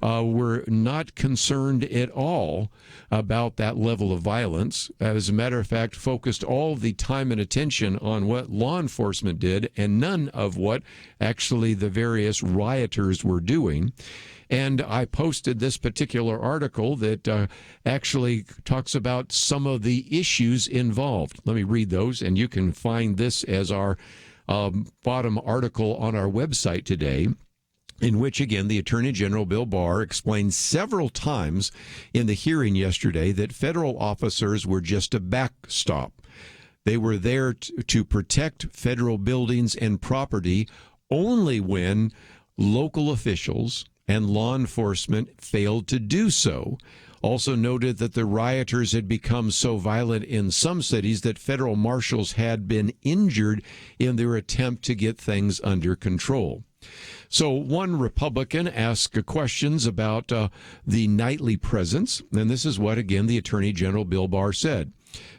[SPEAKER 1] were not concerned at all about that level of violence. As a matter of fact, focused all the time and attention on what law enforcement did and none of what actually the various rioters were doing. And I posted this particular article that actually talks about some of the issues involved. Let me read those, and you can find this as our bottom article on our website today, in which, again, the Attorney General, Bill Barr, explained several times in the hearing yesterday that federal officers were just a backstop. They were there to protect federal buildings and property only when local officials and law enforcement failed to do so. Also noted that the rioters had become so violent in some cities that federal marshals had been injured in their attempt to get things under control. So one Republican asked questions about the nightly presence, and this is what, again, the Attorney General Bill Barr said.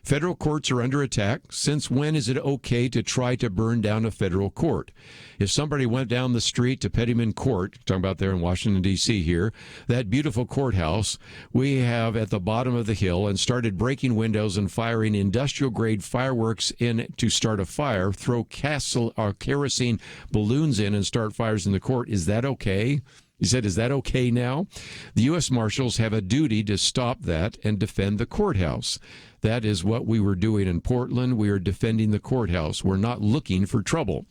[SPEAKER 1] Federal courts are under attack. Since when is it okay to try to burn down a federal court? If somebody went down the street to Pettyman Court, talking about there in Washington, D.C. here, that beautiful courthouse we have at the bottom of the hill, and started breaking windows and firing industrial-grade fireworks in to start a fire, throw kerosene balloons in and start fires in the court, is that okay? He said, is that okay now? The U.S. Marshals have a duty to stop that and defend the courthouse. That is what we were doing in Portland. We are defending the courthouse. We're not looking for trouble.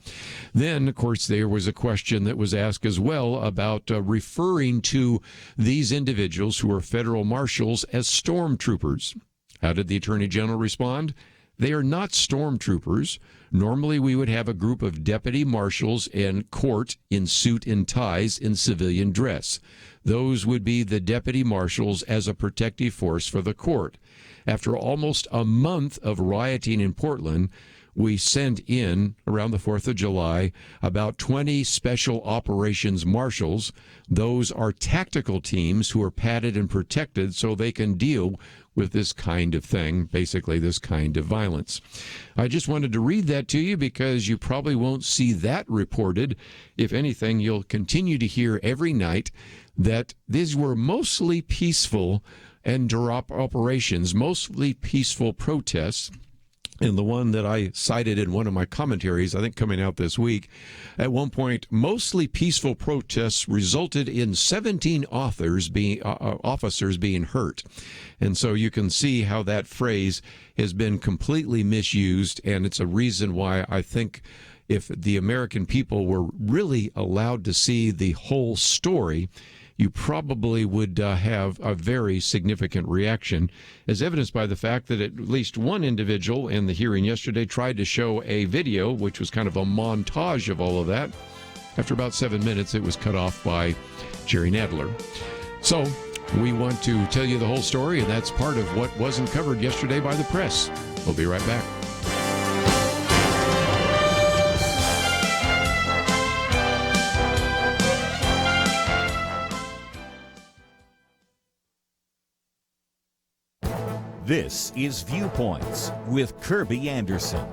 [SPEAKER 1] Then, of course, there was a question that was asked as well about referring to these individuals who are federal marshals as stormtroopers. How did the Attorney General respond? They are not stormtroopers. Normally, we would have a group of deputy marshals in court in suit and ties in civilian dress. Those would be the deputy marshals as a protective force for the court. After almost a month of rioting in Portland, we sent in, around the 4th of July, about 20 special operations marshals. Those are tactical teams who are padded and protected so they can deal with this kind of thing, basically this kind of violence. I just wanted to read that to you because you probably won't see that reported. If anything, you'll continue to hear every night that these were mostly peaceful and operations, mostly peaceful protests. And the one that I cited in one of my commentaries, I think coming out this week, at one point, mostly peaceful protests resulted in 17 officers being hurt. And so you can see how that phrase has been completely misused, and it's a reason why I think if the American people were really allowed to see the whole story, you probably would have a very significant reaction, as evidenced by the fact that at least one individual in the hearing yesterday tried to show a video, which was kind of a montage of all of that. After about 7 minutes, it was cut off by Jerry Nadler. So we want to tell you the whole story, and that's part of what wasn't covered yesterday by the press. We'll be right back.
[SPEAKER 5] This is Viewpoints with Kerby Anderson.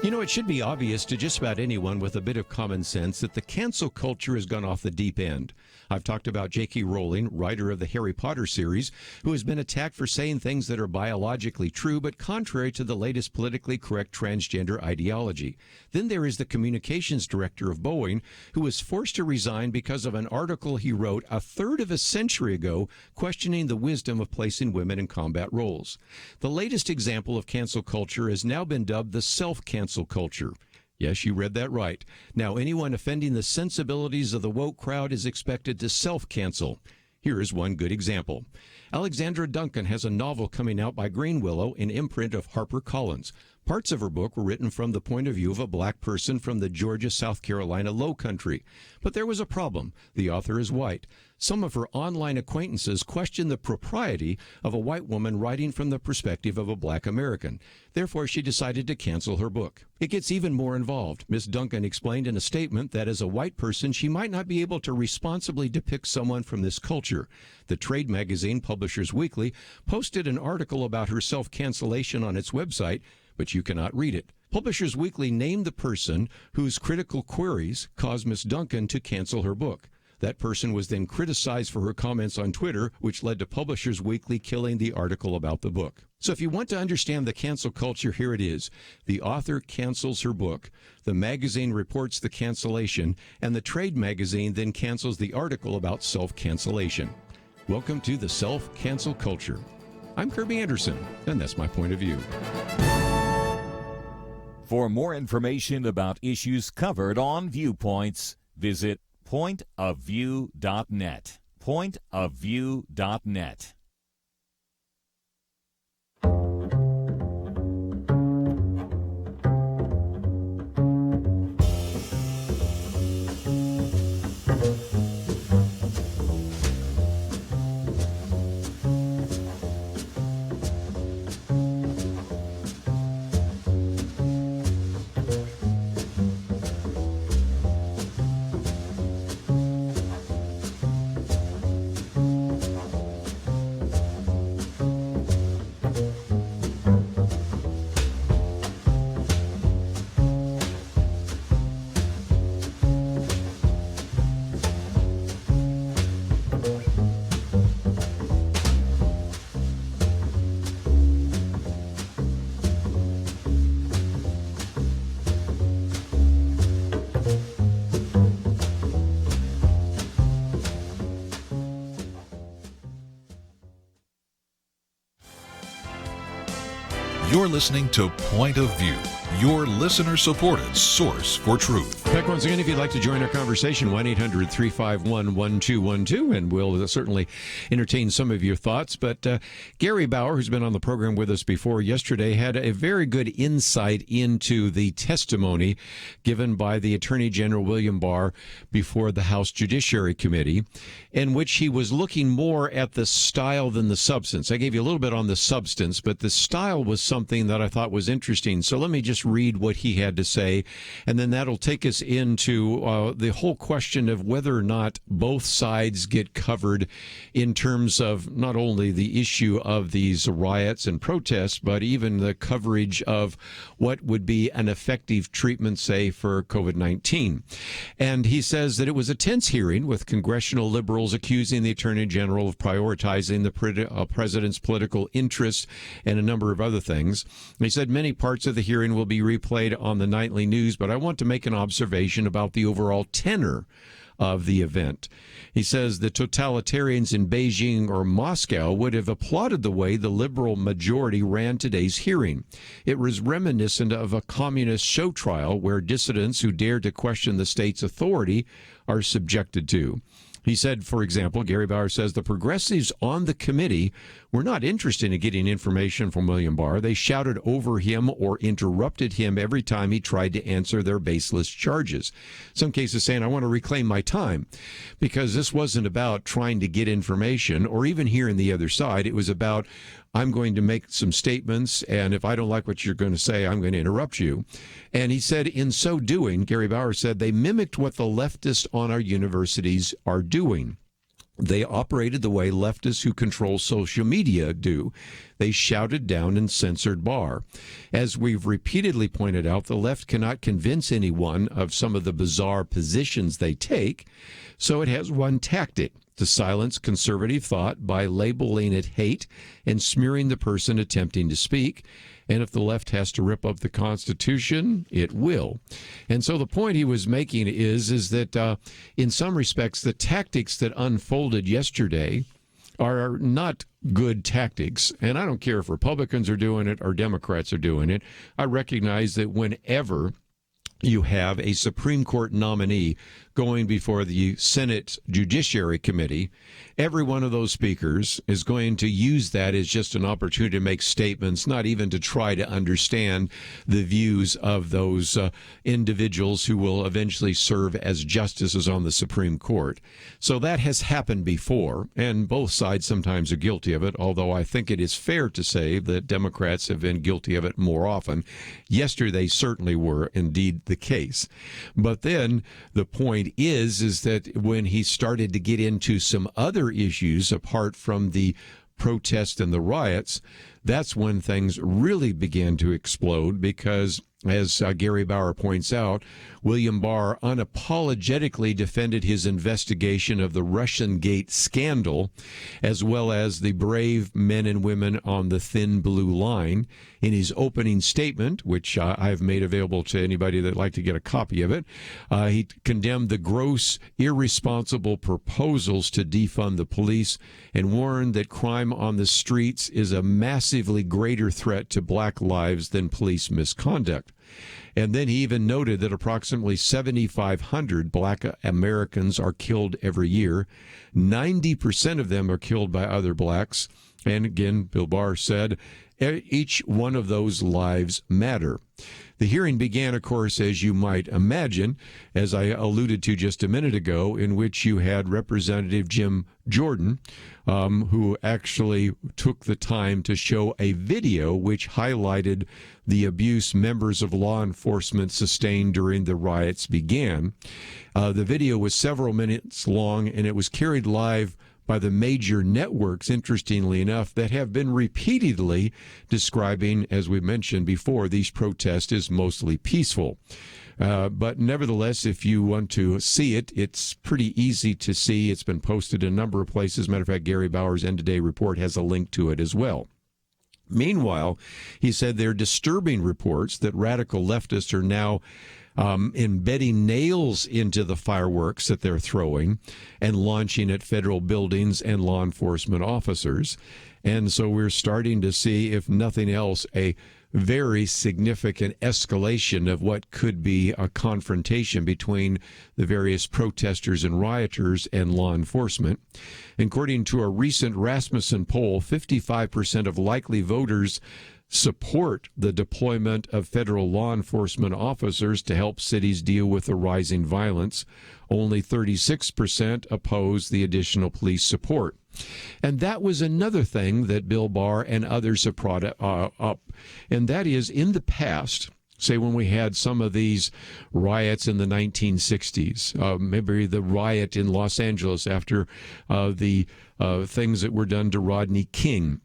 [SPEAKER 1] You know, it should be obvious to just about anyone with a bit of common sense that the cancel culture has gone off the deep end. I've talked about J.K. Rowling, writer of the Harry Potter series, who has been attacked for saying things that are biologically true but contrary to the latest politically correct transgender ideology. Then there is the communications director of Boeing, who was forced to resign because of an article he wrote a third of a century ago questioning the wisdom of placing women in combat roles. The latest example of cancel culture has now been dubbed the self-cancel culture. Yes, you read that right. Now, anyone offending the sensibilities of the woke crowd is expected to self-cancel. Here is one good example. Alexandra Duncan has a novel coming out by Green Willow, an imprint of HarperCollins. Parts of her book were written from the point of view of a black person from the Georgia-South Carolina Low Country. But there was a problem. The author is white. Some of her online acquaintances questioned the propriety of a white woman writing from the perspective of a black American. Therefore, she decided to cancel her book. It gets even more involved. Ms. Duncan explained in a statement that as a white person, she might not be able to responsibly depict someone from this culture. The trade magazine Publishers Weekly posted an article about her self-cancellation on its website, but you cannot read it. Publishers Weekly named the person whose critical queries caused Ms. Duncan to cancel her book. That person was then criticized for her comments on Twitter, which led to Publishers Weekly killing the article about the book. So if you want to understand the cancel culture, here it is. The author cancels her book, the magazine reports the cancellation, and the trade magazine then cancels the article about self-cancellation. Welcome to the self-cancel culture. I'm Kerby Anderson, and that's my point of view.
[SPEAKER 5] For more information about issues covered on Viewpoints, visit pointofview.net. Pointofview.net.
[SPEAKER 4] You're listening to Point of View, your listener-supported source for truth.
[SPEAKER 1] Back once again, if you'd like to join our conversation, 1-800-351-1212, and we'll certainly entertain some of your thoughts. But Gary Bauer, who's been on the program with us before yesterday, had a very good insight into the testimony given by the Attorney General William Barr before the House Judiciary Committee, in which he was looking more at the style than the substance. I gave you a little bit on the substance, but the style was something that I thought was interesting. So let me just read what he had to say, and then that'll take us into the whole question of whether or not both sides get covered in terms of not only the issue of these riots and protests, but even the coverage of what would be an effective treatment, say, for COVID-19. And he says that it was a tense hearing with congressional liberals accusing the Attorney General of prioritizing the president's political interests and a number of other things. He said many parts of the hearing will be replayed on the nightly news, but I want to make an observation about the overall tenor of the event. He says the totalitarians in Beijing or Moscow would have applauded the way the liberal majority ran today's hearing. It was reminiscent of a communist show trial where dissidents who dared to question the state's authority are subjected to. He said, for example, Gary Bauer says the progressives on the committee were not interested in getting information from William Barr. They shouted over him or interrupted him every time he tried to answer their baseless charges. Some cases saying, I want to reclaim my time, because this wasn't about trying to get information or even hearing the other side. It was about, I'm going to make some statements, and if I don't like what you're going to say, I'm going to interrupt you. And he said, in so doing, Gary Bauer said, they mimicked what the leftists on our universities are doing. They operated the way leftists who control social media do. They shouted down and censored Barr. As we've repeatedly pointed out, the left cannot convince anyone of some of the bizarre positions they take, so it has one tactic: to silence conservative thought by labeling it hate and smearing the person attempting to speak. And if the left has to rip up the Constitution, it will. And so the point he was making is that in some respects, the tactics that unfolded yesterday are not good tactics. And I don't care if Republicans are doing it or Democrats are doing it. I recognize that whenever you have a Supreme Court nominee going before the Senate Judiciary Committee, every one of those speakers is going to use that as just an opportunity to make statements, not even to try to understand the views of those individuals who will eventually serve as justices on the Supreme Court. So that has happened before, and both sides sometimes are guilty of it, although I think it is fair to say that Democrats have been guilty of it more often. Yesterday certainly were indeed the case. But then the point is that when he started to get into some other issues apart from the protests and the riots, that's when things really began to explode because, as Gary Bauer points out, William Barr unapologetically defended his investigation of the Russian Gate scandal, as well as the brave men and women on the thin blue line. In his opening statement, which I've made available to anybody that'd like to get a copy of it, he condemned the gross, irresponsible proposals to defund the police and warned that crime on the streets is a massively greater threat to black lives than police misconduct. And then he even noted that approximately 7,500 black Americans are killed every year. 90% of them are killed by other blacks. And again, Bill Barr said, each one of those lives matter. The hearing began, of course, as you might imagine, as I alluded to just a minute ago, in which you had Representative Jim Jordan, who actually took the time to show a video which highlighted the abuse members of law enforcement sustained during the riots began. The video was several minutes long, and it was carried live by the major networks, interestingly enough, that have been repeatedly describing, as we mentioned before, these protests as mostly peaceful. But nevertheless, if you want to see it, it's pretty easy to see. It's been posted in a number of places. Matter of fact, Gary Bauer's End of Day report has a link to it as well. Meanwhile, he said there are disturbing reports that radical leftists are now embedding nails into the fireworks that they're throwing and launching at federal buildings and law enforcement officers. And so we're starting to see, if nothing else, a very significant escalation of what could be a confrontation between the various protesters and rioters and law enforcement. According to a recent Rasmussen poll, 55% of likely voters support the deployment of federal law enforcement officers to help cities deal with the rising violence. Only 36% oppose the additional police support. And that was another thing that Bill Barr and others have brought up, and that is, in the past, say when we had some of these riots in the 1960s, maybe the riot in Los Angeles after the things that were done to Rodney King,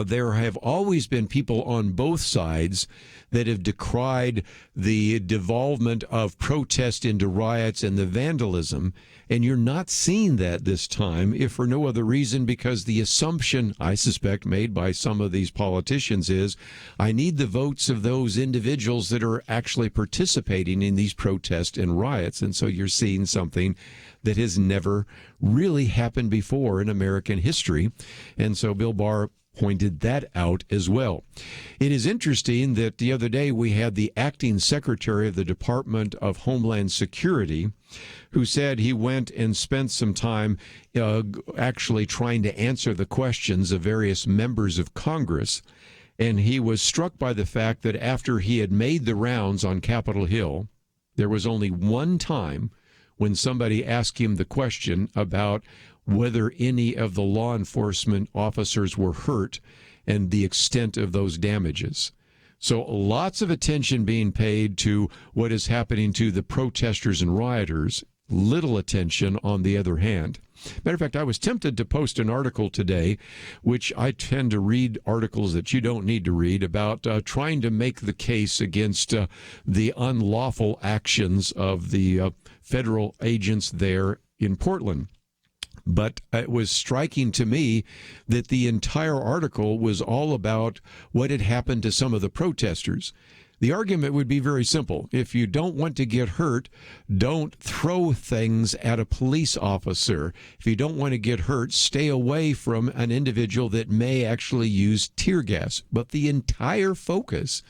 [SPEAKER 1] there have always been people on both sides that have decried the devolvement of protest into riots and the vandalism. And you're not seeing that this time, if for no other reason, because the assumption, I suspect, made by some of these politicians is, I need the votes of those individuals that are actually participating in these protests and riots. And so you're seeing something that has never really happened before in American history. And so Bill Barr pointed that out as well. It is interesting that the other day we had the acting secretary of the Department of Homeland Security who said he went and spent some time actually trying to answer the questions of various members of Congress. And he was struck by the fact that after he had made the rounds on Capitol Hill, there was only one time when somebody asked him the question about whether any of the law enforcement officers were hurt and the extent of those damages. So lots of attention being paid to what is happening to the protesters and rioters, little attention, on the other hand, Matter of fact, I was tempted to post an article today, which I tend to read articles that you don't need to read, about trying to make the case against the unlawful actions of the federal agents there in Portland. But it was striking to me that the entire article was all about what had happened to some of the protesters. The argument would be very simple. If you don't want to get hurt, don't throw things at a police officer. If you don't want to get hurt, stay away from an individual that may actually use tear gas. But the entire focus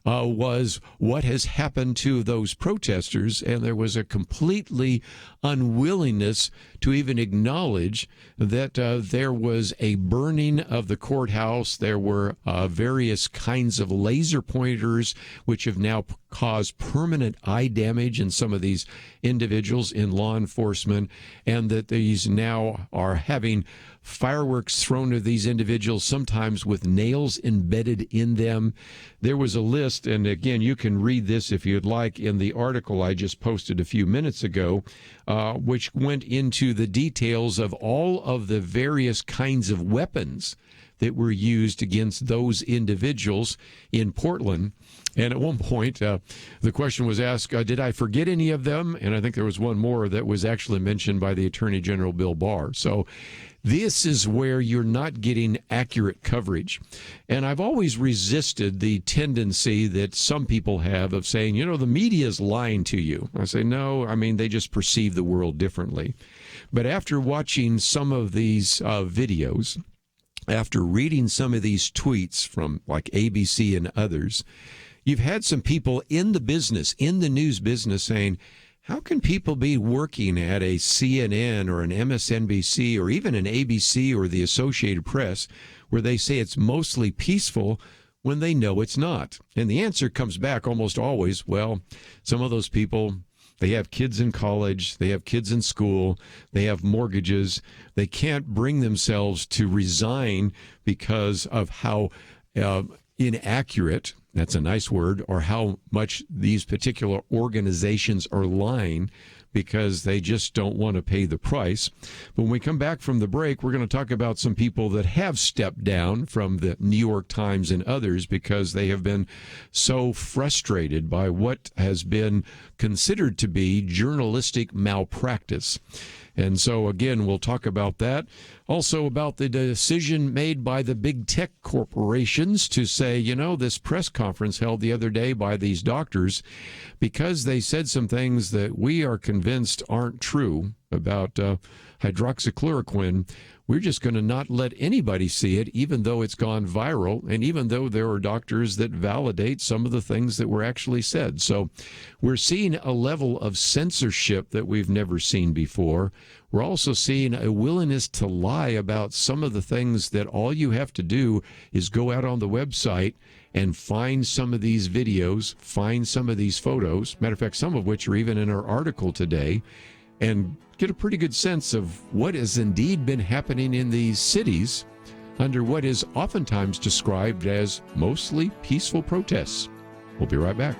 [SPEAKER 1] was what has happened to those protesters, and there was a completely unwillingness to even acknowledge that there was a burning of the courthouse. There were various kinds of laser pointers, which have now caused permanent eye damage in some of these individuals in law enforcement, and that these now are having fireworks thrown at these individuals, sometimes with nails embedded in them. There was a list, and again, you can read this if you'd like in the article I just posted a few minutes ago, which went into the details of all of the various kinds of weapons that were used against those individuals in Portland. And at one point, the question was asked, did I forget any of them? And I think there was one more that was actually mentioned by the Attorney General, Bill Barr. So this is where you're not getting accurate coverage. And I've always resisted the tendency that some people have of saying, the media is lying to you. I say, no, they just perceive the world differently. But after watching some of these videos, after reading some of these tweets from like ABC and others, you've had some people in the business, in the news business, saying, how can people be working at a CNN or an MSNBC or even an ABC or the Associated Press where they say it's mostly peaceful when they know it's not? And the answer comes back almost always, well, some of those people, they have kids in college, they have kids in school, they have mortgages. They can't bring themselves to resign because of how inaccurate, that's a nice word, or how much these particular organizations are lying, because they just don't want to pay the price. But when we come back from the break, we're going to talk about some people that have stepped down from the New York Times and others because they have been so frustrated by what has been considered to be journalistic malpractice. And so, again, we'll talk about that. Also about the decision made by the big tech corporations to say, this press conference held the other day by these doctors, because they said some things that we are convinced aren't true about hydroxychloroquine, we're just going to not let anybody see it, even though it's gone viral, and even though there are doctors that validate some of the things that were actually said. So we're seeing a level of censorship that we've never seen before. We're also seeing a willingness to lie about some of the things that all you have to do is go out on the website and find some of these videos, find some of these photos, matter of fact, some of which are even in our article today, and get a pretty good sense of what has indeed been happening in these cities under what is oftentimes described as mostly peaceful protests. We'll be right back.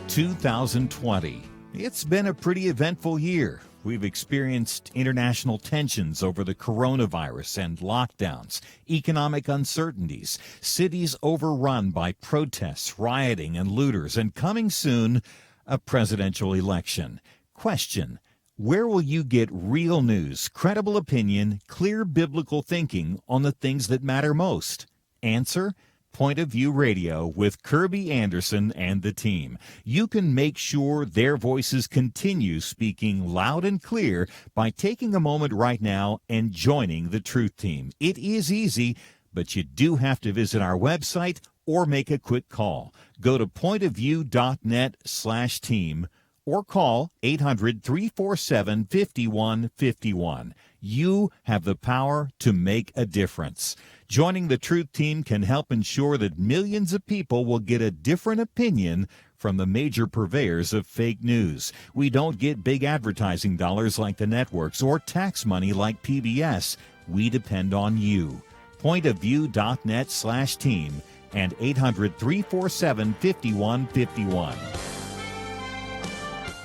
[SPEAKER 5] 2020. It's been a pretty eventful year. We've experienced international tensions over the coronavirus and lockdowns, economic uncertainties, cities overrun by protests, rioting, and looters, and coming soon, a presidential election. Question: where will you get real news, credible opinion, clear biblical thinking on the things that matter most? Answer: Point of View Radio with Kerby Anderson and the team. You can make sure their voices continue speaking loud and clear by taking a moment right now and joining the Truth Team. It is easy, but you do have to visit our website or make a quick call. Go to pointofview.net/team or call 800-347-5151. You have the power to make a difference. Joining the Truth Team can help ensure that millions of people will get a different opinion from the major purveyors of fake news. We don't get big advertising dollars like the networks or tax money like PBS. We depend on you. Pointofview.net/team and 800-347-5151.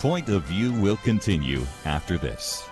[SPEAKER 5] Point of View will continue after this.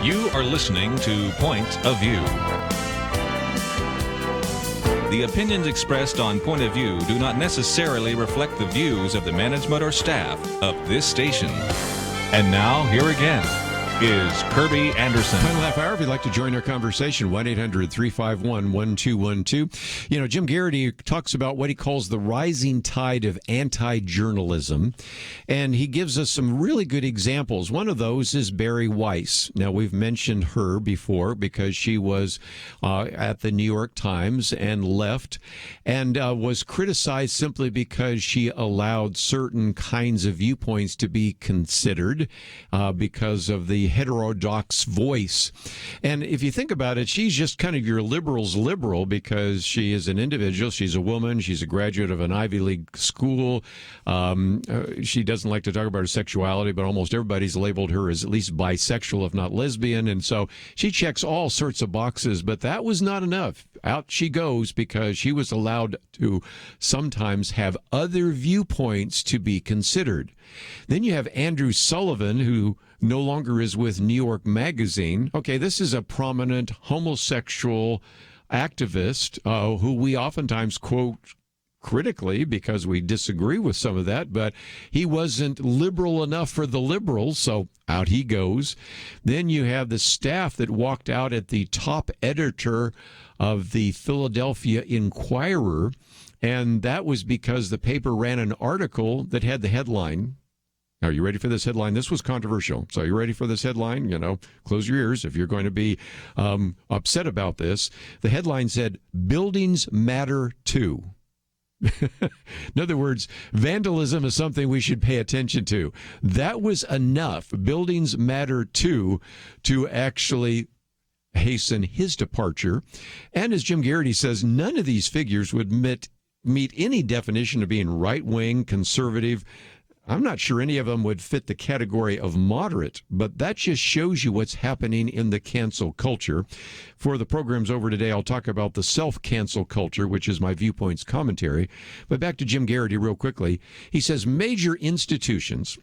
[SPEAKER 2] You are listening to Point of View. The opinions expressed on Point of View do not necessarily reflect the views of the management or staff of this station. And now, here again is Kerby Anderson.
[SPEAKER 1] Final half hour, if you'd like to join our conversation, 1-800-351-1212. You know, Jim Garrity talks about what he calls the rising tide of anti-journalism, and he gives us some really good examples. One of those is Barry Weiss. Now, we've mentioned her before because she was at the New York Times and left and was criticized simply because she allowed certain kinds of viewpoints to be considered because of the the heterodox voice. And if you think about it, she's just kind of your liberal's liberal because she is an individual. She's a woman. She's a graduate of an Ivy League school. She doesn't like to talk about her sexuality, but almost everybody's labeled her as at least bisexual, if not lesbian. And so she checks all sorts of boxes, but that was not enough. Out she goes because she was allowed to sometimes have other viewpoints to be considered. Then you have Andrew Sullivan, who no longer is with New York Magazine. Okay, this is a prominent homosexual activist who we oftentimes quote critically because we disagree with some of that, but he wasn't liberal enough for the liberals, so out he goes. Then you have the staff that walked out at the top editor of the Philadelphia Inquirer, and that was because the paper ran an article that had the headline. Are you ready for this headline? This was controversial. So are you ready for this headline? Close your ears if you're going to be upset about this. The headline said, "Buildings Matter Too." In other words, vandalism is something we should pay attention to. That was enough. Buildings matter too, to actually hasten his departure. And as Jim Garrity says, none of these figures would meet any definition of being right-wing, conservative. I'm not sure any of them would fit the category of moderate, but that just shows you what's happening in the cancel culture. For the programs over today, I'll talk about the self-cancel culture, which is my Viewpoints commentary. But back to Jim Garrity real quickly. He says major institutions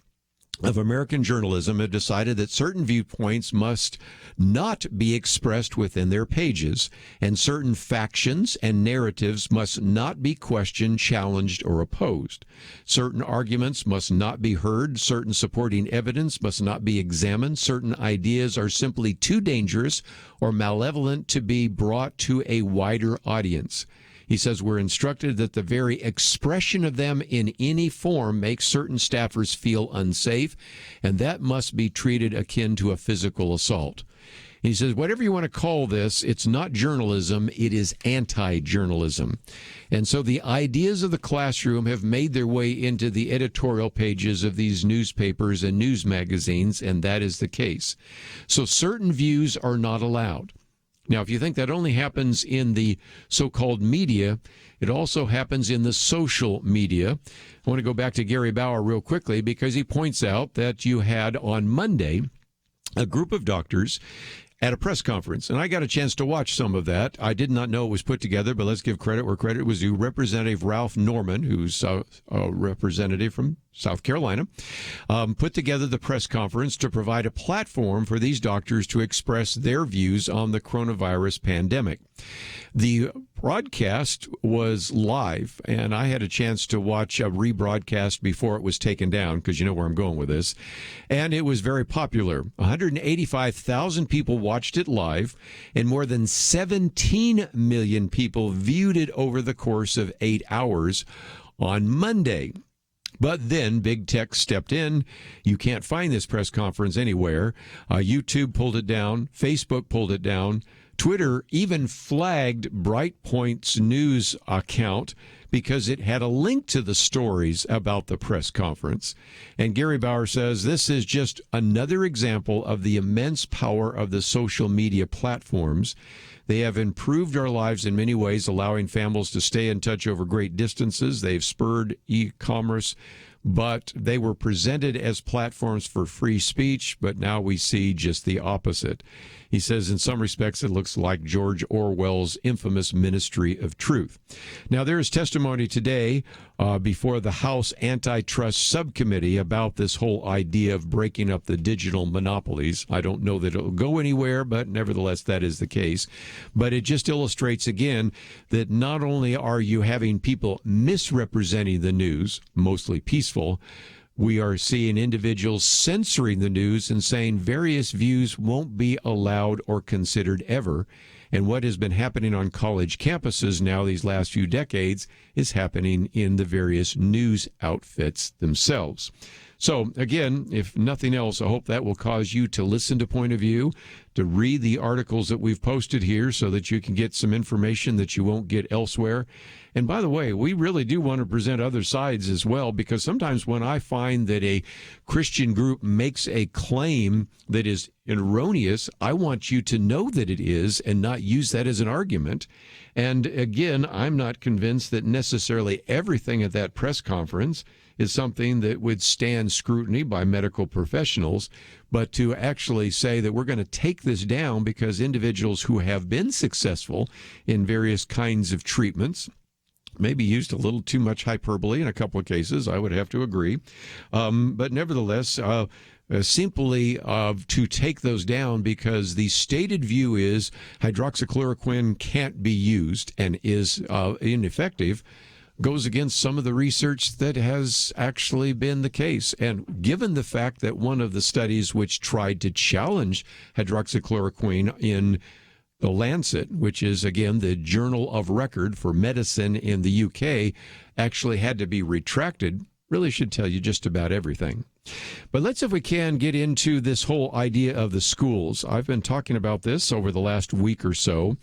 [SPEAKER 1] of American journalism have decided that certain viewpoints must not be expressed within their pages, and certain factions and narratives must not be questioned, challenged, or opposed. Certain arguments must not be heard, certain supporting evidence must not be examined, certain ideas are simply too dangerous or malevolent to be brought to a wider audience. He says we're instructed that the very expression of them in any form makes certain staffers feel unsafe, and that must be treated akin to a physical assault. He says, whatever you want to call this, it's not journalism, it is anti-journalism. And so the ideas of the classroom have made their way into the editorial pages of these newspapers and news magazines, and that is the case. So certain views are not allowed. Now, if you think that only happens in the so-called media, it also happens in the social media. I want to go back to Gary Bauer real quickly because he points out that you had on Monday a group of doctors at a press conference, and I got a chance to watch some of that. I did not know it was put together, but let's give credit where credit was due. Representative Ralph Norman, who's a representative from South Carolina, put together the press conference to provide a platform for these doctors to express their views on the coronavirus pandemic. The broadcast was live, and I had a chance to watch a rebroadcast before it was taken down, because you know where I'm going with this. And it was very popular. 185,000 people watched it live, and more than 17 million people viewed it over the course of 8 hours on Monday. But then Big Tech stepped in. You can't find this press conference anywhere. YouTube pulled it down. Facebook pulled it down. Twitter even flagged Brightpoint's news account because it had a link to the stories about the press conference. And Gary Bauer says this is just another example of the immense power of the social media platforms. They have improved our lives in many ways, allowing families to stay in touch over great distances. They've spurred e-commerce, but they were presented as platforms for free speech, but now we see just the opposite. He says in some respects it looks like George Orwell's infamous Ministry of Truth. Now there is testimony today before the House Antitrust Subcommittee about this whole idea of breaking up the digital monopolies. I don't know that it'll go anywhere, but nevertheless that is the case. But it just illustrates again that not only are you having people misrepresenting the news, mostly peaceful, we are seeing individuals censoring the news and saying various views won't be allowed or considered ever. And what has been happening on college campuses now these last few decades is happening in the various news outfits themselves. So, again, if nothing else, I hope that will cause you to listen to Point of View, to read the articles that we've posted here so that you can get some information that you won't get elsewhere. And by the way, we really do want to present other sides as well, because sometimes when I find that a Christian group makes a claim that is erroneous, I want you to know that it is and not use that as an argument. And again, I'm not convinced that necessarily everything at that press conference is something that would stand scrutiny by medical professionals, but to actually say that we're going to take this down because individuals who have been successful in various kinds of treatments, maybe used a little too much hyperbole in a couple of cases, I would have to agree. But nevertheless, simply to take those down because the stated view is hydroxychloroquine can't be used and is ineffective, goes against some of the research that has actually been the case. And given the fact that one of the studies which tried to challenge hydroxychloroquine in The Lancet, which is, again, the journal of record for medicine in the UK, actually had to be retracted, really should tell you just about everything. But let's, if we can, get into this whole idea of the schools. I've been talking about this over the last week or so.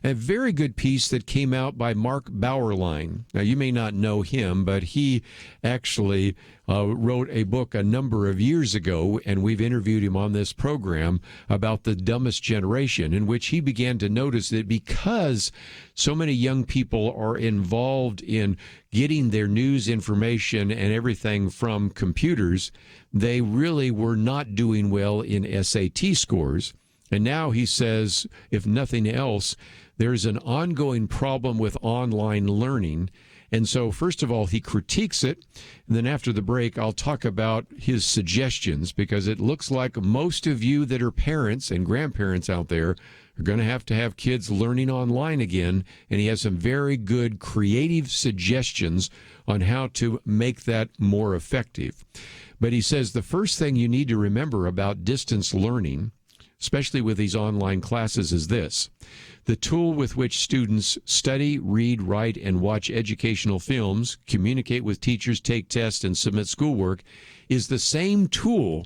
[SPEAKER 1] A very good piece that came out by Mark Bauerlein. Now, you may not know him, but he actually wrote a book a number of years ago, and we've interviewed him on this program about the dumbest generation, in which he began to notice that because so many young people are involved in getting their news information and everything from computers, they really were not doing well in SAT scores. And now he says, if nothing else, there's an ongoing problem with online learning. And so, first of all, he critiques it. And then after the break, I'll talk about his suggestions, because it looks like most of you that are parents and grandparents out there are going to have kids learning online again. And he has some very good creative suggestions on how to make that more effective. But he says the first thing you need to remember about distance learning, especially with these online classes, is this. The tool with which students study, read, write, and watch educational films, communicate with teachers, take tests, and submit schoolwork is the same tool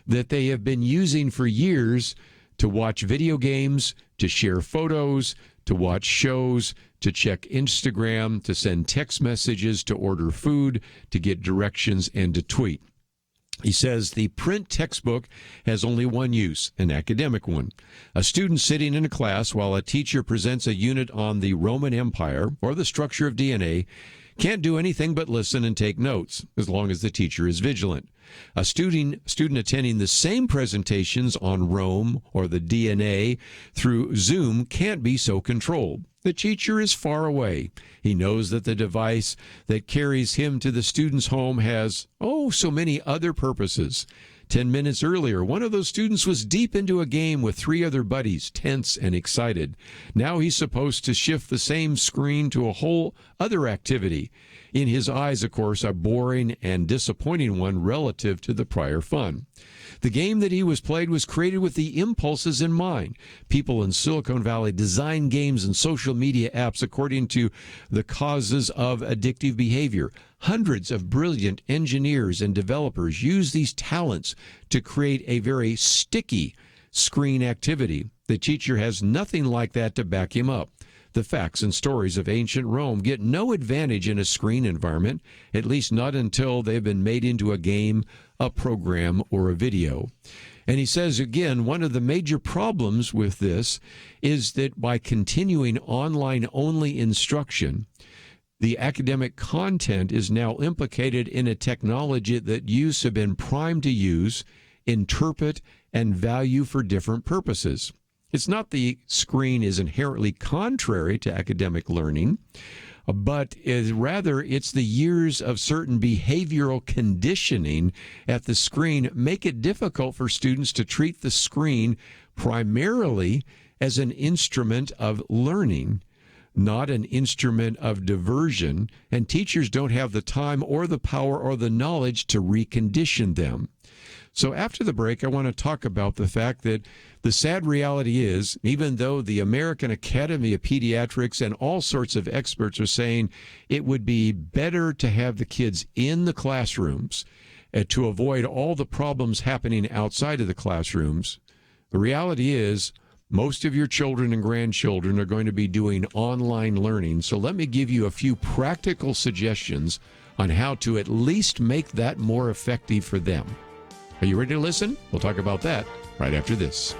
[SPEAKER 1] that they have been using for years to watch video games, to share photos, to watch shows, to check Instagram, to send text messages, to order food, to get directions, and to tweet. He says the print textbook has only one use, an academic one. A student sitting in a class while a teacher presents a unit on the Roman Empire or the structure of DNA can't do anything but listen and take notes, as long as the teacher is vigilant. A student attending the same presentations on Rome or the DNA through Zoom can't be so controlled. The teacher is far away. He knows that the device that carries him to the student's home has, so many other purposes. 10 minutes earlier, one of those students was deep into a game with 3 other buddies, tense and excited. Now he's supposed to shift the same screen to a whole other activity. In his eyes, of course, a boring and disappointing one relative to the prior fun. The game that he was played was created with the impulses in mind. People in Silicon Valley design games and social media apps according to the causes of addictive behavior. Hundreds of brilliant engineers and developers use these talents to create a very sticky screen activity. The teacher has nothing like that to back him up. The facts and stories of ancient Rome get no advantage in a screen environment, at least not until they've been made into a game, a program, or a video. And he says, again, one of the major problems with this is that by continuing online-only instruction, the academic content is now implicated in a technology that youths have been primed to use, interpret, and value for different purposes. It's not the screen is inherently contrary to academic learning, but rather it's the years of certain behavioral conditioning at the screen make it difficult for students to treat the screen primarily as an instrument of learning, not an instrument of diversion, and teachers don't have the time or the power or the knowledge to recondition them. So after the break, I want to talk about the fact that the sad reality is, even though the American Academy of Pediatrics and all sorts of experts are saying it would be better to have the kids in the classrooms to avoid all the problems happening outside of the classrooms. The reality is most of your children and grandchildren are going to be doing online learning. So let me give you a few practical suggestions on how to at least make that more effective for them. Are you ready to listen? We'll talk about that right after this.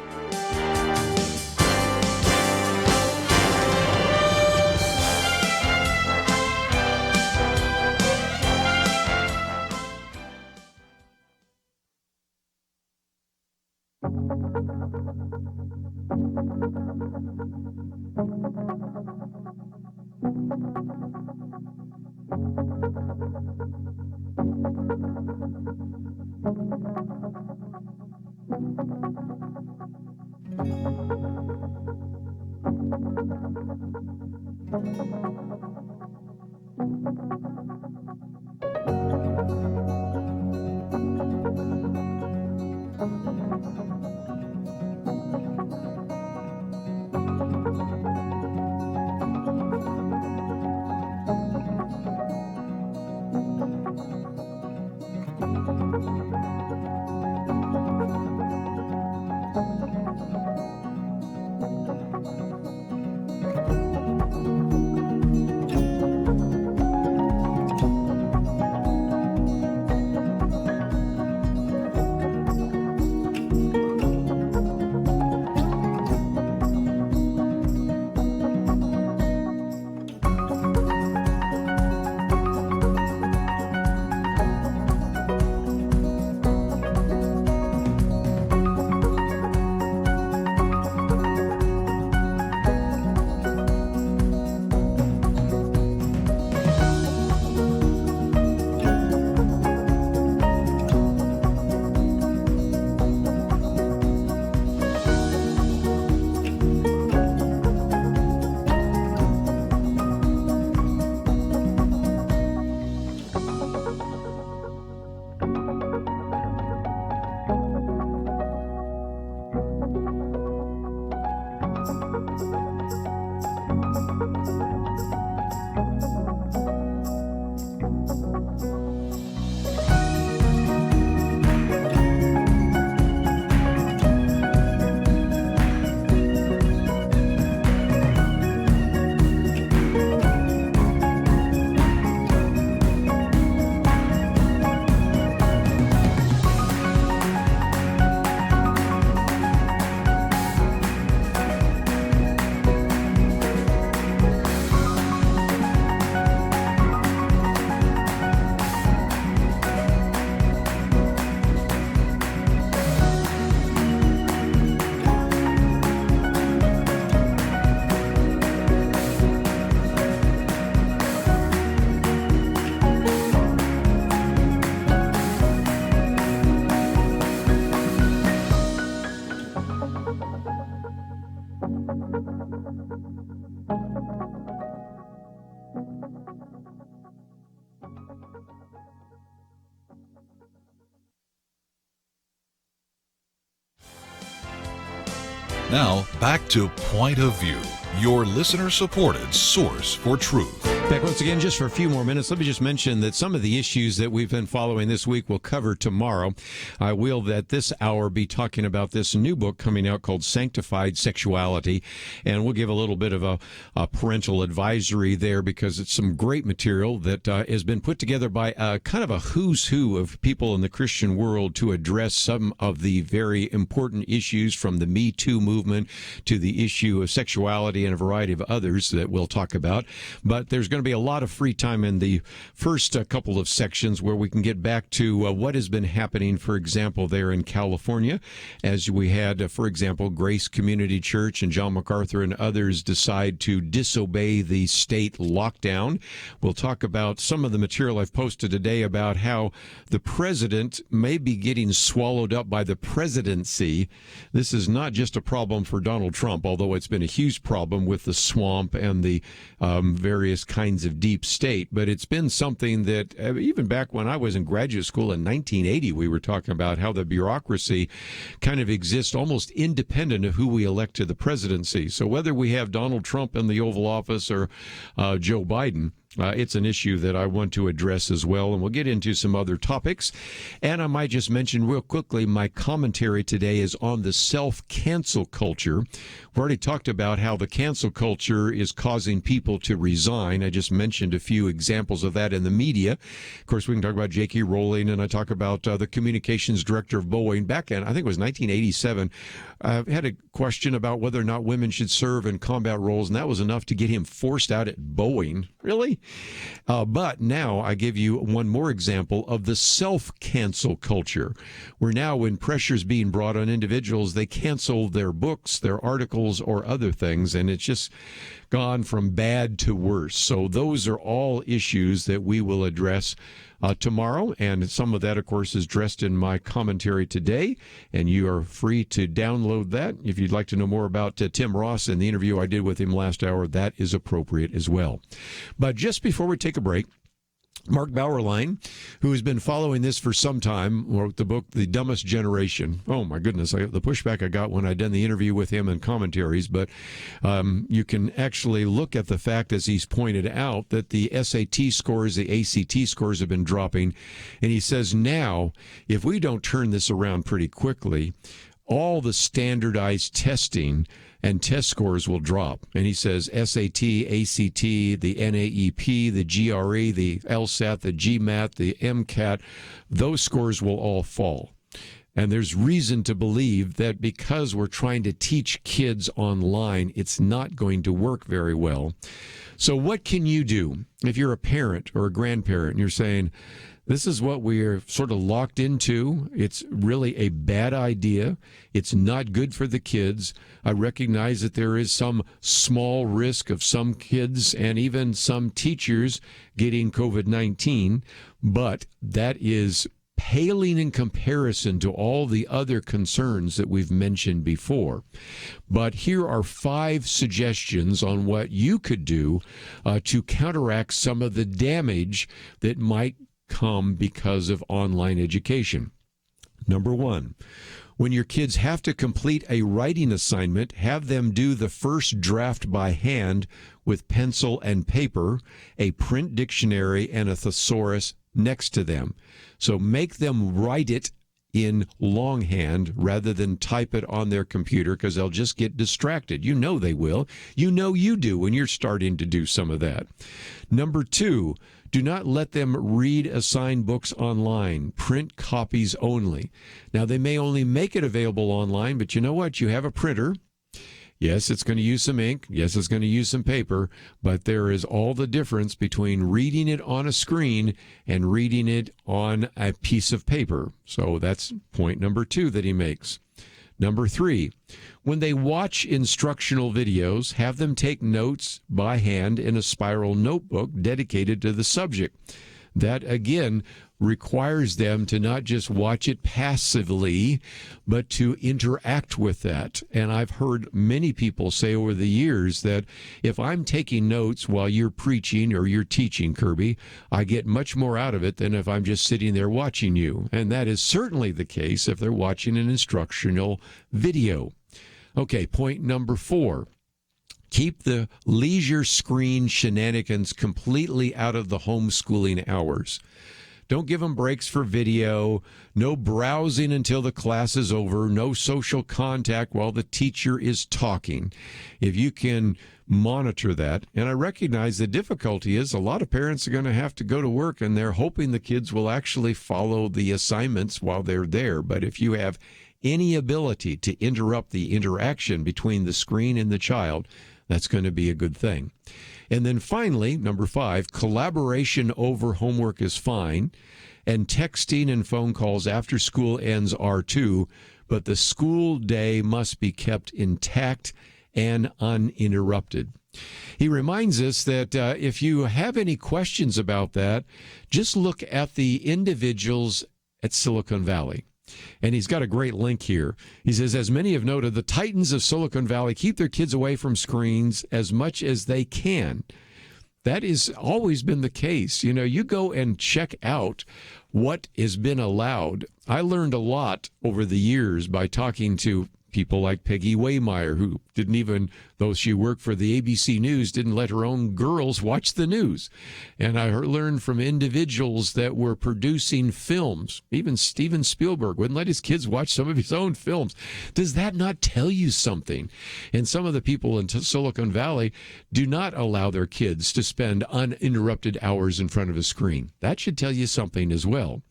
[SPEAKER 4] Now, back to Point of View, your listener-supported source for truth.
[SPEAKER 1] Back once again, just for a few more minutes, let me just mention that some of the issues that we've been following this week we'll cover tomorrow. I will, at this hour, be talking about this new book coming out called Sanctified Sexuality, and we'll give a little bit of a parental advisory there because it's some great material that has been put together by kind of a who's who of people in the Christian world to address some of the very important issues, from the Me Too movement to the issue of sexuality and a variety of others that we'll talk about. But there's going to be a lot of free time in the first couple of sections where we can get back to what has been happening, for example, there in California, as we had, for example, Grace Community Church and John MacArthur and others decide to disobey the state lockdown. We'll talk about some of the material I've posted today about how the president may be getting swallowed up by the presidency. This is not just a problem for Donald Trump, although it's been a huge problem with the swamp and the various kinds of deep state, but it's been something that even back when I was in graduate school in 1980, we were talking about how the bureaucracy kind of exists almost independent of who we elect to the presidency. So whether we have Donald Trump in the Oval Office or Joe Biden, It's an issue that I want to address as well, and we'll get into some other topics. And I might just mention real quickly, my commentary today is on the self-cancel culture. We've already talked about how the cancel culture is causing people to resign. I just mentioned a few examples of that in the media. Of course, we can talk about J.K. Rowling, and I talk about the communications director of Boeing. Back in, I think it was 1987, had a question about whether or not women should serve in combat roles, and that was enough to get him forced out at Boeing. Really? But now I give you one more example of the self-cancel culture, where now when pressure is being brought on individuals, they cancel their books, their articles, or other things, and it's just gone from bad to worse. So those are all issues that we will address tomorrow, and some of that, of course, is addressed in my commentary today, and you are free to download that. If you'd like to know more about Tim Ross and the interview I did with him last hour, that is appropriate as well. But just before we take a break, Mark Bauerlein, who has been following this for some time, wrote the book, The Dumbest Generation. Oh, my goodness, the pushback I got when I done the interview with him and commentaries, but you can actually look at the fact, as he's pointed out, that the SAT scores, the ACT scores have been dropping, and he says now, if we don't turn this around pretty quickly, all the standardized testing and test scores will drop. And he says SAT, ACT, the NAEP, the GRE, the LSAT, the GMAT, the MCAT, those scores will all fall. And there's reason to believe that because we're trying to teach kids online, it's not going to work very well. So what can you do if you're a parent or a grandparent and you're saying, this is what we're sort of locked into. It's really a bad idea. It's not good for the kids. I recognize that there is some small risk of some kids and even some teachers getting COVID-19, but that is paling in comparison to all the other concerns that we've mentioned before. But here are 5 suggestions on what you could do to counteract some of the damage that might come because of online education. Number 1, when your kids have to complete a writing assignment, have them do the first draft by hand with pencil and paper, a print dictionary, and a thesaurus next to them. So make them write it in longhand rather than type it on their computer, because they'll just get distracted. You know they will. You know you do when you're starting to do some of that. Number 2, do not let them read assigned books online. Print copies only. Now, they may only make it available online, but you know what? You have a printer. Yes, it's going to use some ink. Yes, it's going to use some paper, but there is all the difference between reading it on a screen and reading it on a piece of paper. So that's point number 2 that he makes. Number 3, when they watch instructional videos, have them take notes by hand in a spiral notebook dedicated to the subject. That, again, requires them to not just watch it passively, but to interact with that. And I've heard many people say over the years that if I'm taking notes while you're preaching or you're teaching, Kerby, I get much more out of it than if I'm just sitting there watching you. And that is certainly the case if they're watching an instructional video. Okay, point number 4. Keep the leisure screen shenanigans completely out of the homeschooling hours. Don't give them breaks for video, no browsing until the class is over, no social contact while the teacher is talking. If you can monitor that, and I recognize the difficulty is a lot of parents are going to have to go to work and they're hoping the kids will actually follow the assignments while they're there. But if you have any ability to interrupt the interaction between the screen and the child, that's going to be a good thing. And then finally, number 5, collaboration over homework is fine, and texting and phone calls after school ends are too, but the school day must be kept intact and uninterrupted. He reminds us that if you have any questions about that, just look at the individuals at Silicon Valley. And he's got a great link here. He says, as many have noted, the titans of Silicon Valley keep their kids away from screens as much as they can. That has always been the case. You know, you go and check out what has been allowed. I learned a lot over the years by talking to people like Peggy Waymeyer, who didn't even, though she worked for the ABC News, didn't let her own girls watch the news. And I learned from individuals that were producing films. Even Steven Spielberg wouldn't let his kids watch some of his own films. Does that not tell you something? And some of the people in Silicon Valley do not allow their kids to spend uninterrupted hours in front of a screen. That should tell you something as well.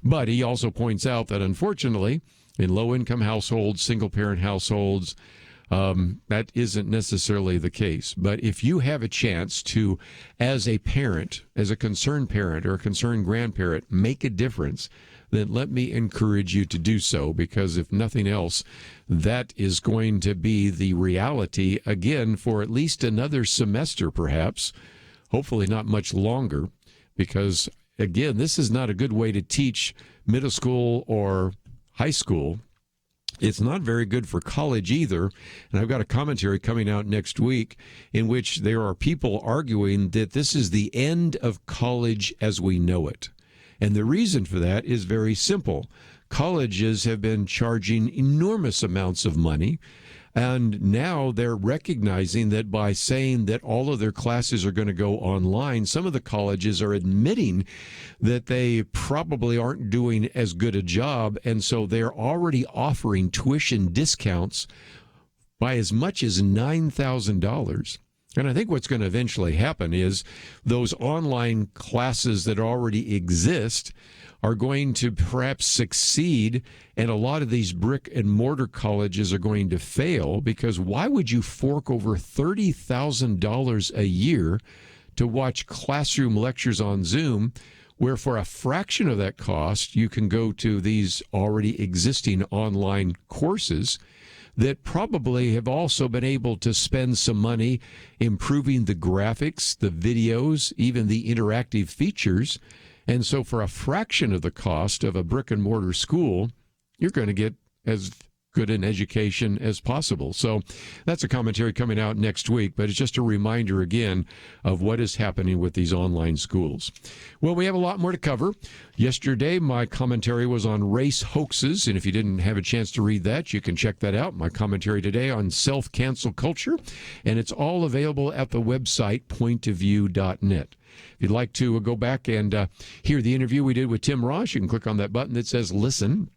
[SPEAKER 1] But he also points out that, unfortunately, in low-income households, single-parent households, that isn't necessarily the case. But if you have a chance to, as a parent, as a concerned parent or a concerned grandparent, make a difference, then let me encourage you to do so, because if nothing else, that is going to be the reality, again, for at least another semester, perhaps, hopefully not much longer, because, again, this is not a good way to teach middle school or high school. It's not very good for college either. And I've got a commentary coming out next week in which there are people arguing that this is the end of college as we know it. And the reason for that is very simple. Colleges have been charging enormous amounts of money, and now they're recognizing that by saying that all of their classes are going to go online, some of the colleges are admitting that they probably aren't doing as good a job, and so they're already offering tuition discounts by as much as $9,000. And I think what's going to eventually happen is those online classes that already exist are going to perhaps succeed, and a lot of these brick and mortar colleges are going to fail, because why would you fork over $30,000 a year to watch classroom lectures on Zoom, where for a fraction of that cost you can go to these already existing online courses that probably have also been able to spend some money improving the graphics, the videos, even the interactive features. And so for a fraction of the cost of a brick and mortar school, you're going to get as good an education as possible. So that's a commentary coming out next week, but it's just a reminder again of what is happening with these online schools. Well, we have a lot more to cover. Yesterday, my commentary was on race hoaxes, and if you didn't have a chance to read that, you can check that out. My commentary today on self-cancel culture, and it's all available at the website pointofview.net. If you'd like to go back and hear the interview we did with Tim Ross, you can click on that button that says listen.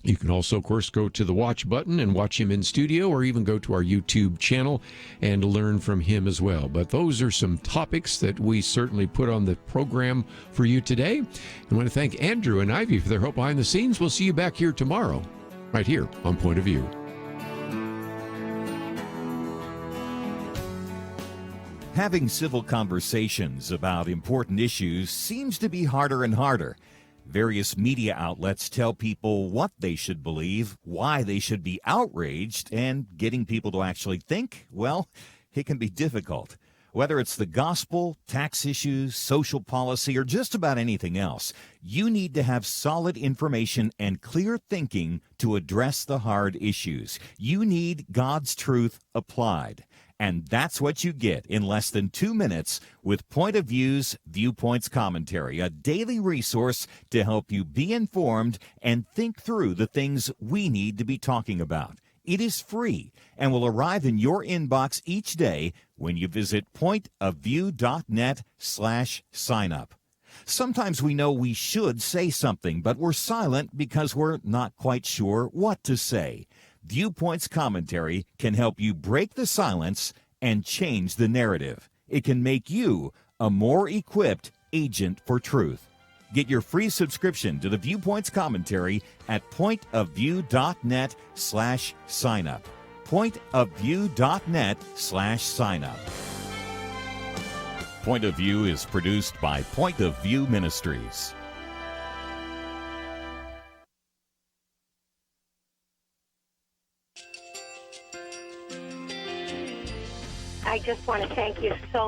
[SPEAKER 1] You can also, of course, go to the watch button and watch him in studio, or even go to our YouTube channel and learn from him as well. But those are some topics that we certainly put on the program for you today. I want to thank Andrew and Ivy for their help behind the scenes. We'll see you back here tomorrow, right here on Point of View.
[SPEAKER 5] Having civil conversations about important issues seems to be harder and harder. Various media outlets tell people what they should believe, why they should be outraged, and getting people to actually think, well, it can be difficult. Whether it's the gospel, tax issues, social policy, or just about anything else, you need to have solid information and clear thinking to address the hard issues. You need God's truth applied. And that's what you get in less than 2 minutes with Point of View's Viewpoints Commentary, a daily resource to help you be informed and think through the things we need to be talking about. It is free and will arrive in your inbox each day when you visit pointofview.net/signup. Sometimes we know we should say something, but we're silent because we're not quite sure what to say. Viewpoints Commentary can help you break the silence and change the narrative. It can make you a more equipped agent for truth. Get your free subscription to the Viewpoints Commentary at pointofview.net/signup. pointofview.net/signup. Point of View is produced by Point of View Ministries.
[SPEAKER 6] I just want to thank you so